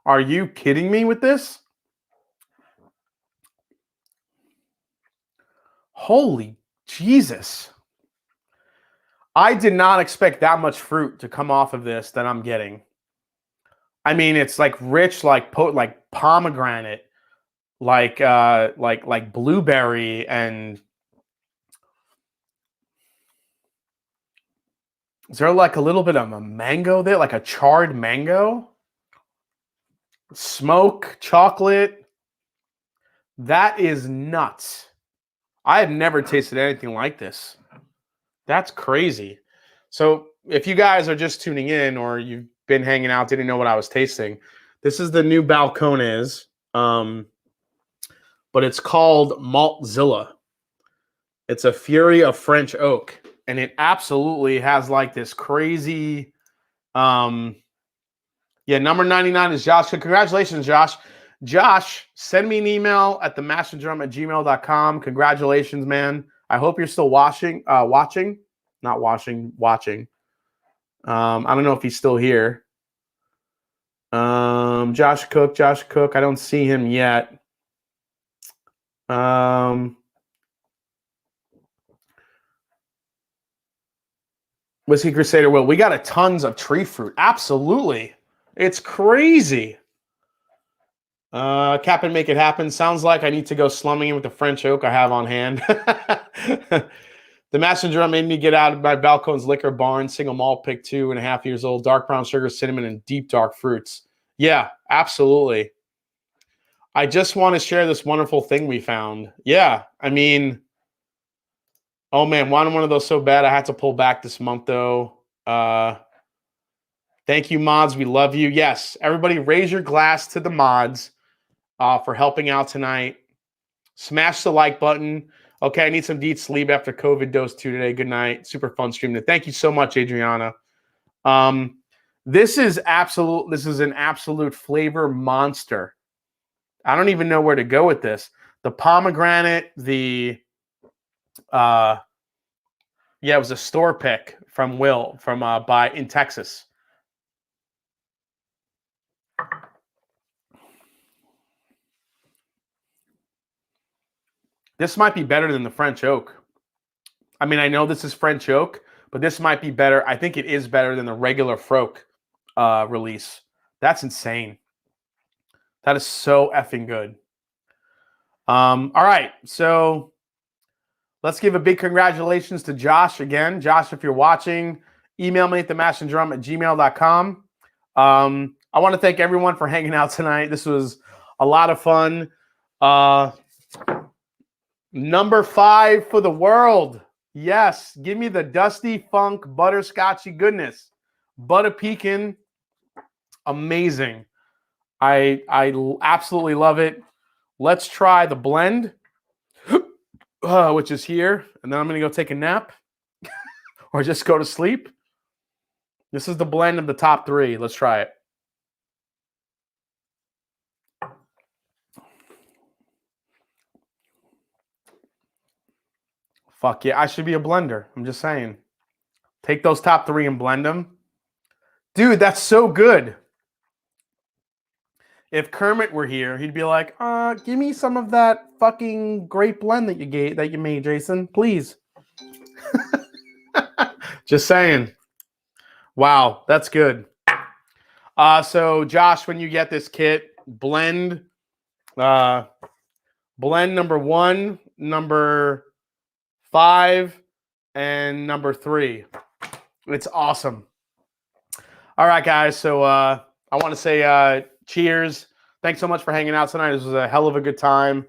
Are you kidding me with this? Holy Jesus. I did not expect that much fruit to come off of this that I'm getting. I mean, it's like rich, like pomegranate, like blueberry, and is there like a little bit of a mango there, like a charred mango? Smoke, chocolate. That is nuts. I have never tasted anything like this. That's crazy. So if you guys are just tuning in or you've been hanging out, didn't know what I was tasting, this is the new Balcones, but it's called Maltzilla. It's a Fury of French Oak, and it absolutely has like this crazy... Yeah, number 99 is Josh. Congratulations, Josh. Josh, send me an email at themashanddrum@gmail.com. Congratulations, man. I hope you're still watching. I don't know if he's still here. Josh Cook. I don't see him yet. Whiskey Crusader Will. We got a tons of tree fruit. Absolutely. It's crazy. Cap and make it happen. Sounds like I need to go slumming in with the French oak I have on hand. The Master Drum made me get out of my Balcones Liquor Barn, single malt pick, 2.5 years old, dark brown sugar, cinnamon, and deep dark fruits. Yeah, absolutely. I just want to share this wonderful thing we found. Yeah, I mean, oh man, wanted one of those so bad I had to pull back this month though. Thank you, mods. We love you. Yes, everybody raise your glass to the mods for helping out tonight. Smash the like button. Okay, I need some deep sleep after COVID dose 2 today. Good night. Super fun stream. Thank you so much, Adriana. This is an absolute flavor monster. I don't even know where to go with this. The pomegranate, it was a store pick from Will in Texas. This might be better than the French oak. I mean, I know this is French oak, but this might be better. I think it is better than the regular Froke release. That's insane. That is so effing good. All right, so let's give a big congratulations to Josh again. Josh, if you're watching, email me at themashanddrum@gmail.com. I want to thank everyone for hanging out tonight. This was a lot of fun. Number 5 for the world. Yes, give me the dusty funk butterscotchy goodness. Butter pecan, amazing. I absolutely love it. Let's try the blend, which is here, and then I'm going to go take a nap or just go to sleep. This is the blend of the top 3. Let's try it. Fuck yeah, I should be a blender. I'm just saying. Take those top 3 and blend them. Dude, that's so good. If Kermit were here, he'd be like, give me some of that fucking great blend that you made, Jason, please. Just saying. Wow, that's good. So Josh, when you get this kit, blend number 1, number 5, and number 3. It's awesome. All right, guys. So I want to say cheers. Thanks so much for hanging out tonight. This was a hell of a good time.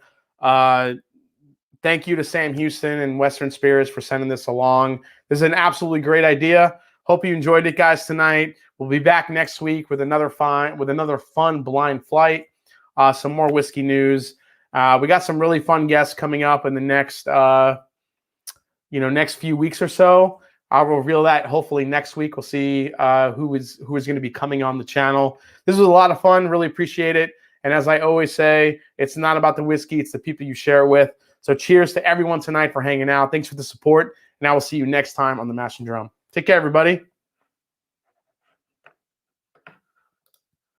Thank you to Sam Houston and Western Spirits for sending this along. This is an absolutely great idea. Hope you enjoyed it, guys, tonight. We'll be back next week with another fun blind flight, some more whiskey news. We got some really fun guests coming up in the next next few weeks or so. I'll reveal that hopefully next week. We'll see who is going to be coming on the channel. This was a lot of fun. Really appreciate it. And as I always say, it's not about the whiskey. It's the people you share it with. So cheers to everyone tonight for hanging out. Thanks for the support. And I will see you next time on The Mash and Drum. Take care, everybody.